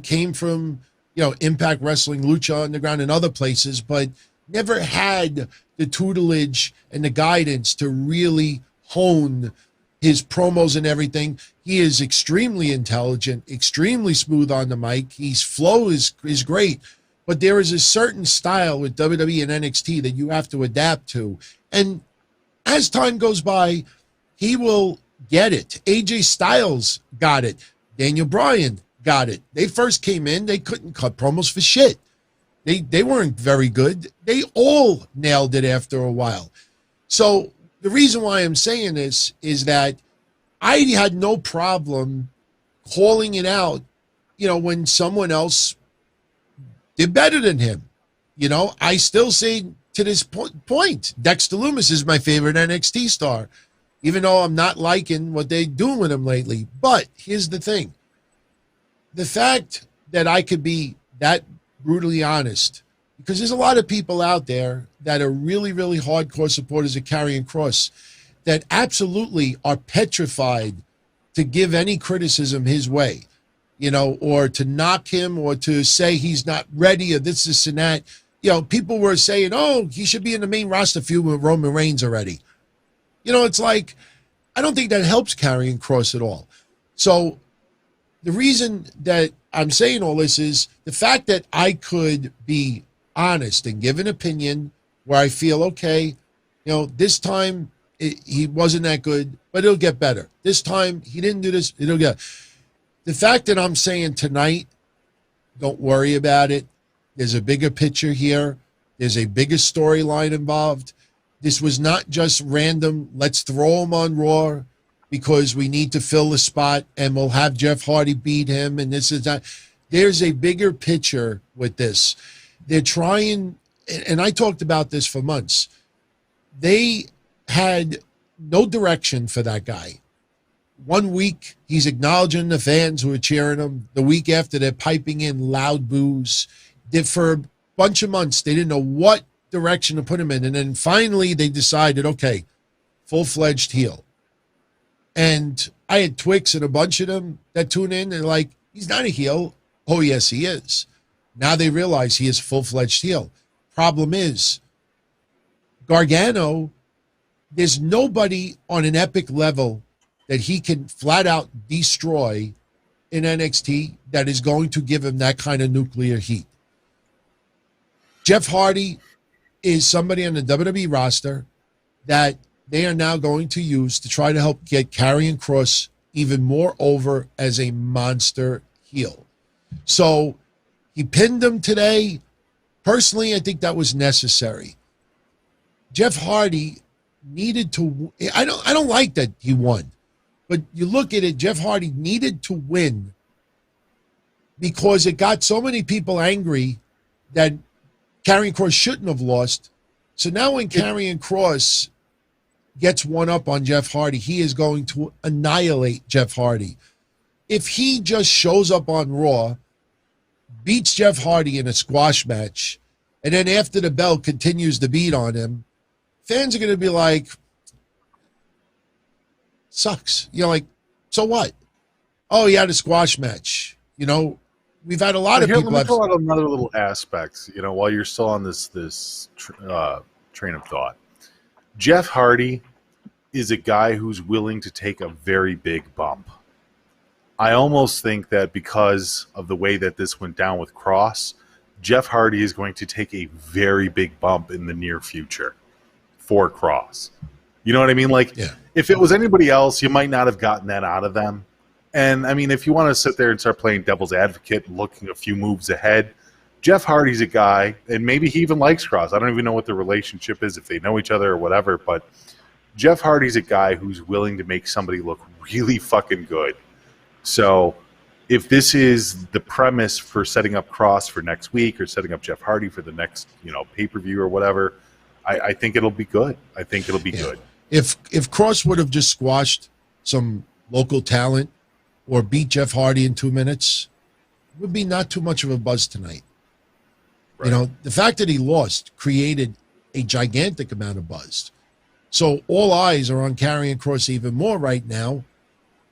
came from, Impact Wrestling, Lucha Underground, and other places, but never had the tutelage and the guidance to really hone his promos and everything. He is extremely intelligent, extremely smooth on the mic. His flow is great, but there is a certain style with WWE and NXT that you have to adapt to. And as time goes by, he will get it. AJ Styles got it. Daniel Bryan got it. They first came in, they couldn't cut promos for shit. They weren't very good. They all nailed it after a while. So the reason why I'm saying this is that I had no problem calling it out, when someone else did better than him. I still say to this point, Dexter Lumis is my favorite NXT star, even though I'm not liking what they're doing with him lately. But here's the thing. The fact that I could be that brutally honest, because there's a lot of people out there that are really, really hardcore supporters of Karrion Kross that absolutely are petrified to give any criticism his way, or to knock him or to say he's not ready or this and that. People were saying, he should be in the main roster feud with Roman Reigns already. It's like, I don't think that helps Karrion Kross at all. So the reason that I'm saying all this is the fact that I could be honest and give an opinion where I feel, okay, This time he wasn't that good, but it'll get better. This time he didn't do this, it'll get. The fact that I'm saying tonight, don't worry about it. There's a bigger picture here. There's a bigger storyline involved. This was not just random, let's throw him on Raw because we need to fill the spot and we'll have Jeff Hardy beat him and this is that. There's a bigger picture with this. They're trying, and I talked about this for months. They had no direction for that guy. 1 week, he's acknowledging the fans who are cheering him. The week after, they're piping in loud boos. For a bunch of months, they didn't know what direction to put him in. And then finally, they decided, okay, full-fledged heel. And I had Twix and a bunch of them that tune in. They're like, he's not a heel. Oh, yes, he is. Now they realize he is full-fledged heel. Problem is, Gargano, there's nobody on an epic level that he can flat out destroy in NXT that is going to give him that kind of nuclear heat. Jeff Hardy is somebody on the WWE roster that they are now going to use to try to help get Karrion Kross even more over as a monster heel. So he pinned him today. Personally, I think that was necessary. Jeff Hardy needed to. I don't like that he won, but you look at it. Jeff Hardy needed to win because it got so many people angry that Karrion Kross shouldn't have lost. So now when Karrion Kross gets one up on Jeff Hardy, he is going to annihilate Jeff Hardy. If he just shows up on Raw, beats Jeff Hardy in a squash match, and then after the bell continues to beat on him, fans are going to be like, sucks. Like, so what? Oh, he had a squash match. We've had a lot of people. Let me throw out another little aspect, while you're still on this train of thought. Jeff Hardy is a guy who's willing to take a very big bump. I almost think that because of the way that this went down with Kross, Jeff Hardy is going to take a very big bump in the near future for Kross. You know what I mean? If it was anybody else, you might not have gotten that out of them. And, I mean, if you want to sit there and start playing devil's advocate and looking a few moves ahead, Jeff Hardy's a guy, and maybe he even likes Kross. I don't even know what the relationship is, if they know each other or whatever, but Jeff Hardy's a guy who's willing to make somebody look really fucking good. So if this is the premise for setting up Kross for next week or setting up Jeff Hardy for the next, pay-per-view or whatever, I think it'll be good. I think it'll be good. If Kross would have just squashed some local talent or beat Jeff Hardy in 2 minutes, it would be not too much of a buzz tonight. Right. The fact that he lost created a gigantic amount of buzz. So all eyes are on Karrion Kross even more right now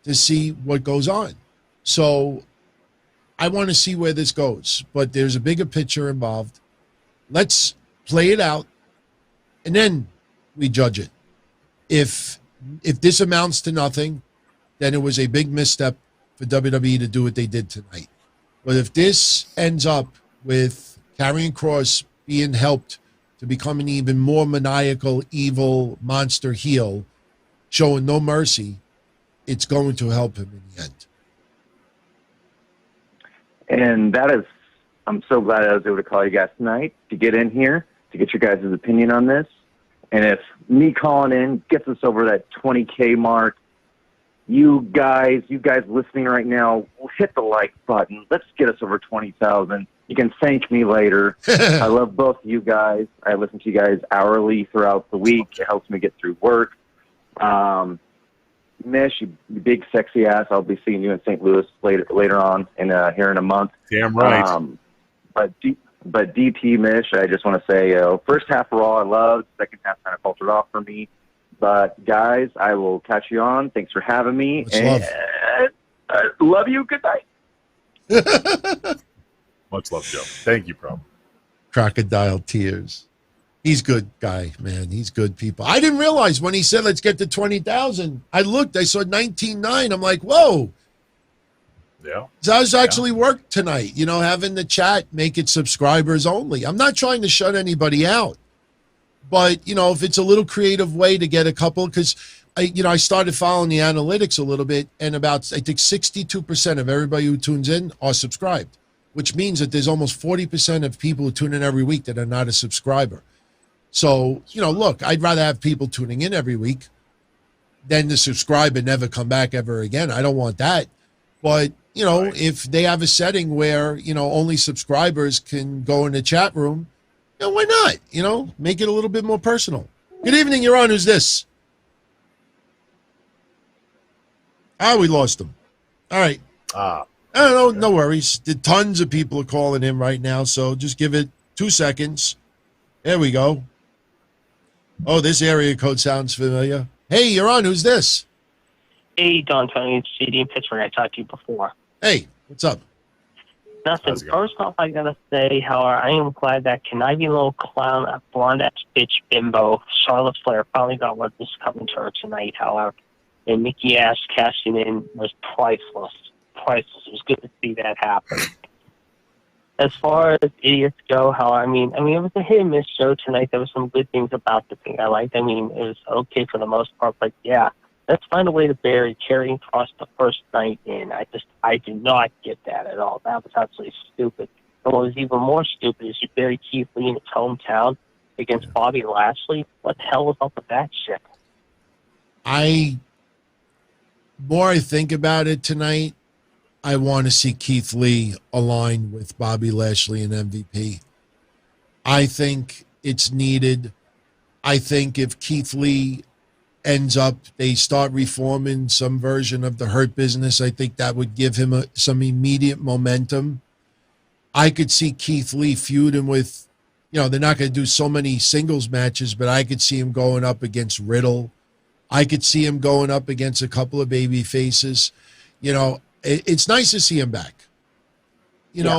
to see what goes on. So I want to see where this goes, but there's a bigger picture involved. Let's play it out, and then we judge it. If this amounts to nothing, then it was a big misstep for WWE to do what they did tonight. But if this ends up with Karrion Kross being helped to become an even more maniacal, evil monster heel, showing no mercy, it's going to help him in the end. And I'm so glad I was able to call you guys tonight to get in here, to get your guys' opinion on this. And if me calling in gets us over that 20K mark, you guys listening right now, hit the like button. Let's get us over 20,000. You can thank me later. I love both of you guys. I listen to you guys hourly throughout the week. It helps me get through work. Mish, you big sexy ass. I'll be seeing you in St. Louis later on here in a month. Damn right. But DT, Mish, I just want to say, first half Raw I loved. Second half kind of faltered off for me. But guys, I will catch you on. Thanks for having me. Love you. Good night. Much love, Joe. Thank you, bro. Crocodile tears. He's good guy, man. He's good people. I didn't realize when he said, let's get to 20,000. I looked, I saw 19.9. I'm like, whoa. Yeah. So I was actually worked tonight, having the chat, make it subscribers only. I'm not trying to shut anybody out, But, if it's a little creative way to get a couple, because, I started following the analytics a little bit, and about, I think, 62% of everybody who tunes in are subscribed, which means that there's almost 40% of people who tune in every week that are not a subscriber. So, look, I'd rather have people tuning in every week than to subscribe and never come back ever again. I don't want that. But, if they have a setting where, only subscribers can go in the chat room, why not? Make it a little bit more personal. Good evening, you're on. Who's this? We lost him. All right. I don't know. No worries. Tons of people are calling in right now, so just give it 2 seconds. There we go. Oh, this area code sounds familiar. Hey, you're on. Who's this? Hey, Don Tony. It's JD in Pittsburgh. I talked to you before. Hey, what's up? Nothing. First off, I gotta say how I am glad that conniving little clown, that blonde-ass bitch bimbo, Charlotte Flair, finally got what was coming to her tonight, however. And Nikki A.S.H cashing in was priceless. Priceless. It was good to see that happen. As far as idiots go, it was a hit and miss show tonight. There were some good things about the thing I liked. It was okay for the most part, but yeah, let's find a way to bury Karrion Kross the first night in. I did not get that at all. That was absolutely stupid. And what was even more stupid is you bury Keith Lee in his hometown against Bobby Lashley. What the hell was up with that shit? More I think about it tonight, I want to see Keith Lee align with Bobby Lashley and MVP. I think it's needed. I think if Keith Lee ends up, they start reforming some version of the Hurt Business, I think that would give him some immediate momentum. I could see Keith Lee feuding with, they're not going to do so many singles matches, but I could see him going up against Riddle. I could see him going up against a couple of baby faces. It's nice to see him back. There's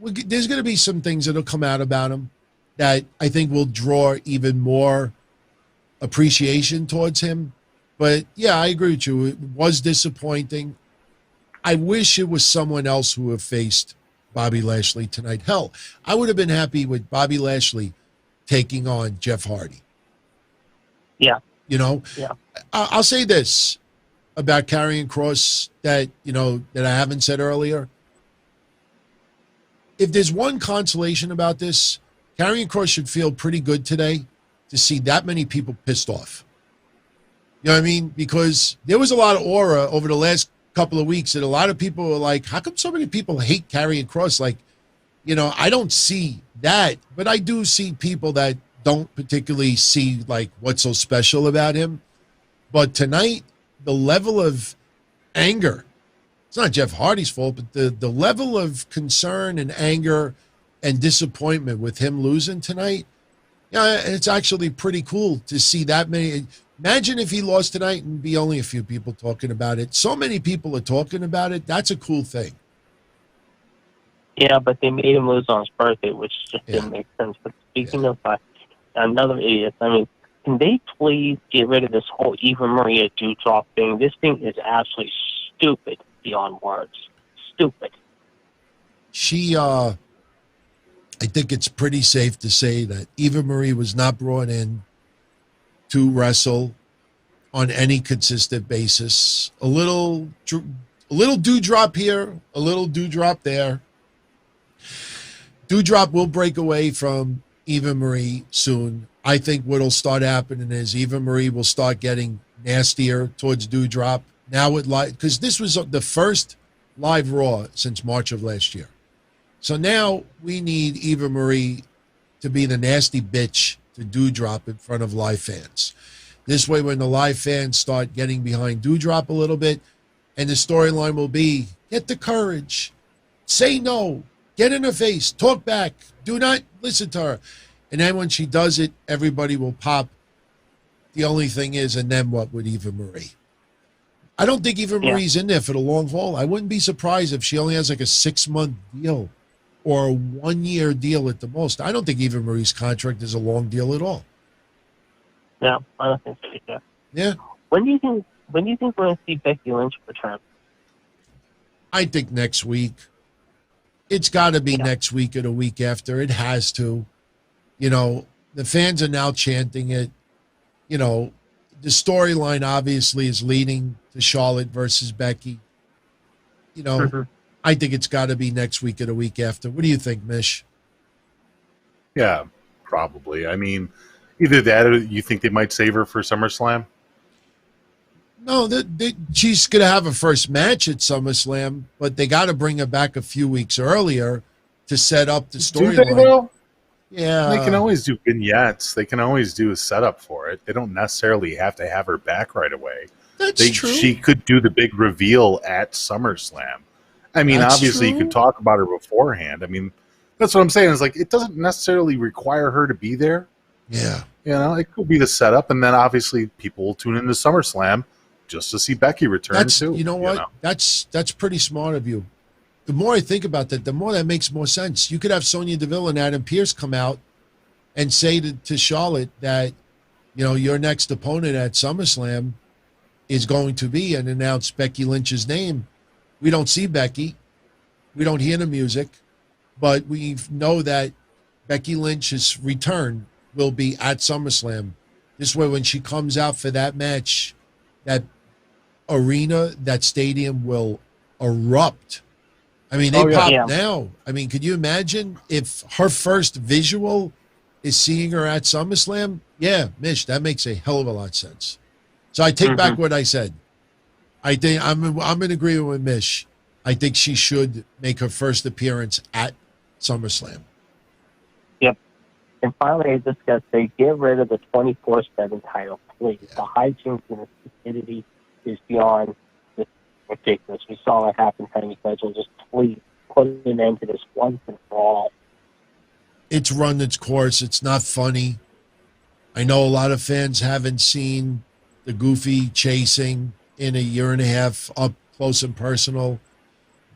going to be some things that'll come out about him that I think will draw even more appreciation towards him. But yeah, I agree with you. It was disappointing. I wish it was someone else who have faced Bobby Lashley tonight. Hell, I would have been happy with Bobby Lashley taking on Jeff Hardy. Yeah. Yeah. I'll say this about Karrion Kross that I haven't said earlier. If there's one consolation about this, Karrion Kross should feel pretty good today to see that many people pissed off. You know what I mean? Because there was a lot of aura over the last couple of weeks that a lot of people were like, how come so many people hate Karrion Kross? Like, I don't see that, but I do see people that don't particularly see like what's so special about him. But tonight, the level of anger, it's not Jeff Hardy's fault, but the level of concern and anger and disappointment with him losing tonight, it's actually pretty cool to see that many. Imagine if he lost tonight and be only a few people talking about it. So many people are talking about it. That's a cool thing. Yeah, but they made him lose on his birthday, which just didn't make sense. But speaking of another idiot, can they please get rid of this whole Eva Maria Doudrop thing? This thing is absolutely stupid beyond words. Stupid. I think it's pretty safe to say that Eva Marie was not brought in to wrestle on any consistent basis. A little dewdrop here, a little dewdrop there. Dewdrop will break away from Eva Marie soon. I think what'll start happening is Eva Marie will start getting nastier towards Dewdrop. Now because this was the first live Raw since March of last year. So now we need Eva Marie to be the nasty bitch to Dewdrop in front of live fans. This way, when the live fans start getting behind Dewdrop a little bit, and the storyline will be, get the courage, say no, get in her face, talk back, do not listen to her. And then when she does it, everybody will pop. The only thing is, and then what with Eva Marie? I don't think Eva Marie's in there for the long haul. I wouldn't be surprised if she only has like a 6-month deal or a 1-year deal at the most. I don't think Eva Marie's contract is a long deal at all. No, I don't think so either. Yeah. When do you think we're going to see Becky Lynch return? I think next week. It's got to be next week or the week after. It has to. The fans are now chanting it. You know, the storyline obviously is leading to Charlotte versus Becky. You know, I think it's got to be next week or the week after. What do you think, Mish? Yeah, probably. I mean, either that or you think they might save her for SummerSlam? No, she's going to have a first match at SummerSlam, but they got to bring her back a few weeks earlier to set up the storyline. Yeah. They can always do vignettes. They can always do a setup for it. They don't necessarily have to have her back right away. That's true. She could do the big reveal at SummerSlam. I mean, obviously, you could talk about her beforehand. I mean, that's what I'm saying. Is like, it doesn't necessarily require her to be there. Yeah. You know, it could be the setup, and then obviously people will tune into SummerSlam just to see Becky return too. You know what? That's pretty smart of you. The more I think about that, the more that makes more sense. You could have Sonya Deville and Adam Pearce come out and say to Charlotte that, you know, your next opponent at SummerSlam is going to be, and announce Becky Lynch's name. We don't see Becky. We don't hear the music, but we know that Becky Lynch's return will be at SummerSlam. This way, when she comes out for that match, that arena, that stadium will erupt. I mean, they pop now. I mean, could you imagine if her first visual is seeing her at SummerSlam? Yeah, Mish, that makes a hell of a lot of sense. So I take back what I said. I think I'm in agreement with Mish. I think she should make her first appearance at SummerSlam. Yep. And finally, I just got to say, get rid of the 24/7 title, please. The hijinks and the stupidity is beyond ridiculous. We saw it happen Tiny Federal. Just please put an end to this once and for all. It's run its course. It's not funny. I know a lot of fans haven't seen the goofy chasing in a year and a half up close and personal,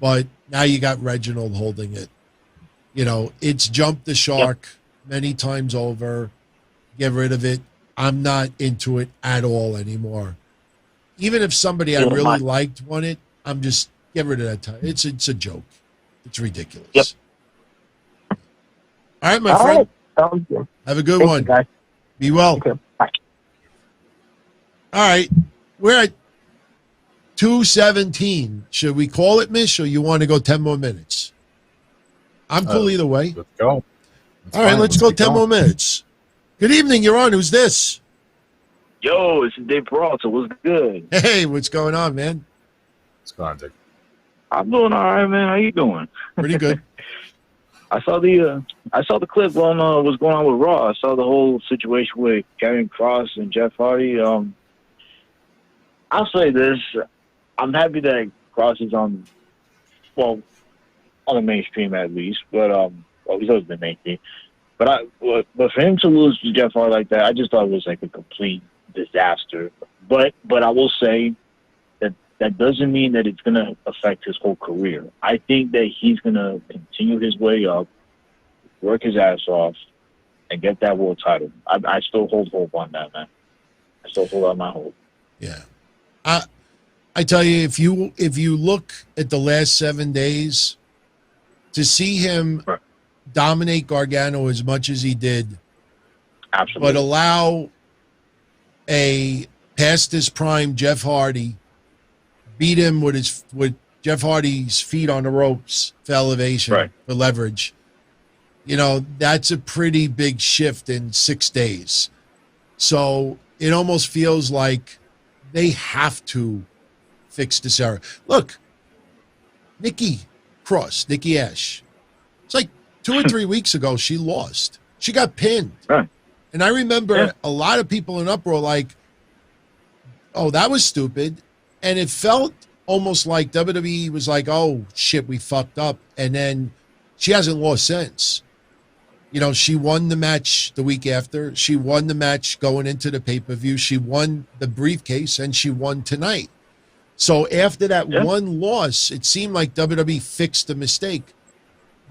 but now you got Reginald holding it. You know, it's jumped the shark many times over. Get rid of it. I'm not into it at all anymore. Even if somebody I really liked won it, I'm just get rid of that time. It's a joke. It's ridiculous. Yep. All right, my friend. Right. Have a good one. Guys. Be well. Okay. Bye. All right. We're at 2:17. Should we call it, Mish, or you want to go 10 more minutes? I'm cool either way. Let's go. All right, let's go 10 more minutes. Good evening. You're on. Who's this? Yo, it's Dave Peralta. What's good? Hey, what's going on, man? What's going on, Dick? I'm doing all right, man. How you doing? Pretty good. I saw the clip on what's going on with Raw. I saw the whole situation with Karrion Kross and Jeff Hardy. I'll say this: I'm happy that Kross is on the mainstream at least. But he's always been mainstream. But for him to lose to Jeff Hardy like that, I just thought it was like a complete disaster. But I will say that doesn't mean that it's going to affect his whole career. I think that he's going to continue his way up, work his ass off, and get that world title. I still hold hope on that, man. I still hold on my hope. Yeah. I tell you, if you look at the last 7 days, to see him dominate Gargano as much as he did, absolutely, but allow a past his prime Jeff Hardy beat him with Jeff Hardy's feet on the ropes for elevation, for leverage. You know, that's a pretty big shift in 6 days. So it almost feels like they have to fix this error. Look, Nikki A.S.H. It's like 2 or 3 weeks ago, she lost. She got pinned. Right. And I remember a lot of people in uproar like, oh, that was stupid. And it felt almost like WWE was like, oh, shit, we fucked up. And then she hasn't lost since. You know, she won the match the week after. She won the match going into the pay-per-view. She won the briefcase, and she won tonight. So after that one loss, it seemed like WWE fixed the mistake.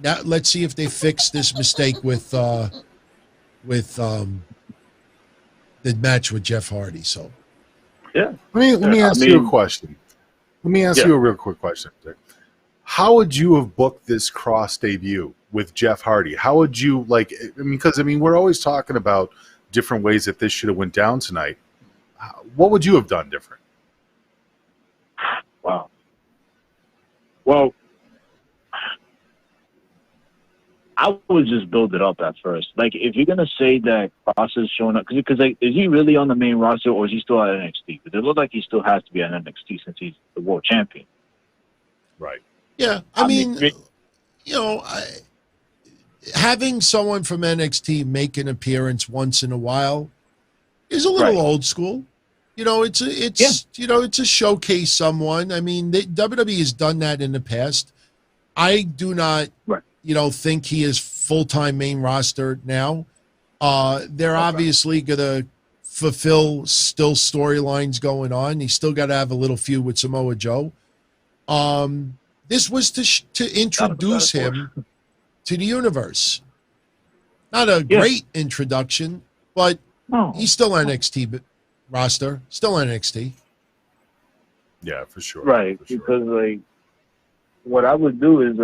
Now let's see if they fix this mistake with the match with Jeff Hardy. So yeah, let me ask you a question. Let me ask you a real quick question, Dick. How would you have booked this Kross debut? with Jeff Hardy? How would you like? Because we're always talking about different ways that this should have went down tonight. What would you have done different? Wow. Well, I would just build it up at first. Like, if you're gonna say that Kross is showing up, because like, is he really on the main roster or is he still at NXT? Because it looks like he still has to be at NXT since he's the world champion. Right. Yeah, I mean, having someone from NXT make an appearance once in a while is a little old school. It's a showcase someone. I mean, WWE has done that in the past. I do not, think he is full-time main roster now. They're obviously going to fulfill still storylines going on. He's still got to have a little feud with Samoa Joe. This was to introduce him to the universe. Not a great introduction, but he's still NXT roster, still NXT. Yeah, for sure. Right, because like what I would do is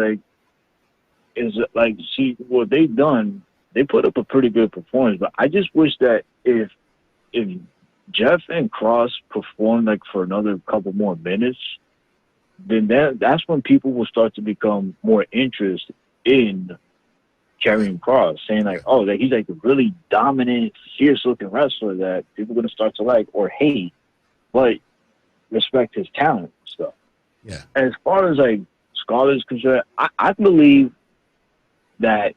see what they've done. They put up a pretty good performance, but I just wish that if Jeff and Kross performed like for another couple more minutes, then that's when people will start to become more interested in Karrion Kross, saying like, oh, that he's like a really dominant, fierce-looking wrestler that people are going to start to like or hate, but respect his talent and stuff. Yeah. As far as like Scarlett's concerned, I believe that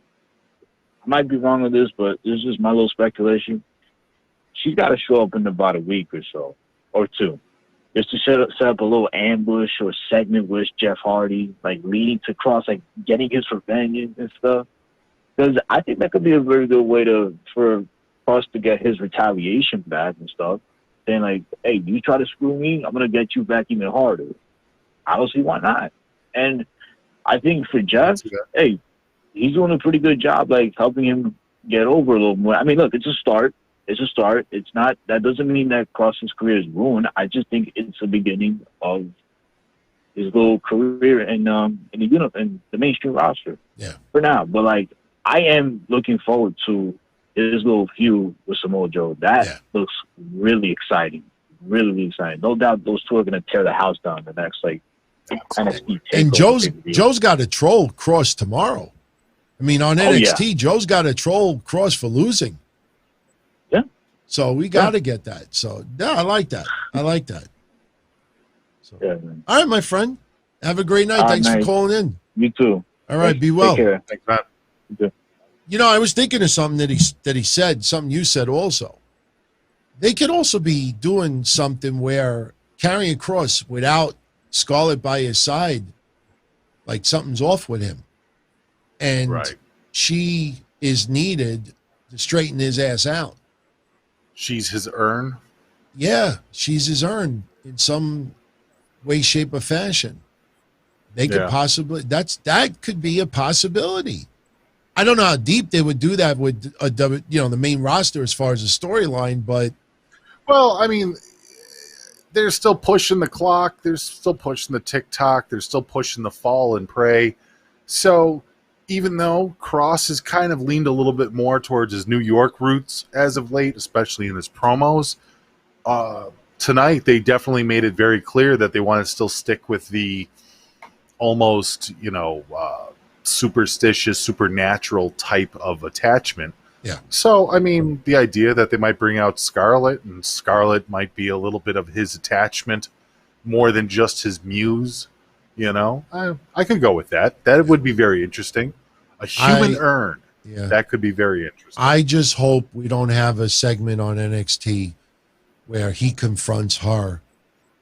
I might be wrong on this, but this is just my little speculation. She's got to show up in about a week or so, or two, just to set up a little ambush or segment with Jeff Hardy, like leading to Kross, like getting his revenge and stuff. Because I think that could be a very good way for Kross to get his retaliation back and stuff. Saying like, hey, you try to screw me, I'm going to get you back even harder. I don't see why not. And I think for Jeff, hey, he's doing a pretty good job, like helping him get over a little more. I mean, look, it's a start. It's not, that doesn't mean that Kross's career is ruined. I just think it's the beginning of his little career in the mainstream roster. Yeah. For now. But like, I am looking forward to his little feud with Samoa Joe. That looks really exciting. Really, really exciting. No doubt those two are going to tear the house down the next, like, NXT. And Joe's got to troll Kross tomorrow. I mean, on NXT, Joe's got to troll Kross for losing. Yeah. So we got to get that. So, yeah, I like that. So, all right, my friend. Have a great night. Thanks for calling in. You too. All right, be well. Take care. Thanks, Matt. I was thinking of something that he said, something you said also. They could also be doing something where Karrion Kross, without Scarlett by his side, like something's off with him. And she is needed to straighten his ass out. She's his urn? Yeah, she's his urn in some way, shape, or fashion. They could possibly, that could be a possibility. I don't know how deep they would do that with the main roster as far as the storyline, but well, I mean, they're still pushing the clock, they're still pushing the tick-tock, they're still pushing the fall and pray. So even though Kross has kind of leaned a little bit more towards his New York roots as of late, especially in his promos, tonight they definitely made it very clear that they want to still stick with the almost, superstitious, supernatural type of attachment. Yeah. So, I mean, the idea that they might bring out Scarlett, and Scarlett might be a little bit of his attachment more than just his muse, I could go with that. That would be very interesting. A human urn. Yeah. That could be very interesting. I just hope we don't have a segment on NXT where he confronts her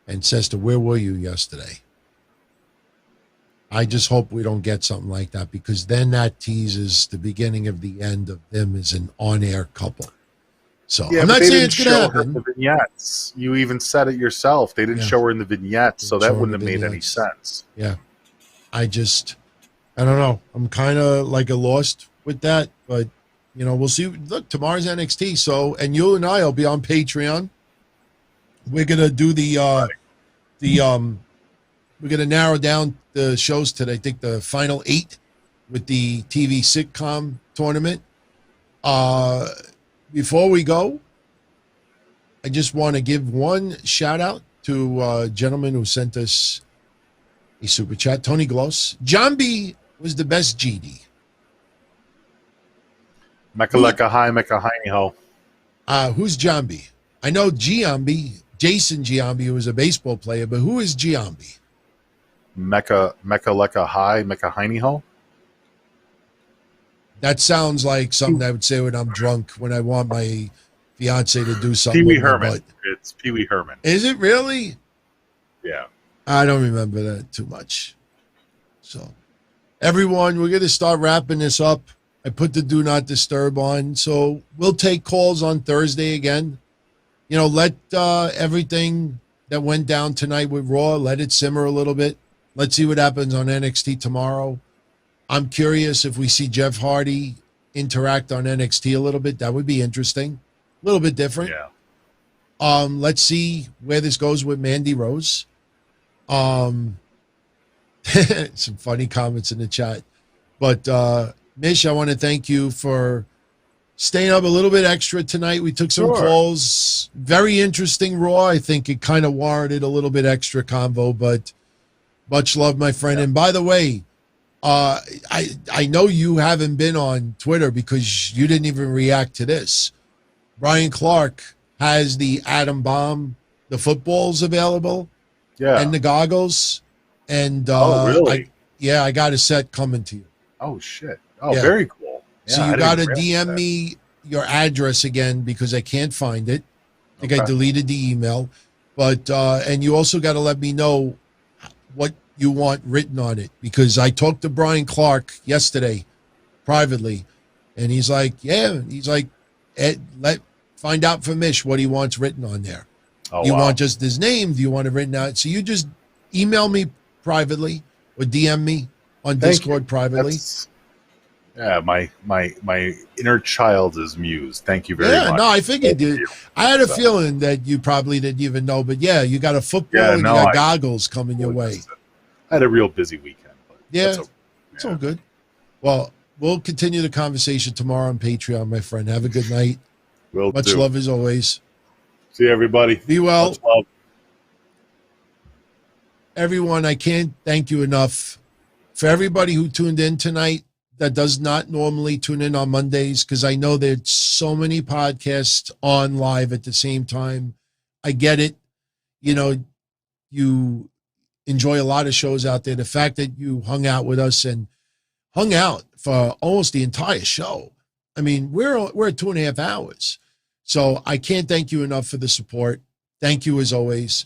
and says to, where were you yesterday? I just hope we don't get something like that, because then that teases the beginning of the end of them as an on-air couple. So I'm not saying it's going to happen. The vignettes. You even said it yourself. They didn't show her in the vignettes, so that wouldn't have made any sense. Yeah. I don't know. I'm kind of like lost with that, but we'll see. Look, tomorrow's NXT, so, and you and I will be on Patreon. We're going to do we're going to narrow down the shows today. I think the final 8 with the TV sitcom tournament. Before we go, I just want to give one shout out to a gentleman who sent us a super chat, Tony Gloss. John B was the best GD. Mekaleka hi, Mekahini ho. Who's Giambi? I know Giambi, Jason Giambi, who was a baseball player, but who is Giambi? Mekaleka hi, Mekahini ho. That sounds like something I would say when I'm drunk, when I want my fiance to do something. Pee Wee with my Herman. butt. It's Pee Wee Herman. Is it really? Yeah. I don't remember that too much. So, everyone, we're going to start wrapping this up. I put the do not disturb on. So, we'll take calls on Thursday again. You know, let everything that went down tonight with Raw, let it simmer a little bit. Let's see what happens on NXT tomorrow. I'm curious if we see Jeff Hardy interact on NXT a little bit. That would be interesting. A little bit different. Yeah. Let's see where this goes with Mandy Rose. Some funny comments in the chat. But Mish, I want to thank you for staying up a little bit extra tonight. We took some calls. Very interesting Raw. I think it kind of warranted a little bit extra convo, but much love, my friend. Yeah. And by the way, I know you haven't been on Twitter because you didn't even react to this. Brian Clark has the Atom Bomb, the footballs available, and the goggles. And really? I got a set coming to you. Oh shit! Oh, yeah. Very cool. Yeah, so you got to DM me your address again because I can't find it. I think I deleted the email, but and you also got to let me know what you want written on it, because I talked to Brian Clark yesterday privately, and he's like, find out from Mish what he wants written on there. Oh, do you want just his name? Do you want it written out? So you just email me privately or DM me on Discord privately. Yeah, my inner child is mused. Thank you very much. Yeah, no, I figured you. I had a feeling that you probably didn't even know, but yeah, you got a football and you got goggles coming your way. I had a real busy weekend. But it's all good. Well, we'll continue the conversation tomorrow on Patreon, my friend. Have a good night. Much love as always. See you, everybody. Be well. Much love. Everyone, I can't thank you enough for everybody who tuned in tonight that does not normally tune in on Mondays, because I know there's so many podcasts on live at the same time. I get it. You know, you enjoy a lot of shows out there. The fact that you hung out with us and hung out for almost the entire show. I mean, we're at 2.5 hours. So I can't thank you enough for the support. Thank you as always.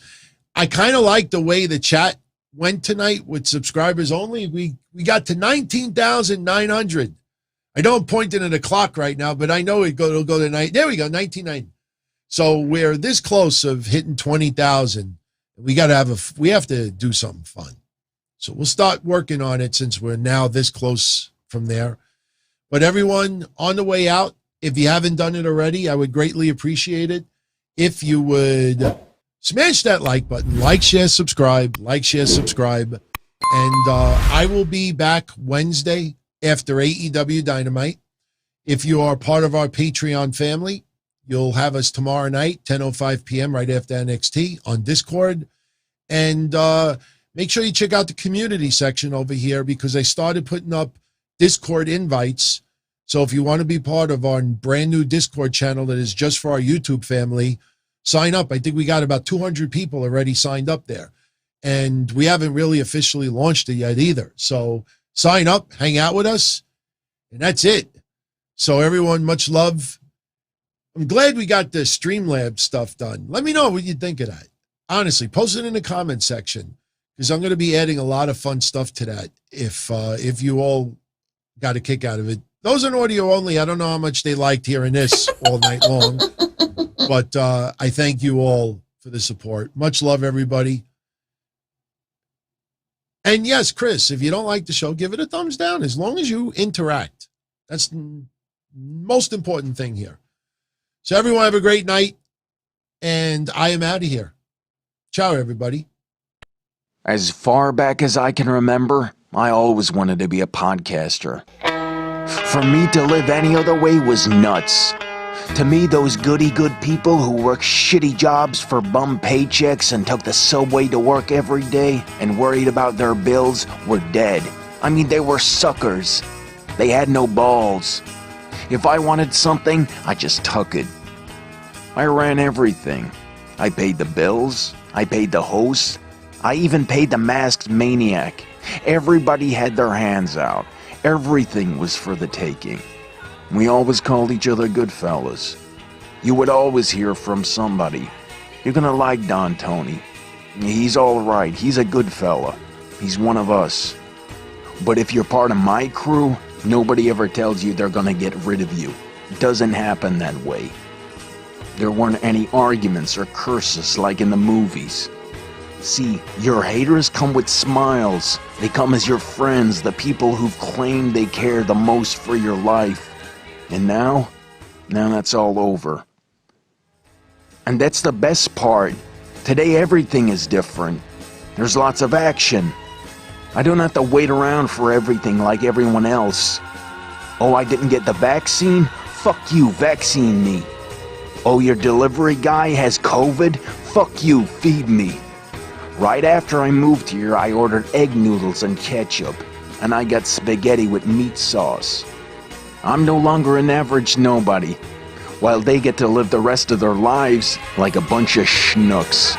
I kind of like the way the chat went tonight with subscribers only. We got to 19,900. I know I'm pointing at a clock right now, but I know it'll go to night. There we go, 1990. So we're this close of hitting 20,000. We have to do something fun. So we'll start working on it since we're now this close from there. But everyone on the way out, if you haven't done it already, I would greatly appreciate it if you would smash that like button, like, share, subscribe. And I will be back Wednesday after AEW Dynamite. If you are part of our Patreon family, you'll have us tomorrow night, 10:05 p.m., right after NXT on Discord. And make sure you check out the community section over here, because I started putting up Discord invites. So if you want to be part of our brand new Discord channel that is just for our YouTube family, sign up. I think we got about 200 people already signed up there. And we haven't really officially launched it yet either. So sign up, hang out with us, and that's it. So everyone, much love. I'm glad we got the Streamlabs stuff done. Let me know what you think of that. Honestly, post it in the comment section, because I'm going to be adding a lot of fun stuff to that if you all got a kick out of it. Those are audio only. I don't know how much they liked hearing this all night long, but I thank you all for the support. Much love, everybody. And yes, Chris, if you don't like the show, give it a thumbs down, as long as you interact. That's the most important thing here. So everyone have a great night, and I am out of here. Ciao, everybody. As far back as I can remember, I always wanted to be a podcaster. For me to live any other way was nuts. To me, those goody-good people who worked shitty jobs for bum paychecks and took the subway to work every day and worried about their bills were dead. I mean, they were suckers. They had no balls. If I wanted something, I just took it. I ran everything. I paid the bills. I paid the host. I even paid the masked maniac. Everybody had their hands out. Everything was for the taking. We always called each other good fellas. You would always hear from somebody. You're gonna like Don Tony. He's all right. He's a good fella. He's one of us. But if you're part of my crew, nobody ever tells you they're gonna get rid of you. It doesn't happen that way. There weren't any arguments or curses like in the movies. See, your haters come with smiles. They come as your friends, the people who've claimed they care the most for your life. And now that's all over. And that's the best part. Today everything is different. There's lots of action. I don't have to wait around for everything like everyone else. Oh, I didn't get the vaccine? Fuck you, vaccine me. Oh, your delivery guy has COVID? Fuck you, feed me. Right after I moved here, I ordered egg noodles and ketchup, and I got spaghetti with meat sauce. I'm no longer an average nobody, while they get to live the rest of their lives like a bunch of schnooks.